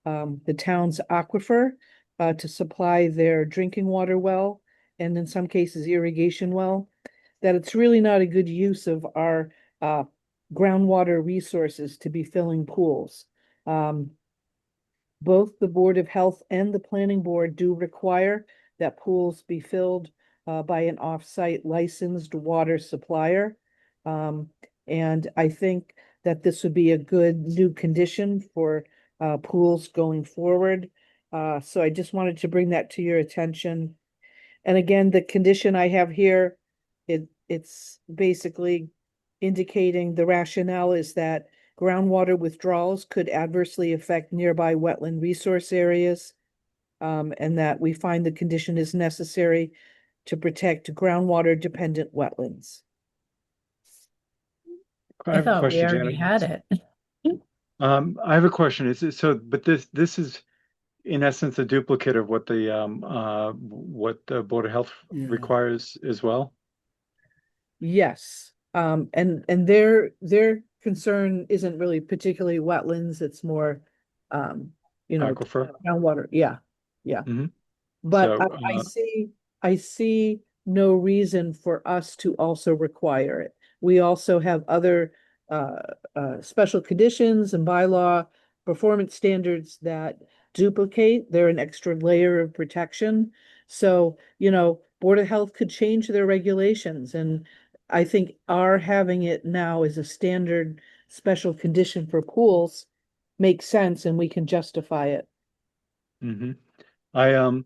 A: the town's aquifer to supply their drinking water well, and in some cases irrigation well, that it's really not a good use of our groundwater resources to be filling pools. Both the Board of Health and the Planning Board do require that pools be filled by an off-site licensed water supplier. And I think that this would be a good new condition for pools going forward. So I just wanted to bring that to your attention. And again, the condition I have here, it's basically indicating the rationale is that groundwater withdrawals could adversely affect nearby wetland resource areas, and that we find the condition is necessary to protect groundwater dependent wetlands.
E: I have a
D: thought we
E: question,
D: already
E: Janet.
D: had it.
E: I have a question. Is it so? But this is in essence a duplicate of what the Board of Health
B: Yeah.
E: requires as well.
A: Yes, and their concern isn't really particularly wetlands, it's more
E: Aquifer.
A: groundwater, yeah.
E: Mhm.
A: But
E: So,
A: I see no reason for us to also require it. We also have other special conditions and bylaw performance standards that duplicate. They're an extra layer of protection. So, Board of Health could change their regulations, and I think our having it now as a standard special condition for pools makes sense and we can justify it.
E: mhm. I'm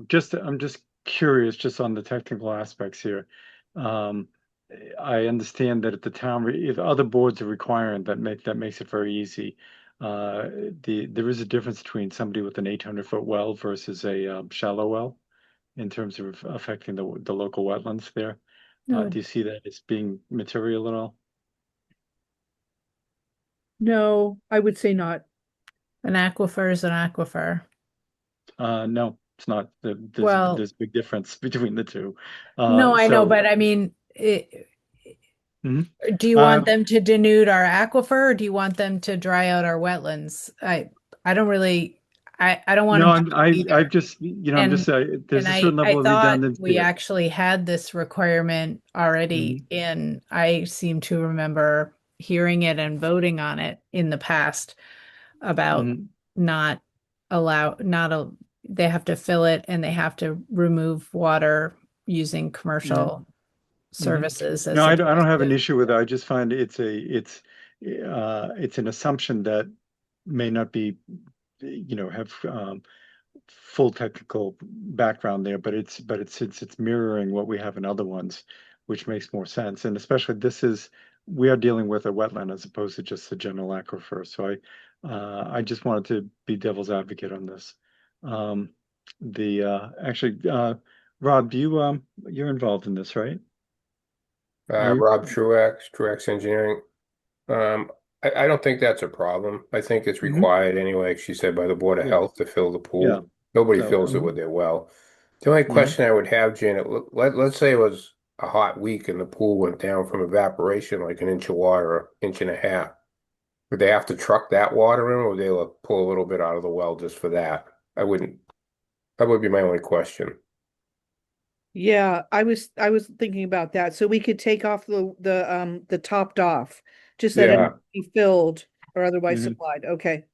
E: just curious, just on the technical aspects here. I understand that at the town, if other boards are requiring that makes it very easy. There is a difference between somebody with an 800-foot well versus a shallow well in terms of affecting the local wetlands there.
D: No.
E: Do you see that as being material at all?
A: No, I would say not.
D: An aquifer is an aquifer.
E: No, it's not.
D: Well-
E: There's a big difference between the two.
D: No, I know,
E: So-
D: but I mean,
E: Mhm.
D: do you want them to denude our aquifer or do you want them to dry out our wetlands? I don't really, I don't want
E: No,
D: them to
E: I've
D: either.
E: just, I'm just saying, there's
D: And
E: a certain
D: I
E: level of
D: thought
E: redundancy.
D: we actually had this requirement already in, I seem to remember hearing it and voting on it in the past about
E: Mhm.
D: they have to fill it and they have to remove water using commercial services.
E: No, I don't have an
D: opposed to-
E: issue with it. I just find it's an assumption that may not be, have full technical background there, but it's mirroring what we have in other ones, which makes more sense. And especially we are dealing with a wetland as opposed to just the general aquifer. So I just wanted to be devil's advocate on this. Rob, you're involved in this, right?
I: Rob Truax Engineering. I don't think that's a problem. I think it's required anyway, she said, by the Board of
E: Yeah.
I: Health to fill the pool.
E: Yeah.
I: Nobody
E: So,
I: fills it with their well. The only
E: Yeah.
I: question I would have, Janet, let's say it was a hot week and the pool went down from evaporation like an inch of water, inch and a half. Would they have to truck that water in, or would they pull a little bit out of the well just for that? I wouldn't. That would be my only question.
A: Yeah, I was thinking about that. So we could take off the topped off, just that it
I: Yeah.
A: be filled or otherwise
E: Mhm.
A: supplied. Okay.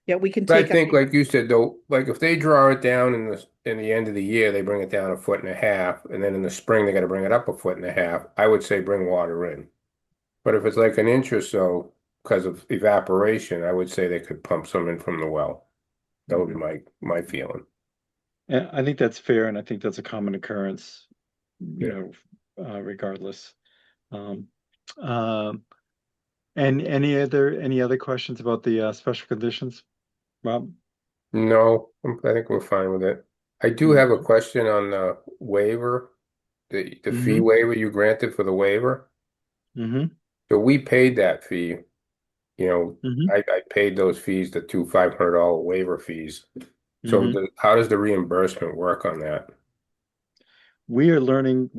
A: Yeah, we can
I: But I
A: take
I: think, like you said, though, like if they draw it down in the end of the year, they bring it down a foot and a half, and then in the spring they got to bring it up a foot and a half. I would say bring water in. But if it's like an inch or so because of evaporation, I would say they could pump some in from the well. That would be my feeling.
E: And I think that's fair, and I think that's a common occurrence,
I: Yeah.
E: regardless. Um, um, and any other questions about the special conditions, Rob?
I: No, I think we're fine with it. I do have a question on the waiver, the fee
E: Mhm.
I: waiver you granted for the waiver.
E: Mm-hmm.
I: So we paid that fee. You know,
E: Mm-hmm.
I: I paid those fees, the two $500 waiver fees. So
E: Mm-hmm.
I: how does the reimbursement work on that?
E: We're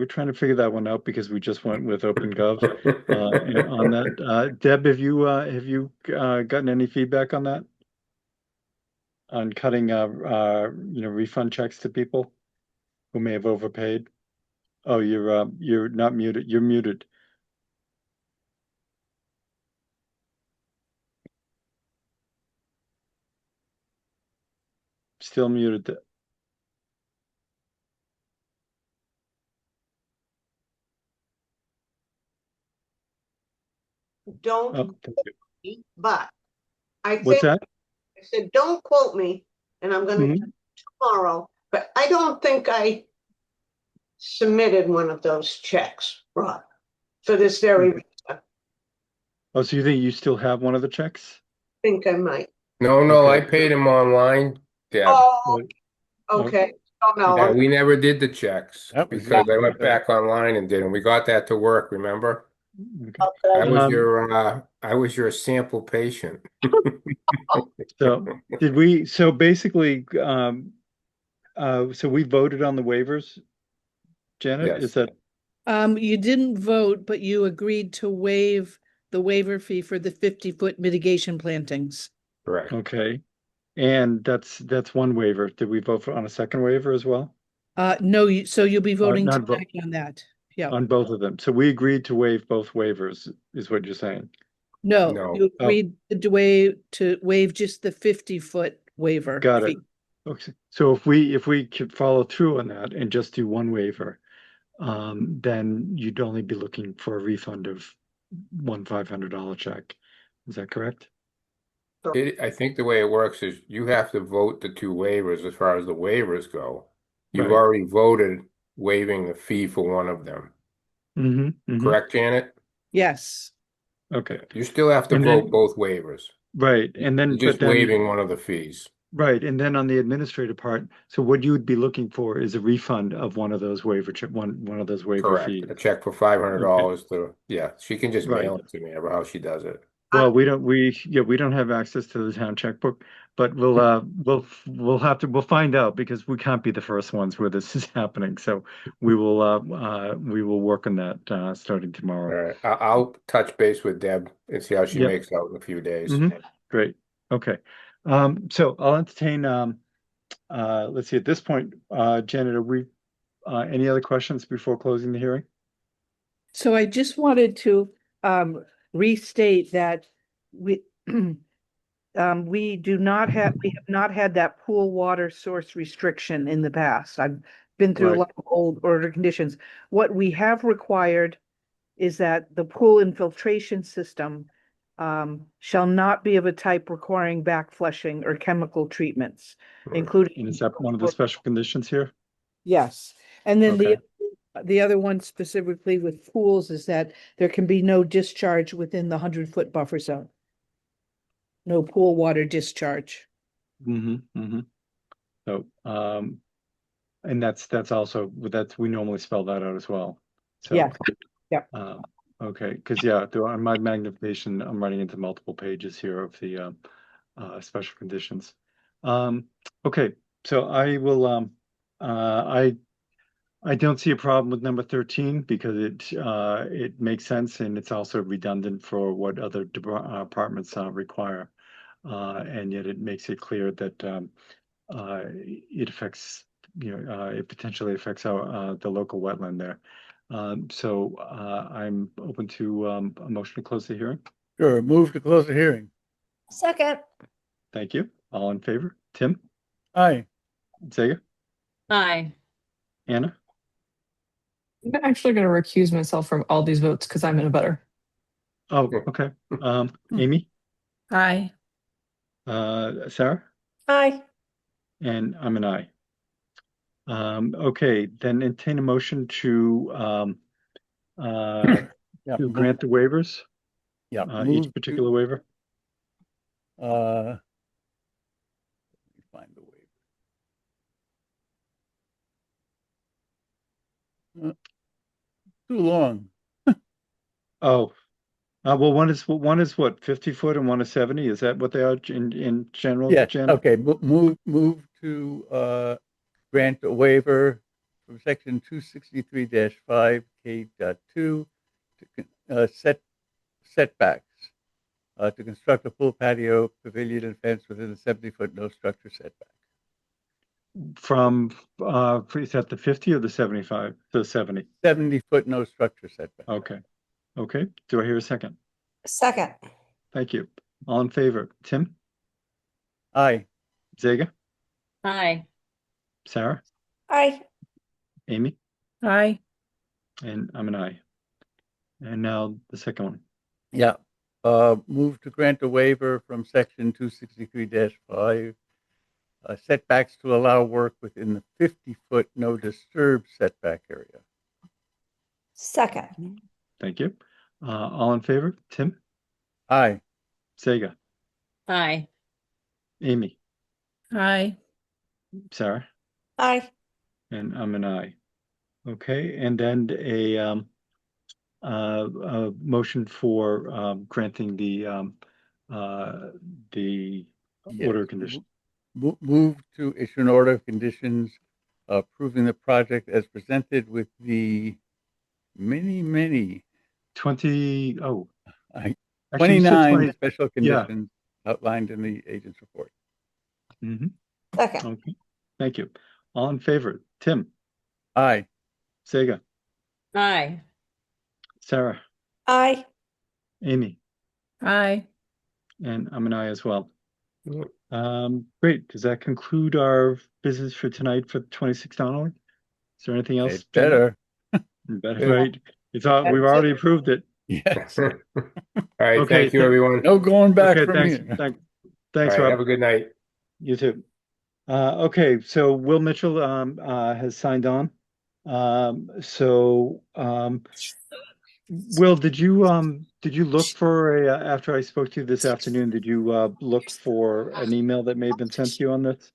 E: trying to figure that one out because we just went with OpenGov on that. Deb, have you gotten any feedback on that? On cutting refund checks to people who may have overpaid? Oh, you're not muted. You're muted. Still muted.
K: Don't
E: Oh,
K: quote
E: thank you.
K: me, but I
E: What's
K: think
E: that?
K: I said, don't quote me, and I'm going to
E: Mhm.
K: tomorrow, but I don't think I submitted one of those checks, Rob, for this very reason. I
E: Oh, so you think you still have one of the checks?
K: think I might.
I: No, I
E: Okay.
I: paid him online, Deb.
K: Oh,
E: Oh,
K: okay. Oh, no,
I: Yeah, we never did the checks
B: That was
I: because I
B: it.
I: went back online and did, and we got that to work, remember?
E: okay.
I: I was your sample patient.
E: So basically, so we voted on the waivers, Janet,
I: Yes,
E: is that
A: You didn't vote, but you agreed to waive the waiver fee for the 50-foot mitigation plantings.
I: correct.
E: okay? And that's one waiver. Did we vote on a second waiver as well?
A: No, so you'll be voting
E: not vote.
A: tonight on that. Yeah.
E: On both of them. So we agreed to waive both waivers, is what you're saying.
A: No,
I: No.
A: you agreed to waive just the 50-foot waiver
E: Got it.
A: fee.
E: Okay. So if we could follow through on that and just do one waiver, then you'd only be looking for a refund of one $500 check. Is that correct?
I: I think the way it works is you have to vote the two waivers as far as the waivers go. You've
E: Right.
I: already voted waiving the fee for one of them.
E: Mm-hmm.
I: Correct, Janet?
A: Yes.
E: Okay.
I: You still have to
E: And
I: vote
E: then-
I: both waivers.
E: Right. And then,
I: You're just waiving one of the fees.
E: right. And then on the administrative part, so what you would be looking for is a refund of one of those waiver one of those waiver
I: Correct.
E: fees.
I: A check for $500 yeah, she can just
E: Right.
I: mail it to me, ever how she does it.
E: Well, we don't have access to the town checkbook, but we'll find out because we can't be the first ones where this is happening. So we will work on that starting
I: All
E: tomorrow.
I: right, I'll touch base with Deb and see how she
E: Yep.
I: makes out in a few days.
E: Great. Okay. So I'll entertain let's see, at this point, Janet, are we any other questions before closing the hearing?
A: So I just wanted to restate that we we have not had that pool water source restriction in the past. I've been through a
E: Right.
A: lot of old order conditions. What we have required is that the pool infiltration system shall not be of a type requiring back flushing or chemical treatments,
I: Right.
A: including.
E: And is that one of the special conditions here?
A: Yes, and then
E: Okay.
A: the other one specifically with pools is that there can be no discharge within the 100-foot buffer zone. No pool water discharge.
E: So, and that's also, we normally spell that out as well. So,
A: Yeah. Yeah.
E: Okay, because on my magnification, I'm running into multiple pages here of the special conditions. Okay, so I I don't see a problem with number 13 because it makes sense and it's also redundant for what other departments require. And yet it makes it clear that it affects, it potentially affects the local wetland there. So I'm open to a motion to close the hearing.
B: Sure, move to close the hearing.
L: Second.
E: Thank you. All in favor? Tim?
B: Aye.
E: Zega?
L: Aye.
E: Anna?
C: I'm actually going to recuse myself from all these votes because I'm in a butter.
E: Oh, okay. Amy?
D: Aye.
E: Sarah?
L: Aye.
E: And I'm an aye. Okay, then entertain a motion to
B: Yeah,
E: to grant the waivers,
B: yeah,
E: each
B: move to,
E: particular waiver.
B: let me find the waiver. Too long.
E: Oh, well, one is what, 50 foot and one is 70? Is that what they are in general?
B: Yeah,
E: Jen?
B: okay, move to grant a waiver from section 263-5 K.2 to setbacks to construct a full patio, pavilion, and fence within the 70-foot no structure setback.
E: From is that the 50 or the 75? The 70.
B: 70-foot no structure setback.
E: Okay. Okay. Do I hear a second?
L: Second.
E: Thank you. All in favor? Tim?
B: Aye.
E: Zega?
L: Aye.
E: Sarah?
L: Aye.
E: Amy?
D: Aye.
E: And I'm an aye. And now the second one.
B: Yeah. Move to grant a waiver from section 263-5 setbacks to allow work within the 50-foot no disturb setback area.
L: Second.
E: Thank you. All in favor? Tim?
B: Aye.
E: Sega?
L: Aye.
E: Amy?
D: Aye.
E: Sarah?
L: Aye.
E: And I'm an aye. Okay, and then a motion for granting the order of conditions.
B: Move to issue an order of conditions approving the project as presented with the many
E: 20, oh.
B: I-
E: Actually, you said
B: 29
E: 20.
B: special conditions outlined in the agent's report.
E: Mm-hmm.
L: Second.
E: Okay, thank you. All in favor? Tim?
B: Aye.
E: Sega?
L: Aye.
E: Sarah?
L: Aye.
E: Amy?
D: Aye.
E: And I'm an aye as well.
I: Yeah.
E: Great. Does that conclude our business for tonight for 26 onward? Is there anything else?
B: It's better.
E: Better,
I: Yeah.
E: right? It's all, we've already approved it.
B: Yes.
I: All right,
E: Okay,
I: thank you,
E: so-
I: everyone.
B: No going back
E: Okay,
B: from
E: thanks.
B: here.
E: Thanks,
I: All right,
E: Rob.
I: have a good night.
E: You too. Okay, so Will Mitchell has signed on. Will, did you look for after I spoke to you this afternoon, did you look for an email that may have been sent to you on this?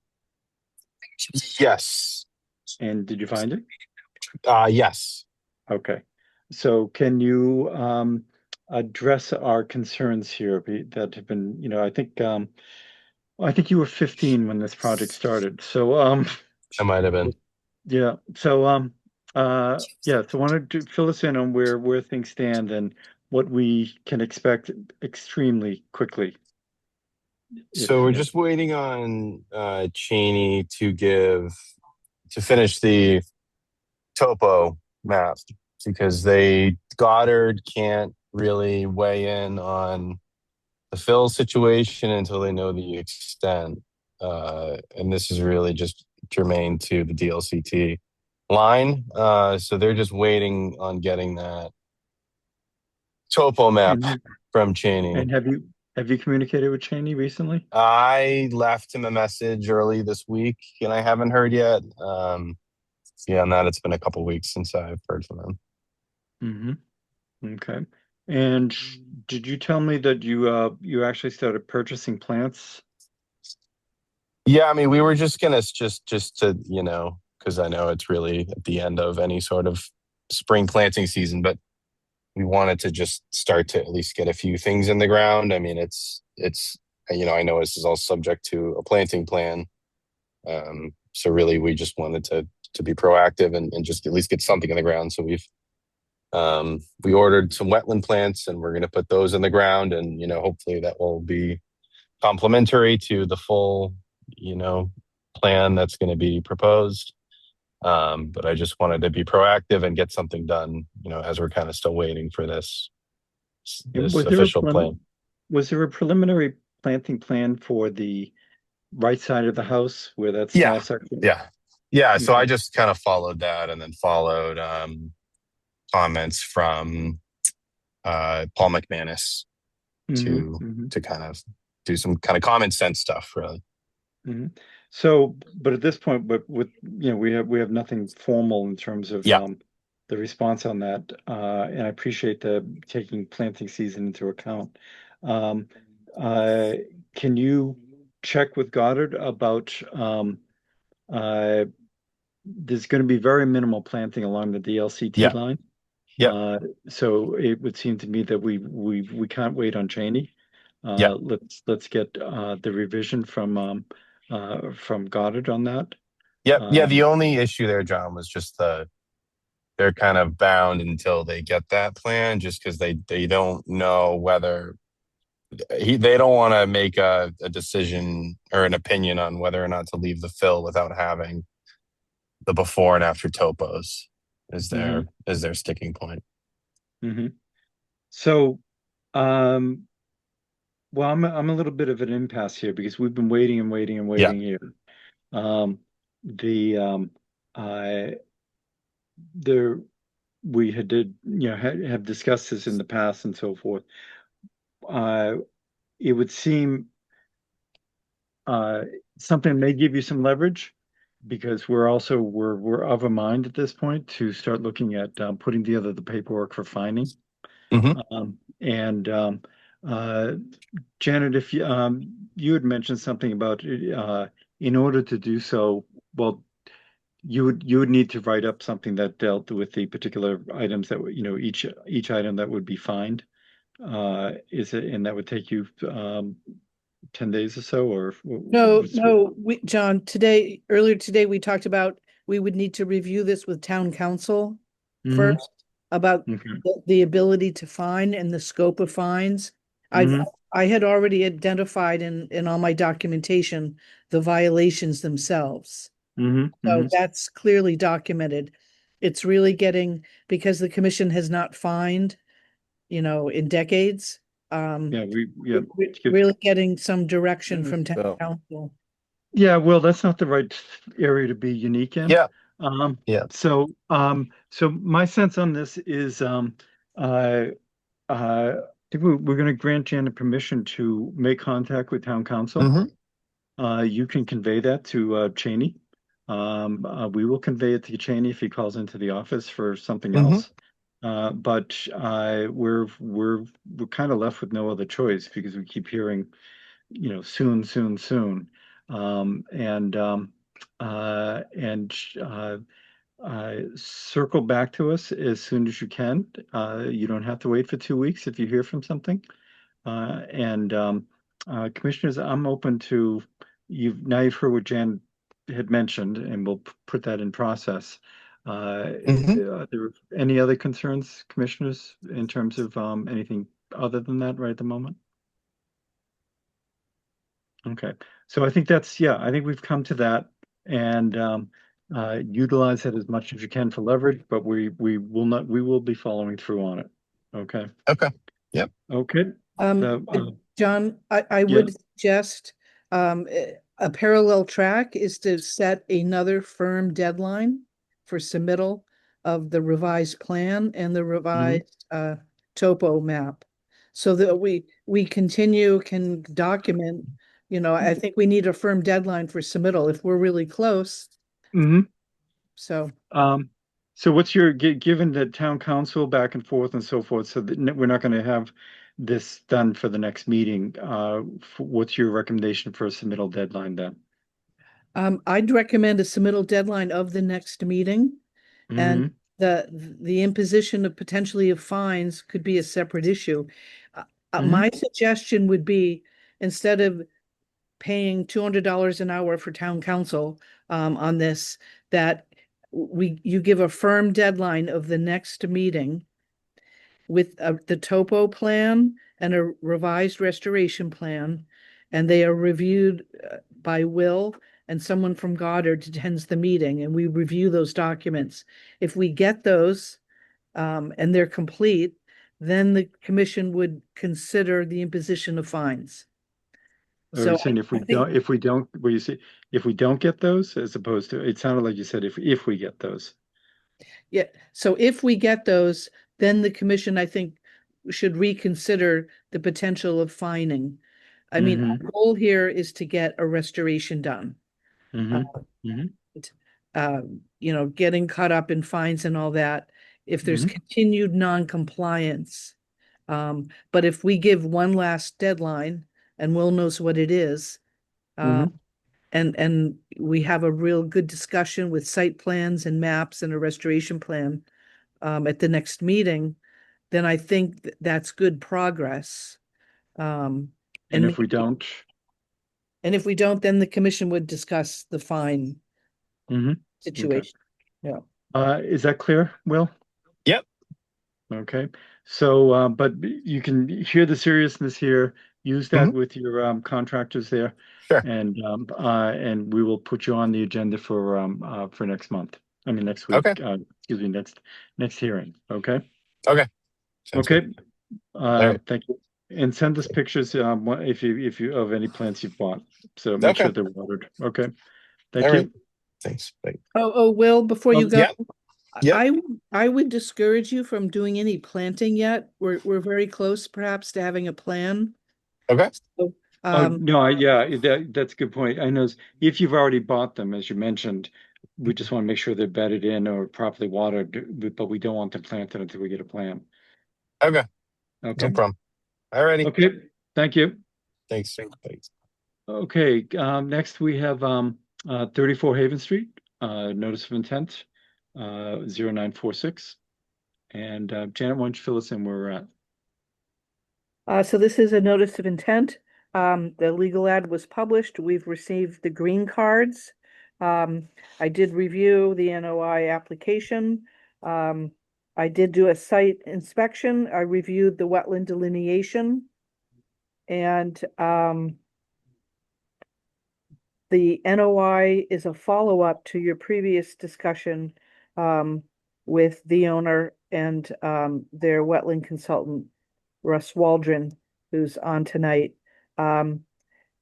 M: Yes.
E: And did you find it?
M: Yes.
E: Okay. So can you address our concerns here that have been, I think you were 15 when this project started. So
M: I might have been.
E: yeah. So so why don't you fill us in on where things stand and what we can expect extremely quickly.
M: So we're just waiting on Cheney to finish the topo map because Goddard can't really weigh in on the fill situation until they know the extent. And this is really just germane to the DLCT line. So they're just waiting on getting that topo map from Cheney.
E: And have you communicated with Cheney recently?
M: I left him a message early this week and I haven't heard yet. On that, it's been a couple weeks since I've heard from him.
E: Mm-hmm. Okay. And did you tell me that you actually started purchasing plants?
M: Yeah, I mean, we were just gonna just to because I know it's really at the end of any sort of spring planting season, but we wanted to just start to at least get a few things in the ground. I mean, it's I know this is all subject to a planting plan. So really, we just wanted to to be proactive and just at least get something in the ground. So we ordered some wetland plants, and we're going to put those in the ground, and hopefully that will be complementary to the full plan that's going to be proposed. But I just wanted to be proactive and get something done, as we're kind of still waiting for this official plan.
E: Was there a preliminary planting plan for the right side of the house where that
M: Yeah.
E: small section?
M: Yeah. So I just kind of followed that, and then followed comments from Paul McManus to kind of do some kind of common sense stuff, really.
E: So, but at this point, with we have nothing formal in terms of the response on that, and I appreciate the taking planting season into account. Can you check with Goddard about there's going to be very minimal planting along the DLCT line. So it would seem to me that we can't wait on Cheney. Let's get the revision from Goddard on that.
M: The only issue there, John, was just they're kind of bound until they get that plan, just because they don't know whether they don't want to make a decision or an opinion on whether or not to leave the fill without having the before and after topos is their sticking point.
E: So, well, I'm a little bit of an impasse here because we've been waiting and waiting and waiting here. We have discussed this in the past and so forth. It would seem something may give you some leverage, because we're of a mind at this point to start looking at putting together the paperwork for finding. Janet, if you had mentioned something about in order to do so, well, you would need to write up something that dealt with the particular items that each item that would be fined. And that would take you 10 days or so, or
A: no, John, earlier today, we talked about we would need to review this with town council first about the ability to fine and the scope of fines. I had already identified in all my documentation the violations themselves. So that's clearly documented. It's really because the commission has not fined, in decades. Really getting some direction from town council.
E: Yeah, well, that's not the right area to be unique in. So my sense on this is I think we're going to grant Janet permission to make contact with town council. You can convey that to Cheney. We will convey it to Cheney if he calls into the office for something else. But we're kind of left with no other choice, because we keep hearing, soon. Circle back to us as soon as you can. You don't have to wait for 2 weeks if you hear from something. Commissioners, I'm open to you've heard what Jan had mentioned, and we'll put that in process. Are there any other concerns, commissioners, in terms of anything other than that right at the moment? Okay, so I think I think we've come to that, and utilize it as much as you can for leverage, but we will be following through on it. Okay.
M: Yep.
E: Okay.
A: John, I would suggest a parallel track is to set another firm deadline for submittal of the revised plan and the revised topo map, so that we can document. I think we need a firm deadline for submittal if we're really close. So
E: what's your, given the town council back and forth and so forth, so that we're not going to have this done for the next meeting, what's your recommendation for a submittal deadline then?
A: I'd recommend a submittal deadline of the next meeting, and the imposition of potentially of fines could be a separate issue. My suggestion would be, instead of paying $200 an hour for town council on this, that you give a firm deadline of the next meeting with the topo plan and a revised restoration plan, and they are reviewed by Will, and someone from Goddard attends the meeting, and we review those documents. If we get those, and they're complete, then the commission would consider the imposition of fines.
E: Are you saying if we don't, will you say, if we don't get those, as opposed to, it sounded like you said if we get those.
A: Yeah, so if we get those, then the commission, I think, should reconsider the potential of fining. I mean, our goal here is to get a restoration done. You know, getting caught up in fines and all that, if there's continued non-compliance. But if we give one last deadline, and Will knows what it is, and we have a real good discussion with site plans and maps and a restoration plan at the next meeting, then I think that's good progress.
E: And if we don't?
A: And if we don't, then the commission would discuss the fine situation.
E: Okay. Yeah. Is that clear, Will?
M: Yep.
E: Okay. So, but you can hear the seriousness here. Use that with your contractors there.
M: Sure.
E: And we will put you on the agenda for next month. I mean, next week.
M: Okay.
E: Excuse me, next hearing. Okay.
M: Okay. Sounds
E: okay.
M: good.
E: Right. Thank you. And send us pictures if you of any plants you've bought. So make sure they're watered. Okay. Thank you.
M: Right. Thanks. Bye.
A: Oh, Will, before you go,
M: yeah.
A: I would discourage you from doing any planting yet. We're very close, perhaps, to having a plan.
M: Okay.
A: So,
E: that's a good point. I know if you've already bought them, as you mentioned, we just want to make sure they're bedded in or properly watered, but we don't want them planted until we get a plan.
M: Okay.
E: Okay.
M: No problem. All righty.
E: Okay. Thank you.
M: Thanks. Thanks.
E: Okay. Next we have 34 Haven Street, notice of intent, 0946. And Janet, why don't you fill us in where we're at?
A: So this is a notice of intent. The legal ad was published. We've received the green cards. I did review the NOI application. I did do a site inspection. I reviewed the wetland delineation. And the NOI is a follow-up to your previous discussion with the owner and their wetland consultant, Russ Waldron, who's on tonight.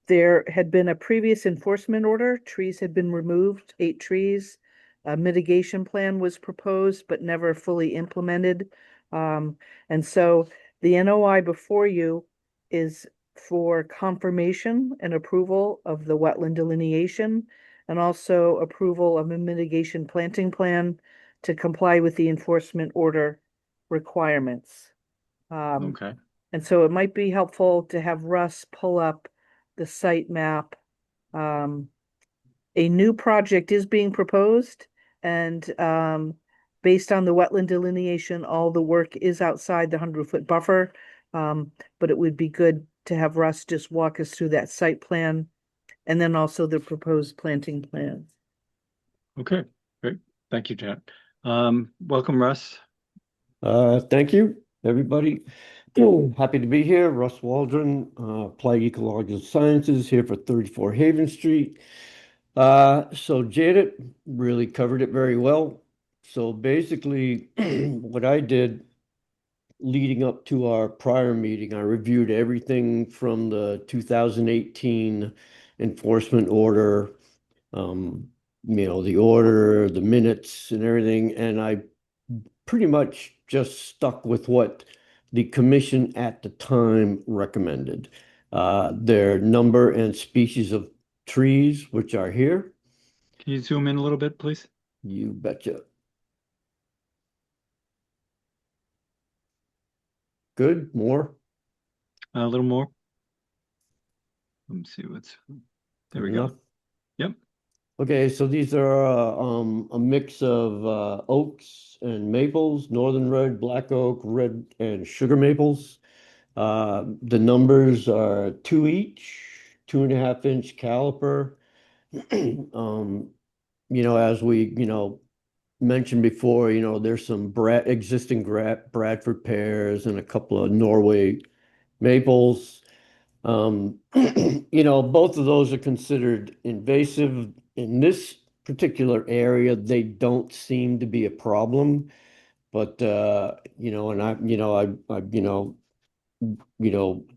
A: There had been a previous enforcement order. Trees had been removed, 8 trees. A mitigation plan was proposed, but never fully implemented. And so the NOI before you is for confirmation and approval of the wetland delineation, and also approval of a mitigation planting plan to comply with the enforcement order requirements.
E: Okay.
A: And so it might be helpful to have Russ pull up the site map. A new project is being proposed, and based on the wetland delineation, all the work is outside the 100-foot buffer. But it would be good to have Russ just walk us through that site plan and then also the proposed planting plans.
E: Okay, great. Thank you, Janet. Welcome, Russ.
N: Thank you, everybody. Happy to be here. Russ Waldron, Applied Ecological Sciences, here for 34 Haven Street. So Janet really covered it very well. So basically, what I did leading up to our prior meeting, I reviewed everything from the 2018 enforcement order, the order, the minutes and everything. And I pretty much just stuck with what the commission at the time recommended. Their number and species of trees, which are here.
E: Can you zoom in a little bit, please?
N: You betcha. Good, more?
E: A little more. Let me see there we go. Yep.
N: Okay, so these are a mix of oaks and maples, northern red, black oak, red, and sugar maples. The numbers are 2 each, 2.5-inch caliper. As we, mentioned before, there's some existing Bradford pears and a couple of Norway maples. Both of those are considered invasive. In this particular area, they don't seem to be a problem. But and I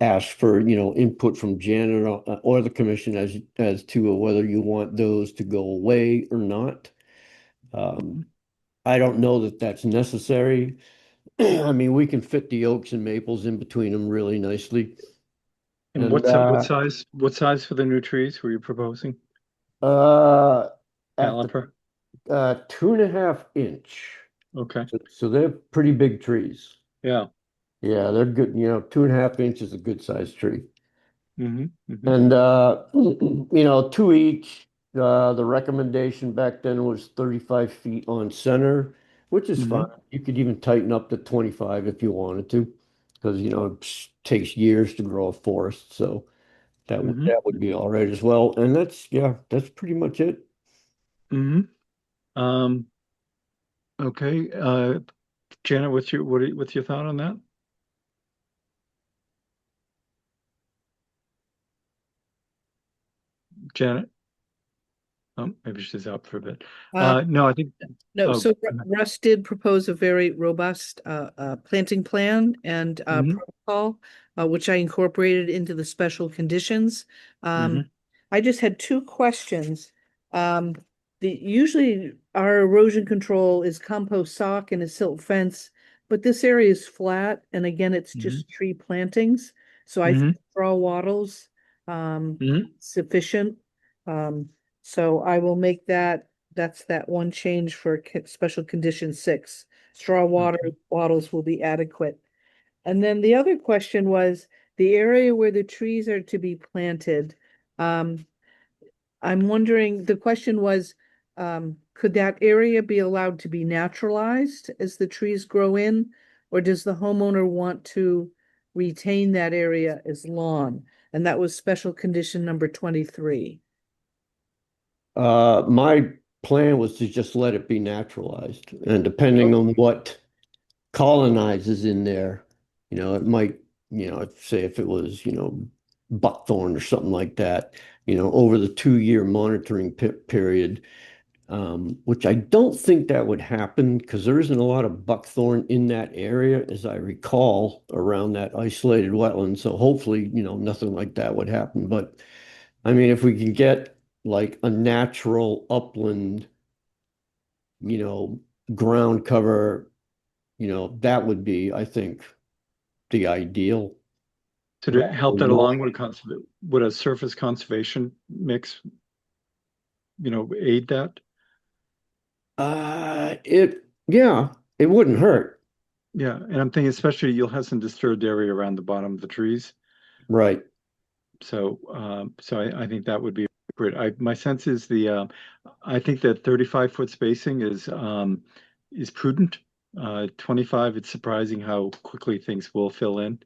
N: asked for, input from Janet or the commission as to whether you want those to go away or not. I don't know that that's necessary. I mean, we can fit the oaks and maples in between them really nicely.
E: And
N: And
E: what size for the new trees were you proposing?
N: at
E: Caliper?
N: 2.5 inch.
E: Okay.
N: So they're pretty big trees.
E: Yeah.
N: Yeah, they're good. 2.5 inch is a good sized tree.
E: Mm-hmm.
N: And 2 each. The recommendation back then was 35 feet on center, which is fine. You could even tighten up to 25 if you wanted to, because it takes years to grow a forest. So that would be all right as well. And that's pretty much it.
E: Okay. Janet, what's your thought on that? Janet? Oh, maybe she's out for a bit. No, I think
A: No,
E: oh,
A: so Russ did propose a very robust planting plan and protocol, which I incorporated into the special conditions. I just had two questions. Usually our erosion control is compost sock and a silt fence, but this area is flat, and again, it's just tree plantings. So I think straw wattles sufficient. So I will make that's that one change for special condition 6. Straw wattles will be adequate. And then the other question was the area where the trees are to be planted. I'm wondering, the question was, could that area be allowed to be naturalized as the trees grow in, or does the homeowner want to retain that area as lawn? And that was special condition number 23.
N: My plan was to just let it be naturalized, and depending on what colonizes in there, it might, say if it was, buckthorn or something like that, over the 2-year monitoring period, which I don't think that would happen because there isn't a lot of buckthorn in that area, as I recall, around that isolated wetland. So hopefully, nothing like that would happen. But I mean, if we can get like a natural upland, ground cover, that would be, I think, the ideal.
E: So to help that along, would a surface conservation mix, aid that?
N: It wouldn't hurt.
E: Yeah, and I'm thinking especially you'll have some disturbed area around the bottom of the trees.
N: Right.
E: So I think that would be great. My sense is I think that 35-foot spacing is prudent. 25, it's surprising how quickly things will fill in.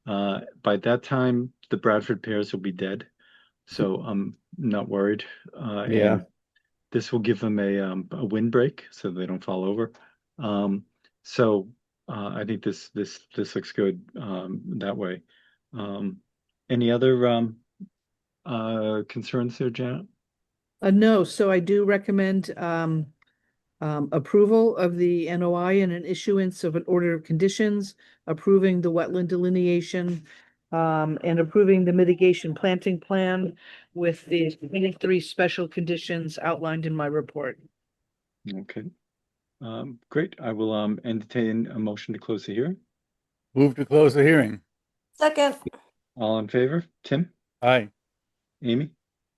E: By that time, the Bradford pears will be dead, so I'm not worried. And this will give them a windbreak so they don't fall over. I think this looks good that way. Any other concerns there, Janet?
A: No, so I do recommend approval of the NOI and an issuance of an order of conditions, approving the wetland delineation, and approving the mitigation planting plan with the 23 special conditions outlined in my report.
E: Okay. Great. I will entertain a motion to close the hearing.
B: Move to close the hearing.
L: Second.
E: All in favor? Tim?
B: Aye.
E: Amy?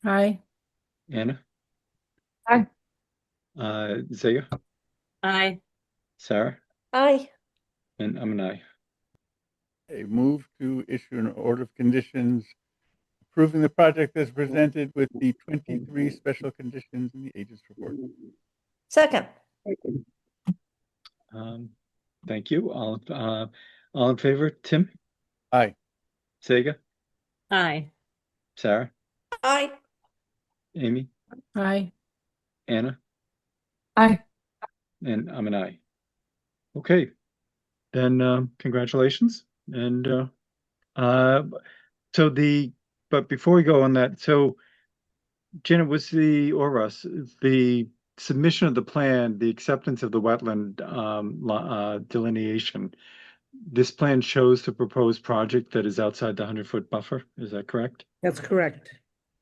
D: Aye.
E: Anna?
C: Aye.
E: Zega?
L: Aye.
E: Sarah?
L: Aye.
E: And I'm an aye.
B: A move to issue an order of conditions approving the project as presented with the 23 special conditions in the agent's report.
L: Second.
E: Thank you. All in favor? Tim?
B: Aye.
E: Sega?
L: Aye.
E: Sarah?
L: Aye.
E: Amy?
D: Aye.
E: Anna?
C: Aye.
E: and I'm an aye. Okay, then congratulations. And but before we go on that, so Janet, or Russ, the submission of the plan, the acceptance of the wetland delineation, this plan shows the proposed project that is outside the 100-foot buffer. Is that correct?
A: That's correct.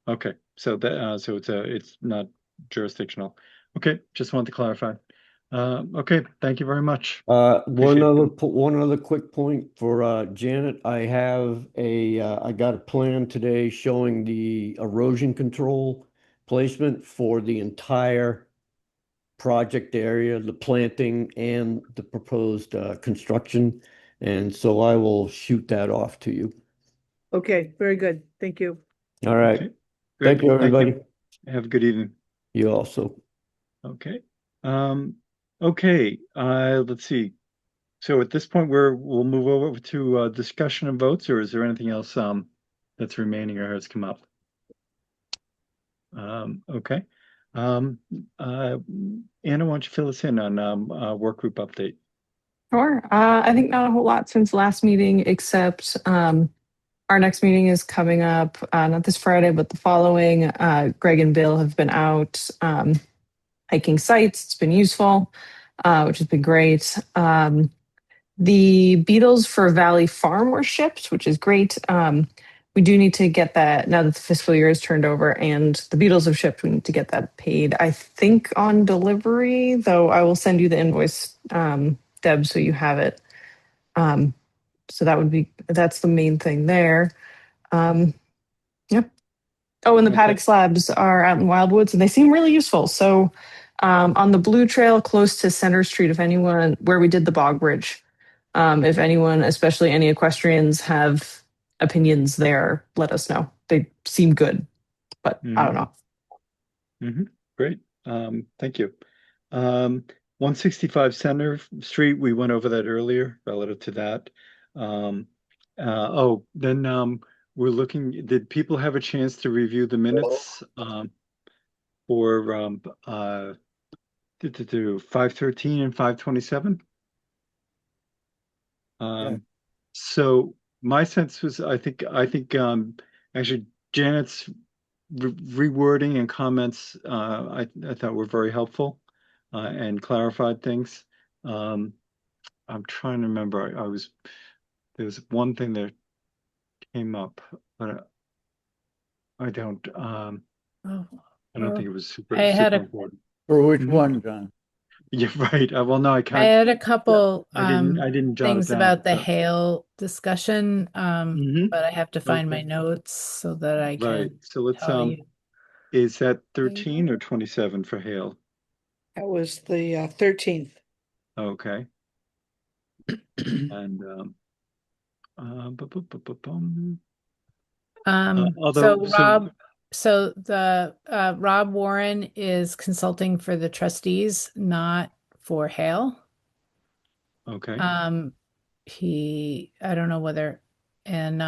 E: Okay, so that it's not jurisdictional. Okay, just wanted to clarify. Okay, thank you very much.
N: One
E: Appreciate
N: other quick point for Janet. I got a plan today showing the erosion control placement for the entire project area, the planting and the proposed construction. And so I will shoot that off to you.
A: Okay, very good. Thank you.
N: All right.
E: Okay,
N: Thank
E: great.
N: you, everybody.
E: Have a good evening.
N: You also.
E: Okay. Okay. Let's see. So at this point, we'll move over to discussion and votes, or is there anything else that's remaining or has come up? Okay. Anna, why don't you fill us in on work group update?
C: Sure. I think not a whole lot since last meeting, except our next meeting is coming up, not this Friday, but the following. Greg and Bill have been out hiking sites. It's been useful, which has been great. The beetles for Valley Farm were shipped, which is great. We do need to get that now that the fiscal year is turned over and the beetles have shipped. We need to get that paid, I think, on delivery, though I will send you the invoice, Deb, so you have it. So that's the main thing there. Yep. Oh, and the paddock slabs are out in Wildwoods and they seem really useful. So on the Blue Trail close to Center Street, where we did the bog bridge, if anyone, especially any equestrians, have opinions there, let us know. They seem good, but I don't know.
E: Great. Thank you. 165 Center Street, we went over that earlier relative to that. We're looking, did people have a chance to review the minutes for 513 and 527? So my sense was, I think actually Janet's rewording and comments I thought were very helpful and clarified things. I'm trying to remember. There was one thing that came up, but I don't think it was super important.
B: For which one, John?
E: Yeah, right. Well, no, I can't.
D: I had a couple
E: I didn't jot it
D: things
E: down,
D: about the
E: so.
D: hail discussion, but I have to find my
E: Okay.
D: notes so that I can
E: Right. So let's
D: tell you.
E: is that 13 or 27 for hail?
A: That was the 13th.
E: Okay. And
D: Rob Warren is consulting for the trustees, not for Hale.
E: Okay.
D: I don't know whether, and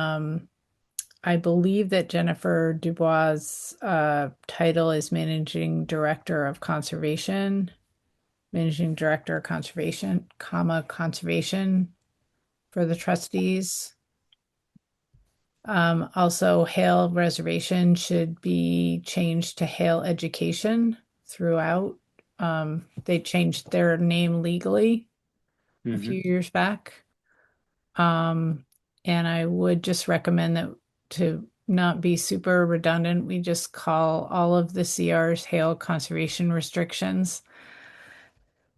D: I believe that Jennifer Dubois' title is Managing Director of Conservation, conservation for the trustees. Also, Hale Reservation should be changed to Hale Education throughout. They changed their name legally a few years back. And I would just recommend that to not be super redundant, we just call all of the CRs Hale Conservation Restrictions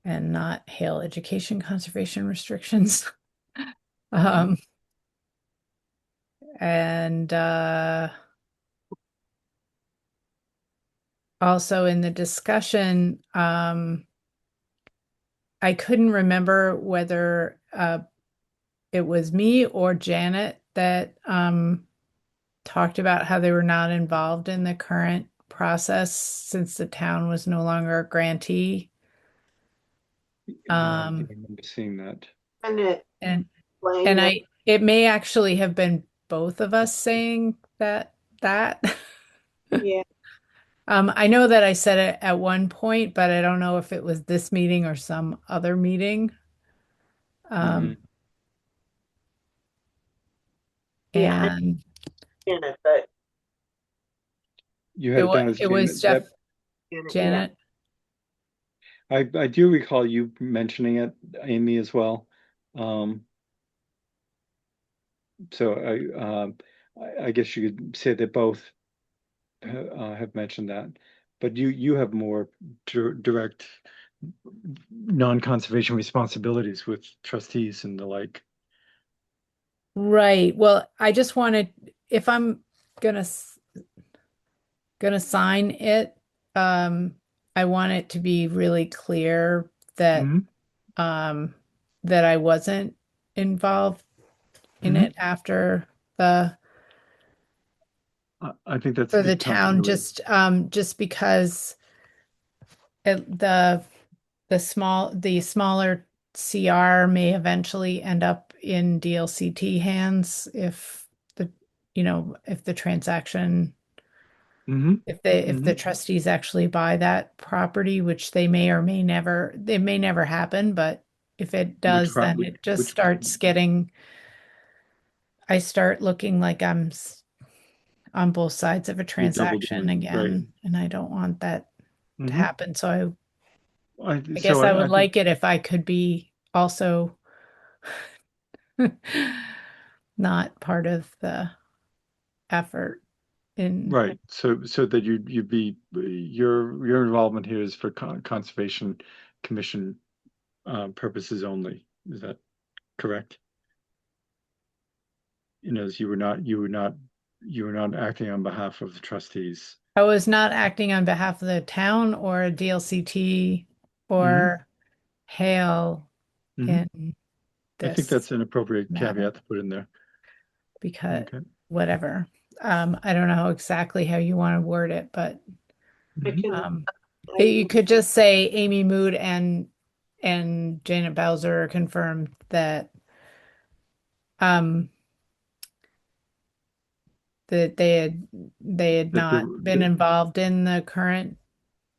D: and not Hale Education Conservation Restrictions. And also in the discussion, I couldn't remember whether it was me or Janet that talked about how they were not involved in the current process since the town was no longer a grantee.
E: I remember seeing that.
D: It may actually have been both of us saying that.
K: Yeah.
D: I know that I said it at one point, but I don't know if it was this meeting or some other meeting.
E: Mhm.
K: Yeah, I'm
D: And
K: in it, but
E: You had it down as
D: it was
E: Janet. That
K: in it, yeah.
D: Janet.
E: I do recall you mentioning it, Amy, as well. Um, so I guess you could say that both have mentioned that, but you have more direct non-conservation responsibilities with trustees and the like.
D: Right. Well, I just wanted, if I'm gonna gonna sign it, I want it to be really clear that
E: Mhm.
D: um that I wasn't involved in
E: Mhm.
D: it after the
E: I think that's a
D: for the
E: good
D: town,
E: continuity.
D: just because the smaller CR may eventually end up in DLCT hands if the if the transaction
E: Mhm.
D: if the
E: Mhm.
D: trustees actually buy that property, which they may never happen, but if it
E: Which
D: does, then it just
E: which
D: starts getting I start looking like on both sides of a
E: you're double
D: transaction
E: doing, right?
D: again, and I don't want that to
E: Mhm.
D: happen. So I
E: So
D: guess I
E: I
D: would
E: think
D: like it if I could be also not part of the effort in
E: right. So that you'd be your involvement here is for conservation commission purposes only. Is that correct? As you were not acting on behalf of the trustees.
D: I was not acting on behalf of the town or DLCT
E: Hmm.
D: or Hale
E: Hmm.
D: in
E: I think
D: this
E: that's an appropriate
D: matter
E: caveat to put in there.
D: because
E: Okay.
D: whatever. I don't know exactly how you want to word it, but
K: I
E: Mhm.
K: can,
D: um,
K: I
D: you
K: can,
D: could just say Amy Mood and Janet Bowser confirmed that um that they had
E: That
D: not been involved in the current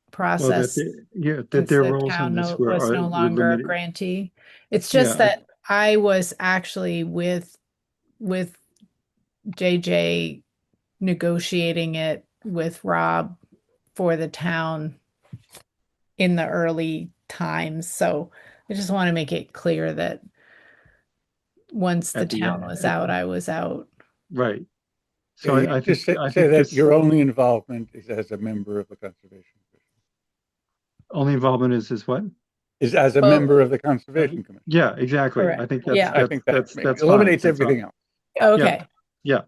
E: well,
D: process
E: that
D: because
E: their
D: the
E: roles in
D: town
E: this
D: was no
E: were
D: longer a
E: limited.
D: grantee. It's just
E: Yeah.
D: that I was actually with JJ negotiating it with Rob for the town in the early times. So I just want to make it clear that once the
E: At the
D: town was out, I was out.
E: right.
B: Yeah,
E: So
B: you could just
E: I
B: say
E: think
B: that
E: this
B: your only involvement is as a member of the Conservation Commission.
E: only involvement is what?
B: Is as a
D: Well,
B: member of the Conservation Commission.
E: Yeah, exactly. I
D: correct.
E: think
D: Yeah.
B: I think that
E: that's fine.
B: eliminates
E: That's all.
B: everything else.
E: Yeah.
D: Okay.
E: Yeah.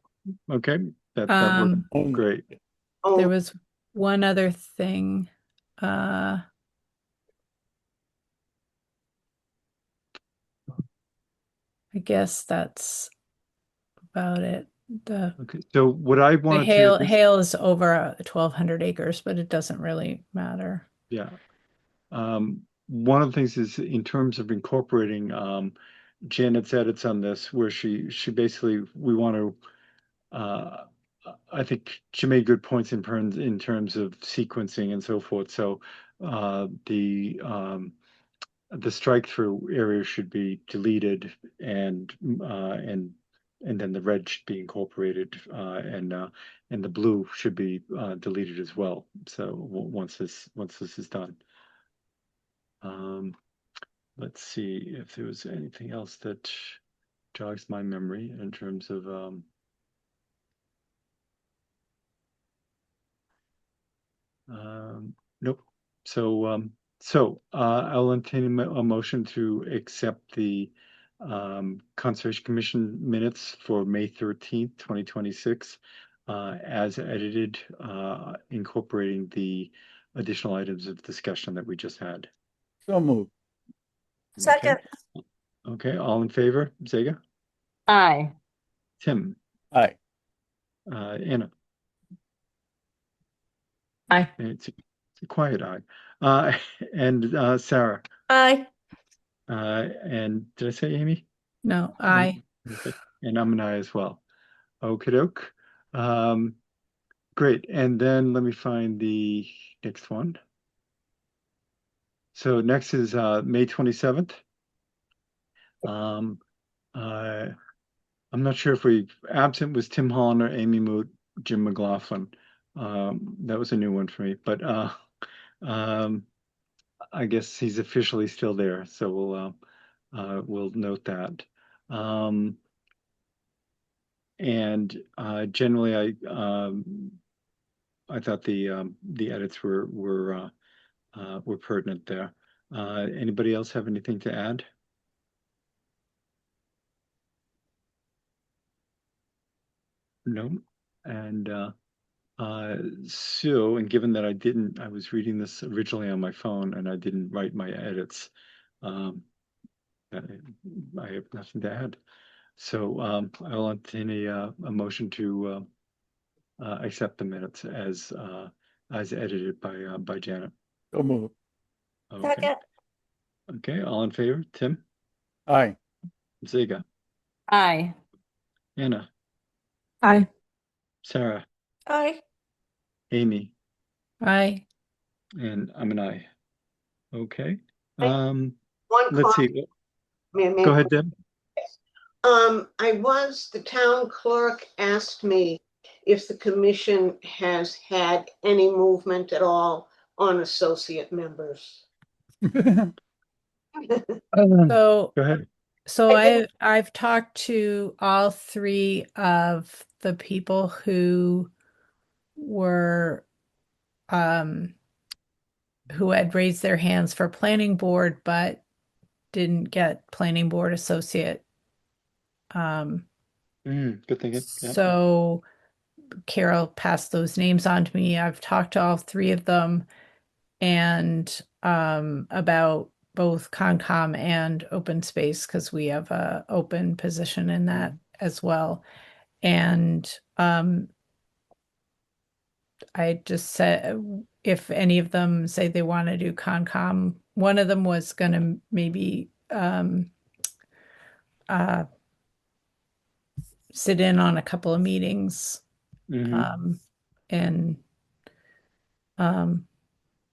E: Okay. That works
B: Only.
E: great.
D: There
K: oh,
D: was one other thing. Uh, I guess that's about it.
E: Okay. So what I
D: The
E: wanted to
D: Hale is over 1,200 acres, but it doesn't really matter.
E: yeah. One of the things is in terms of incorporating Janet's edits on this, where she basically we want to I think she made good points in terms of sequencing and so forth. So the strike through area should be deleted and then the red should be incorporated and the blue should be deleted as well. So once this is done. Um, let's see if there was anything else that jogs my memory in terms of nope. I'll entertain a motion to accept the Conservation Commission minutes for May 13th, 2026, as edited, incorporating the additional items of discussion that we just had.
B: So moved.
L: Second.
E: Okay, all in favor? Zega?
L: Aye.
E: Tim?
B: Aye.
E: Anna?
C: Aye.
E: It's a quiet eye. And Sarah?
L: Aye.
E: And did I say Amy?
D: No, I.
E: Okay. And I'm an I as well. Okey doke. Great. And then let me find the next one. So next is May 27th. I'm not sure if absent was Tim Hollander, Amy Moot, Jim McLaughlin. That was a new one for me, but I guess he's officially still there, so we'll note that. And generally, I thought the edits were pertinent there. Anybody else have anything to add? No. And so, and given that I was reading this originally on my phone and I didn't write my edits, I have nothing to add. So I'll entertain a motion to accept the minutes as edited by Janet.
B: So move.
E: Okay.
L: Second.
E: Okay, all in favor? Tim?
B: Aye.
E: Ziga?
L: Aye.
E: Anna?
C: Aye.
E: Sarah?
L: Aye.
E: Amy?
D: Aye.
E: And I'm an aye. Okay.
K: One
E: Let's
K: comment.
E: see.
K: May I make
E: Go ahead, Deb.
K: the town clerk asked me if the commission has had any movement at all on associate members.
D: So,
E: Go ahead.
D: so I've talked to all three of the people who were who had raised their hands for planning board but didn't get planning board associate.
E: Good thinking. Yeah.
D: So Carol passed those names on to me. I've talked to all three of them and about both Concom and open space because we have a open position in that as well. And I just said if any of them say they want to do Concom, one of them was going to maybe sit in on a couple of meetings. And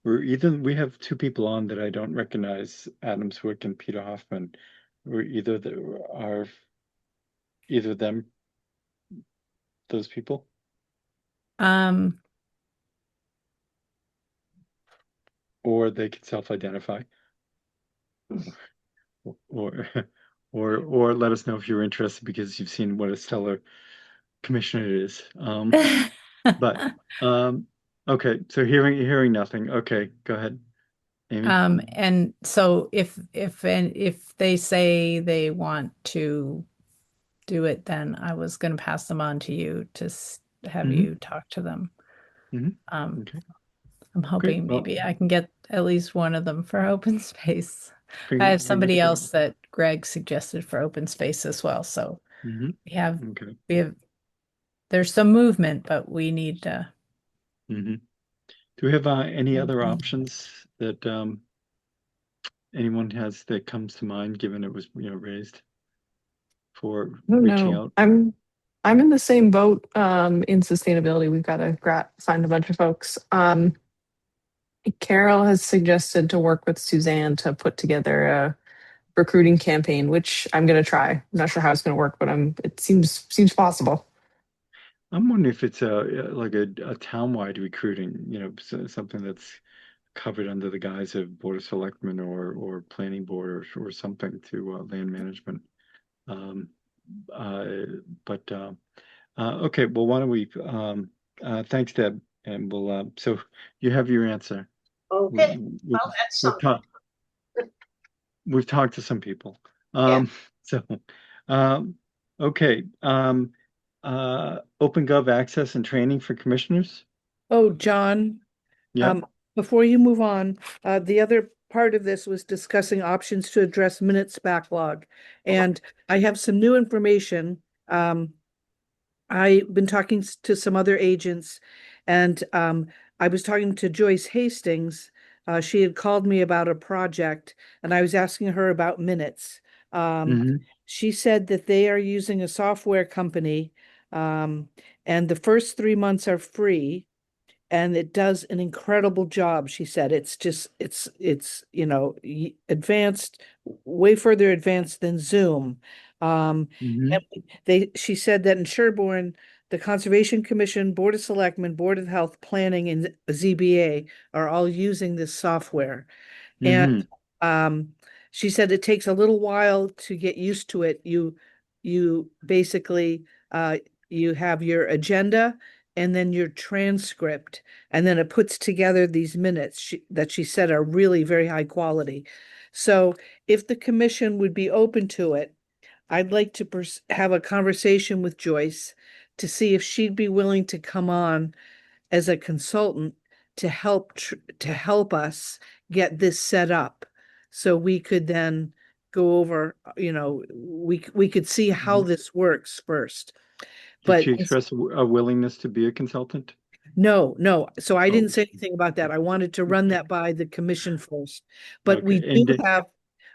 E: we have two people on that I don't recognize, Adam Swick and Peter Hoffman. Either of them those people? Or they can self-identify. Or let us know if you're interested because you've seen what a stellar commissioner it is. But okay, so hearing nothing. Okay, go ahead, Amy.
D: and so if they say they want to do it, then I was going to pass them on to you to have you talk to them.
E: Okay.
D: I'm hoping maybe I can get at least one of them for open space. I have somebody else that Greg suggested for open space as well. So we have there's some movement, but we need to.
E: Do we have any other options that anyone has that comes to mind, given it was raised for reaching out?
C: I'm in the same boat in sustainability. We've got to find a bunch of folks. Carol has suggested to work with Suzanne to put together a recruiting campaign, which I'm going to try. I'm not sure how it's going to work, but it seems possible.
E: I'm wondering if it's like a townwide recruiting, something that's covered under the guise of Board of Selectmen or Planning Board or something to land management. Okay, well, why don't we? Thanks, Deb, and we'll. So you have your answer.
K: Okay, well, that's something.
E: We've talked to some people. So, okay. OpenGov access and training for commissioners.
A: Oh, John.
E: Yeah.
A: Before you move on, the other part of this was discussing options to address minutes backlog. And I have some new information. I've been talking to some other agents and I was talking to Joyce Hastings. She had called me about a project and I was asking her about minutes. She said that they are using a software company And the first 3 months are free. And it does an incredible job, she said. It's just, advanced, way further advanced than Zoom.
E: Mhm.
A: She said that in Sherborne, the Conservation Commission, Board of Selectmen, Board of Health, Planning, and ZBA are all using this software. And she said it takes a little while to get used to it. You basically you have your agenda and then your transcript, and then it puts together these minutes that she said are really very high quality. So if the commission would be open to it, I'd like to have a conversation with Joyce to see if she'd be willing to come on as a consultant to help us get this set up, so we could then go over, we could see how this works first.
E: Did
A: But
E: she express a willingness to be a consultant?
A: no, so I
E: Oh.
A: didn't say anything about that. I wanted to run that by the commission first. But
E: Okay,
A: we
E: and
A: do have,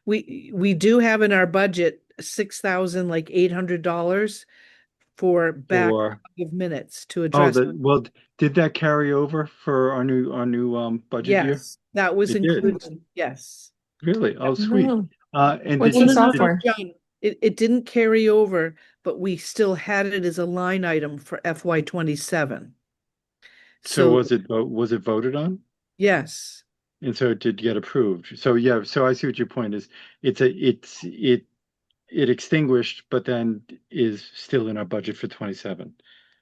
A: we do have in our budget $6,800 for back
E: for
A: of minutes to address.
E: well, did that carry over for our new budget year?
A: Yes, that was
E: It did.
A: included. Yes.
E: Really? Oh, sweet.
C: No.
E: And
C: What's
E: did
C: the
E: you,
C: software?
A: John, it didn't carry over, but we still had it as a line item for FY27.
E: so
A: So,
E: was it voted on?
A: yes,
E: And so it did get approved. So yeah, so I see what your point is. It extinguished, but then is still in our budget for 27.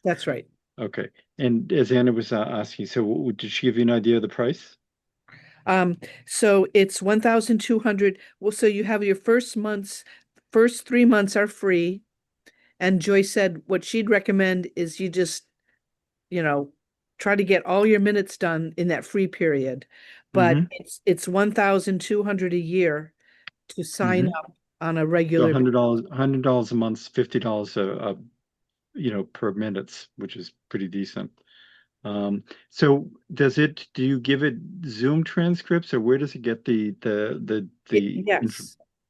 A: that's right.
E: Okay. And as Anna was asking, so did she give you an idea of the price?
A: So it's 1,200. Well, so you have your first 3 months are free. And Joyce said what she'd recommend is you just, try to get all your minutes done in that free period. But it's 1,200 a year to sign up on a
E: So
A: regular.
E: $100 a month, $50 per minutes, which is pretty decent. So do you give it Zoom transcripts, or where does it get the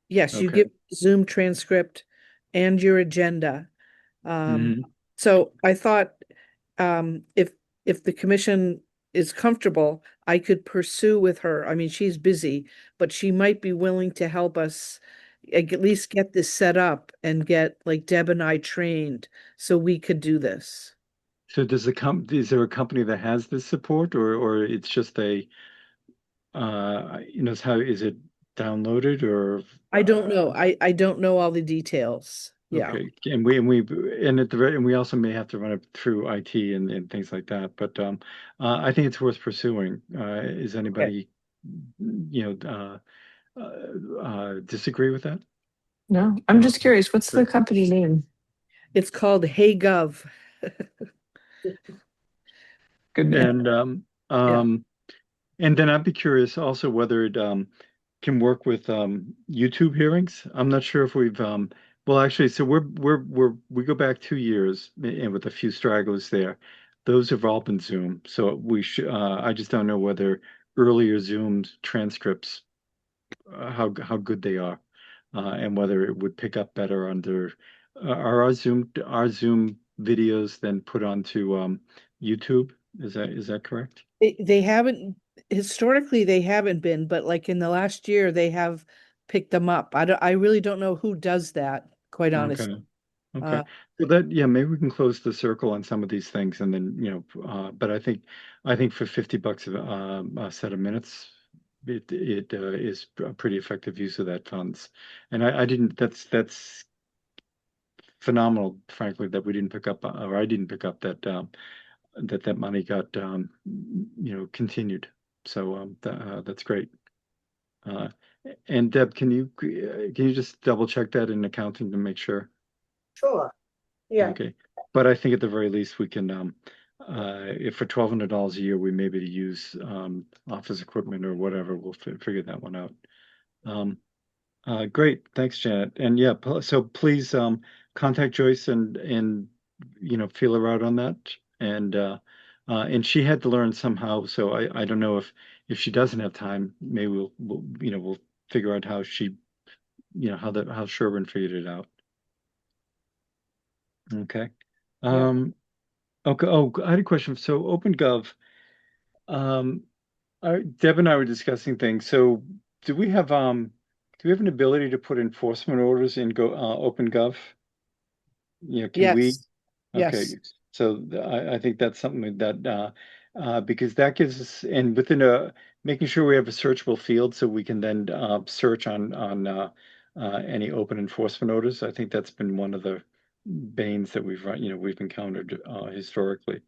A: Yes, you
E: Okay.
A: give Zoom transcript and your agenda.
E: Mhm.
A: So I thought, if the commission is comfortable, I could pursue with her. I mean, she's busy, but she might be willing to help us at least get this set up and get like Deb and I trained so we could do this.
E: So is there a company that has this support, or it's just how is it downloaded, or
A: I don't know. I don't know all the details. Yeah.
E: okay, and we also may have to run it through IT and things like that. But I think it's worth pursuing. Is anybody disagree with that?
C: No, I'm just curious. What's the company name?
A: It's called HeyGov.
C: Good name.
E: And then I'd be curious also whether it can work with YouTube hearings. I'm not sure if we've well, actually, so we go back 2 years and with a few stragglers there. Those have all been Zoom. So we should I just don't know whether earlier Zoom transcripts how good they are, and whether it would pick up better under are our Zoom videos then put onto YouTube. Is that correct?
A: They haven't, historically, they haven't been, but like in the last year, they have picked them up. I really don't know who does that, quite honestly.
E: Okay. So maybe we can close the circle on some of these things, and then but I think for $50 a set of minutes, it is a pretty effective use of that funds. And I didn't. That's phenomenal, frankly, that we didn't pick up, or I didn't pick up that that money got continued. So that's great. And Deb, can you just double check that in accounting to make sure?
K: Sure. Yeah.
E: Okay. But I think at the very least we can if for $1,200 a year we may be to use office equipment or whatever, we'll figure that one out. Great. Thanks, Janet. And yeah, so please contact Joyce and feel her out on that. And she had to learn somehow, so I don't know if she doesn't have time, maybe we'll figure out how she how Sherburne figured it out. Okay. Okay. Oh, I had a question. So OpenGov, Deb and I were discussing things. So do we have an ability to put enforcement orders in OpenGov? Can we?
A: Yes,
E: Okay,
A: yes.
E: so I think that's something that because that gives us, and within a making sure we have a searchable field so we can then search on any open enforcement orders. I think that's been one of the banes that we've encountered historically.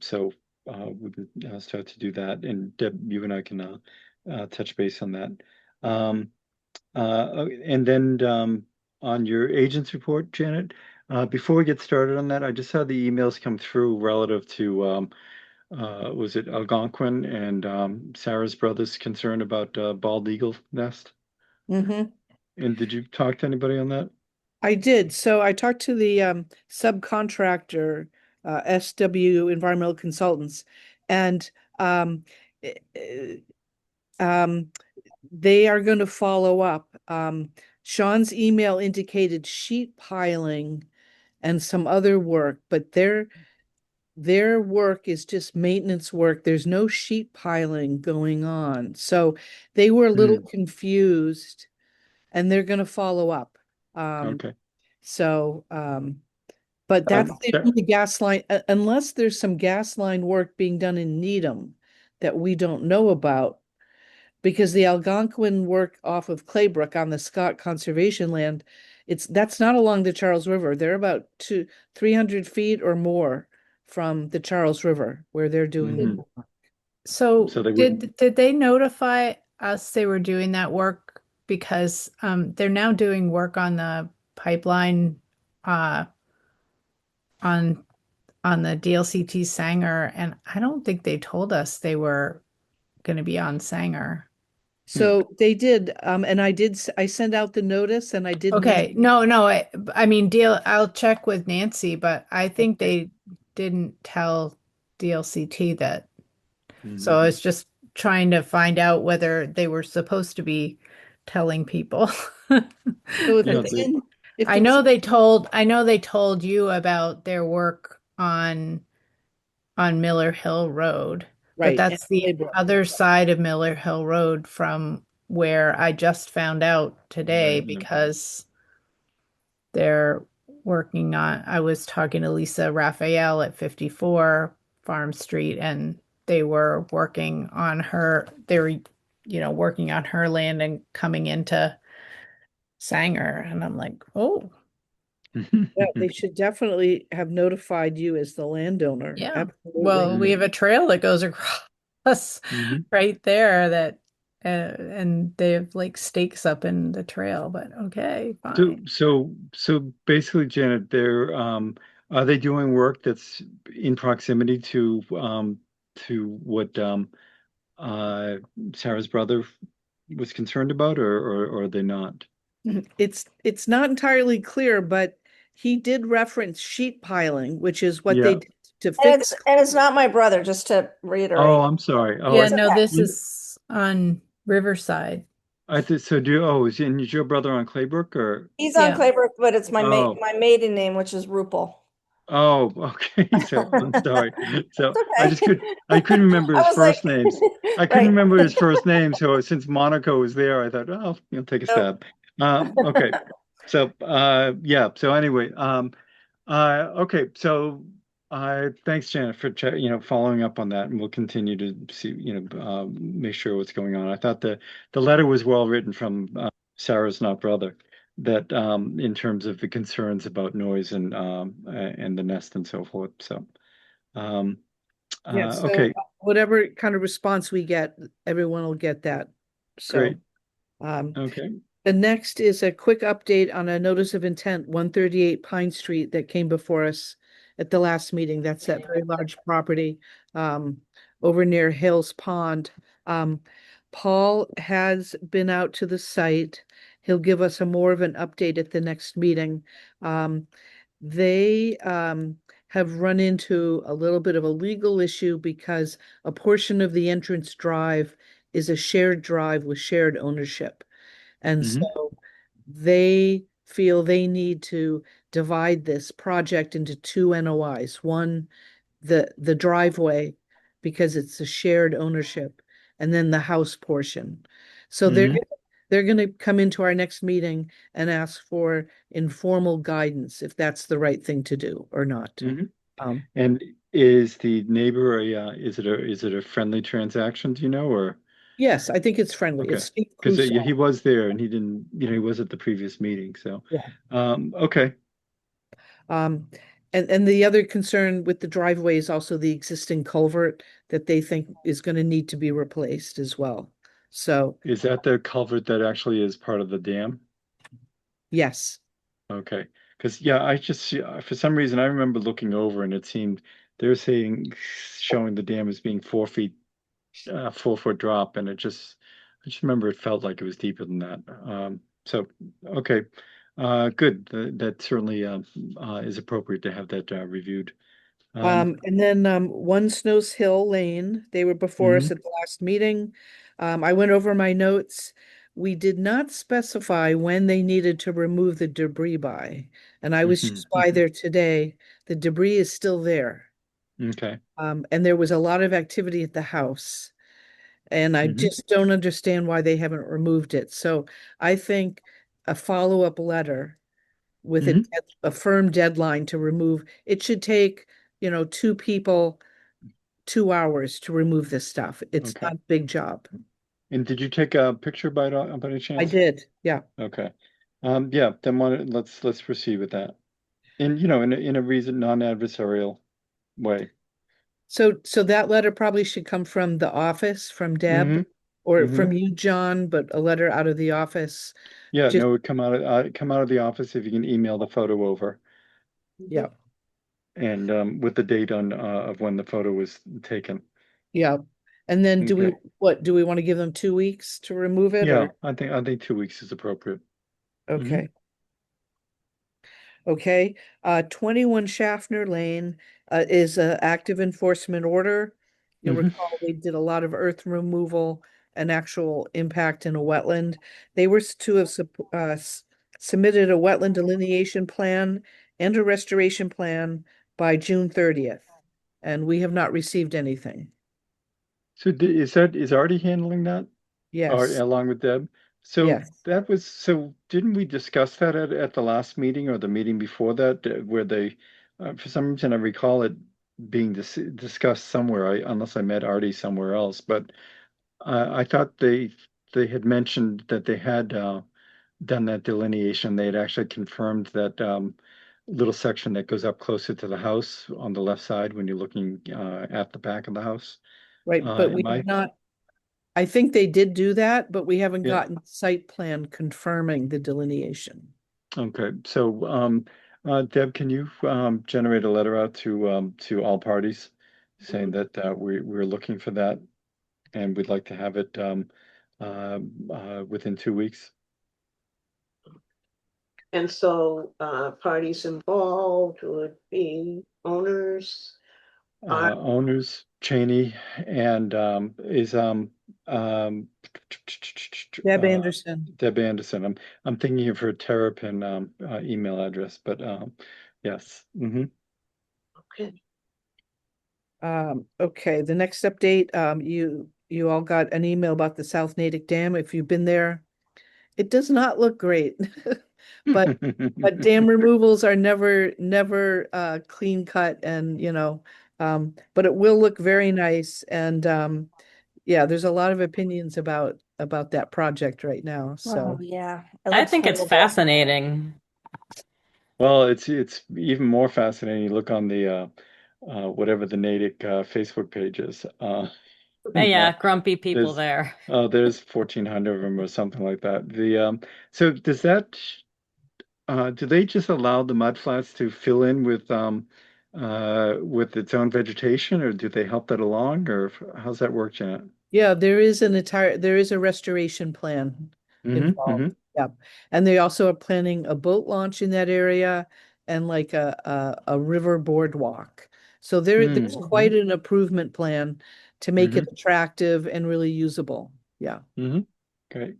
E: So we can start to do that, and Deb, you and I can touch base on that. And then on your agents report, Janet, before we get started on that, I just saw the emails come through relative to was it Algonquin and Sarah's brother's concern about bald eagle nest?
A: Mm-hmm.
E: And did you talk to anybody on that?
A: I did. So I talked to the subcontractor, SW Environmental Consultants, and eh, eh, they are going to follow up. Sean's email indicated sheet piling and some other work, but their work is just maintenance work. There's no sheet piling going on. So they were a little confused, and they're going to follow up.
E: Okay.
A: So, but that's the gas line, unless there's some gas line work being done in Needham that we don't know about, because the Algonquin work off of Claybrook on the Scott Conservation Land, that's not along the Charles River. They're about 300 feet or more from the Charles River where they're doing the work.
D: So
E: So they
D: did they notify us they were doing that work? Because they're now doing work on the pipeline on the DLCT Sanger, and I don't think they told us they were going to be on Sanger.
A: So they did, and I sent out the notice, and I did.
D: Okay, no, I mean, I'll check with Nancy, but I think they didn't tell DLCT that. So I was just trying to find out whether they were supposed to be telling people.
A: So
D: I know they told you about their work on Miller Hill Road,
A: Right,
D: but that's the other side of Miller Hill Road from where I just found out today because they're working on, I was talking to Lisa Raphael at 54 Farm Street, and they were working on her, working on her land and coming into Sanger. And I'm like, oh,
A: yeah, they should definitely have notified you as the landowner.
D: yeah.
A: Absolutely.
D: Well, we have a trail that goes across right there that, and they have like stakes up in the trail, but okay, fine.
E: So basically, Janet, are they doing work that's in proximity to what Sarah's brother was concerned about, or are they not?
A: It's not entirely clear, but he did reference sheet piling, which is what they did to
L: And
A: fix.
L: it's not my brother, just to reiterate.
E: Oh, I'm sorry. Oh,
D: Yeah, no, this is on Riverside.
E: Is your brother on Claybrook or?
L: He's on Claybrook, but it's my
E: Oh.
L: my maiden name, which is Rupel.
E: Oh, okay. So I'm sorry. So
L: okay.
E: I couldn't remember his first names. I couldn't
L: Right.
E: remember his first name. So since Monaco was there, I thought, oh, you'll take a stab. Okay. So yeah. So anyway, okay. So thanks, Janet, for following up on that, and we'll continue to see, make sure what's going on. I thought the letter was well written from Sarah's not brother, that in terms of the concerns about noise and the nest and so forth. So
A: Yeah, so
E: okay,
A: whatever kind of response we get, everyone will get that. So
E: great. Okay.
A: The next is a quick update on a notice of intent, 138 Pine Street, that came before us at the last meeting. That's that very large property over near Hills Pond. Paul has been out to the site. He'll give us more of an update at the next meeting. They have run into a little bit of a legal issue because a portion of the entrance drive is a shared drive with shared ownership. And so they feel they need to divide this project into two NOIs. One, the driveway, because it's a shared ownership, and then the house portion. So they're going to come into our next meeting and ask for informal guidance if that's the right thing to do or not.
E: And is the neighbor is it a friendly transaction, do you know, or?
A: Yes, I think it's friendly.
E: Okay,
A: It's Steve
E: because
A: Crusoe.
E: he was there and he didn't, he was at the previous meeting, so.
A: Yeah.
E: Okay.
A: And the other concern with the driveway is also the existing culvert that they think is going to need to be replaced as well. So,
E: Is that the culvert that actually is part of the dam?
A: yes.
E: Okay, because yeah, I just for some reason I remember looking over and it seemed they're showing the dam as being 4 feet, 4 foot drop, and I just remember it felt like it was deeper than that. So okay, good. That certainly is appropriate to have that reviewed.
A: And then One Snows Hill Lane, they were before us at the last meeting. I went over my notes. We did not specify when they needed to remove the debris by, and I was just by there today. The debris is still there.
E: Okay.
A: And there was a lot of activity at the house, and I just don't understand why they haven't removed it. So I think a follow-up letter with a firm deadline to remove, it should take, 2 people 2 hours to remove this stuff. It's not a big job.
E: And did you take a picture by any chance?
A: I did, yeah.
E: Okay. Yeah, then let's proceed with that. And in a reason non-adversarial way.
A: So that letter probably should come from the office, from Deb, or from you, John, but a letter out of the office.
E: Yeah, no, it would come out of the office if you can email the photo over.
A: Yeah.
E: And with the date on of when the photo was taken.
A: Yeah. And then do
E: Okay.
A: we want to give them 2 weeks to remove it?
E: Yeah,
A: Or?
E: I think 2 weeks is appropriate.
A: Okay. Okay, 21 Schaffner Lane is an active enforcement order. You'll recall they did a lot of earth removal and actual impact in a wetland. They were to have submitted a wetland delineation plan and a restoration plan by June 30th, and we have not received anything.
E: So is Artie handling that? Or
A: Yes.
E: along with Deb? So
A: Yes.
E: didn't we discuss that at the last meeting or the meeting before that, where they, for some reason I recall it being discussed somewhere, unless I met Artie somewhere else, but I thought they had mentioned that they had done that delineation. They had actually confirmed that little section that goes up closer to the house on the left side when you're looking at the back of the house.
A: Right, but we have not, I think they did do that, but we haven't gotten site plan confirming the delineation.
E: Okay, so Deb, can you generate a letter out to all parties saying that we're looking for that and we'd like to have it within 2 weeks?
K: And so parties involved would be owners.
E: Owners, Cheney, and is
A: Deb Anderson.
E: Deb Anderson. I'm thinking of her Terrapin email address, but yes.
K: Okay.
A: Okay, the next update, you all got an email about the South Natick Dam. If you've been there, it does not look great. But dam removals are never clean cut, and but it will look very nice. And yeah, there's a lot of opinions about that project right now. So
L: Oh, yeah.
O: I think it's fascinating.
E: Well, it's even more fascinating. You look on the whatever the Natick Facebook page is.
O: Yeah, grumpy people there.
E: There's 1,400 of them or something like that. So does that do they just allow the mudflats to fill in with its own vegetation, or do they help that along, or how's that work, Janet?
A: Yeah, there is a restoration plan involved. Yeah. And they also are planning a boat launch in that area and like a river boardwalk. So there's quite an improvement plan to make it attractive and really usable. Yeah.
E: Great.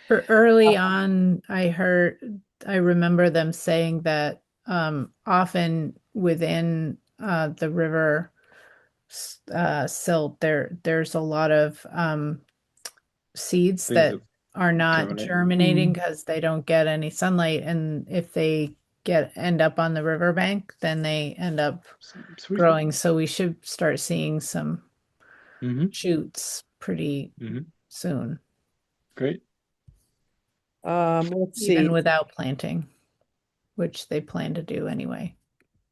D: For early on, I heard I remember them saying that often within the river silt, there's a lot of seeds
E: Things
D: that
E: that
D: are not
E: germinate.
D: germinating because they don't get any sunlight, and if they end up on the riverbank, then they end up
E: Sweet.
D: growing. So we should start seeing some
E: Mm-hmm.
D: shoots pretty
E: Mm-hmm.
D: soon,
E: Great.
A: Let's see.
D: even without planting, which they plan to do anyway.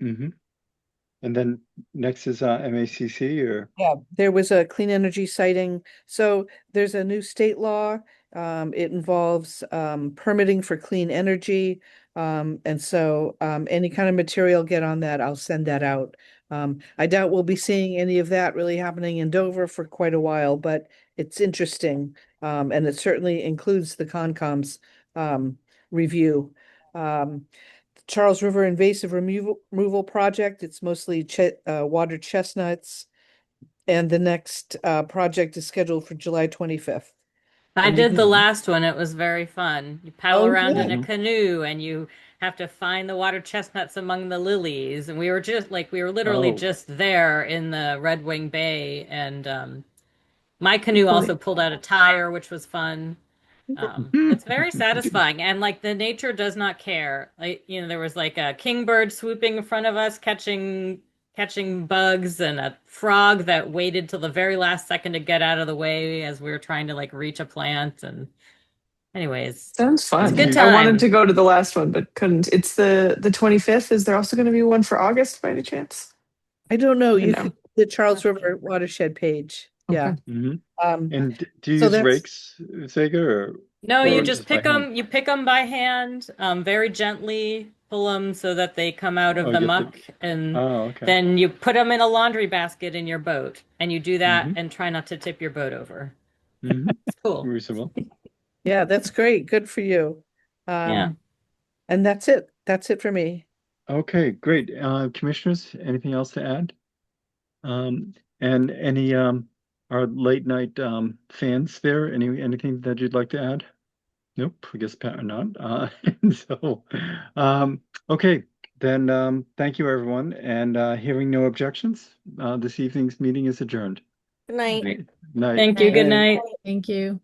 E: Mm-hmm. And then next is MACC or
A: Yeah, there was a clean energy sighting. So there's a new state law. It involves permitting for clean energy. And so any kind of material, get on that. I'll send that out. I doubt we'll be seeing any of that really happening in Dover for quite a while, but it's interesting. And it certainly includes the Concom's review. Charles River Invasive Removal Project. It's mostly water chestnuts. And the next project is scheduled for July 25th.
O: I
A: And you
O: did the
A: can-
O: last one. It was very fun. You paddle
A: Oh,
O: around in
A: yeah.
O: a canoe and you have to find the water chestnuts among the lilies. And we were literally
E: Oh.
O: just there in the Red Wing Bay. And my canoe also pulled out a tire, which was fun. It's very satisfying. And like the nature does not care. Like, there was like a kingbird swooping in front of us, catching bugs, and a frog that waited till the very last second to get out of the way as we were trying to like reach a plant. And anyways,
P: Sounds fun.
O: it's a good
P: I wanted
O: time.
P: to go to the last one, but couldn't. It's the 25th. Is there also going to be one for August by any chance?
A: I don't know.
P: You
A: You
P: know.
A: could the Charles River watershed page. Yeah.
P: Okay.
E: Mm-hmm. And do you
A: so
E: use
A: that's-
E: rakes, Sega, or
O: No,
E: or
O: you just
E: by
O: pick
E: hand?
O: them. You pick them by hand, very gently. Pull them so that they come out of
E: Oh,
O: the
E: you have to-
O: muck, and
E: Oh, okay.
O: then you put them in a laundry basket in your boat, and you do that,
E: Mhm.
O: and try not to tip your boat over.
E: Mm-hmm.
O: It's cool.
E: Reasonable.
A: Yeah, that's great. Good for you.
O: Yeah.
A: And that's it. That's it for me.
E: Okay, great. Commissioners, anything else to add? And any our late night fans there? Anything that you'd like to add? Nope, I guess not. So, okay, then thank you everyone. And hearing no objections, this evening's meeting is adjourned.
L: Good night.
E: Night.
O: Thank you. Good night.
D: Thank you.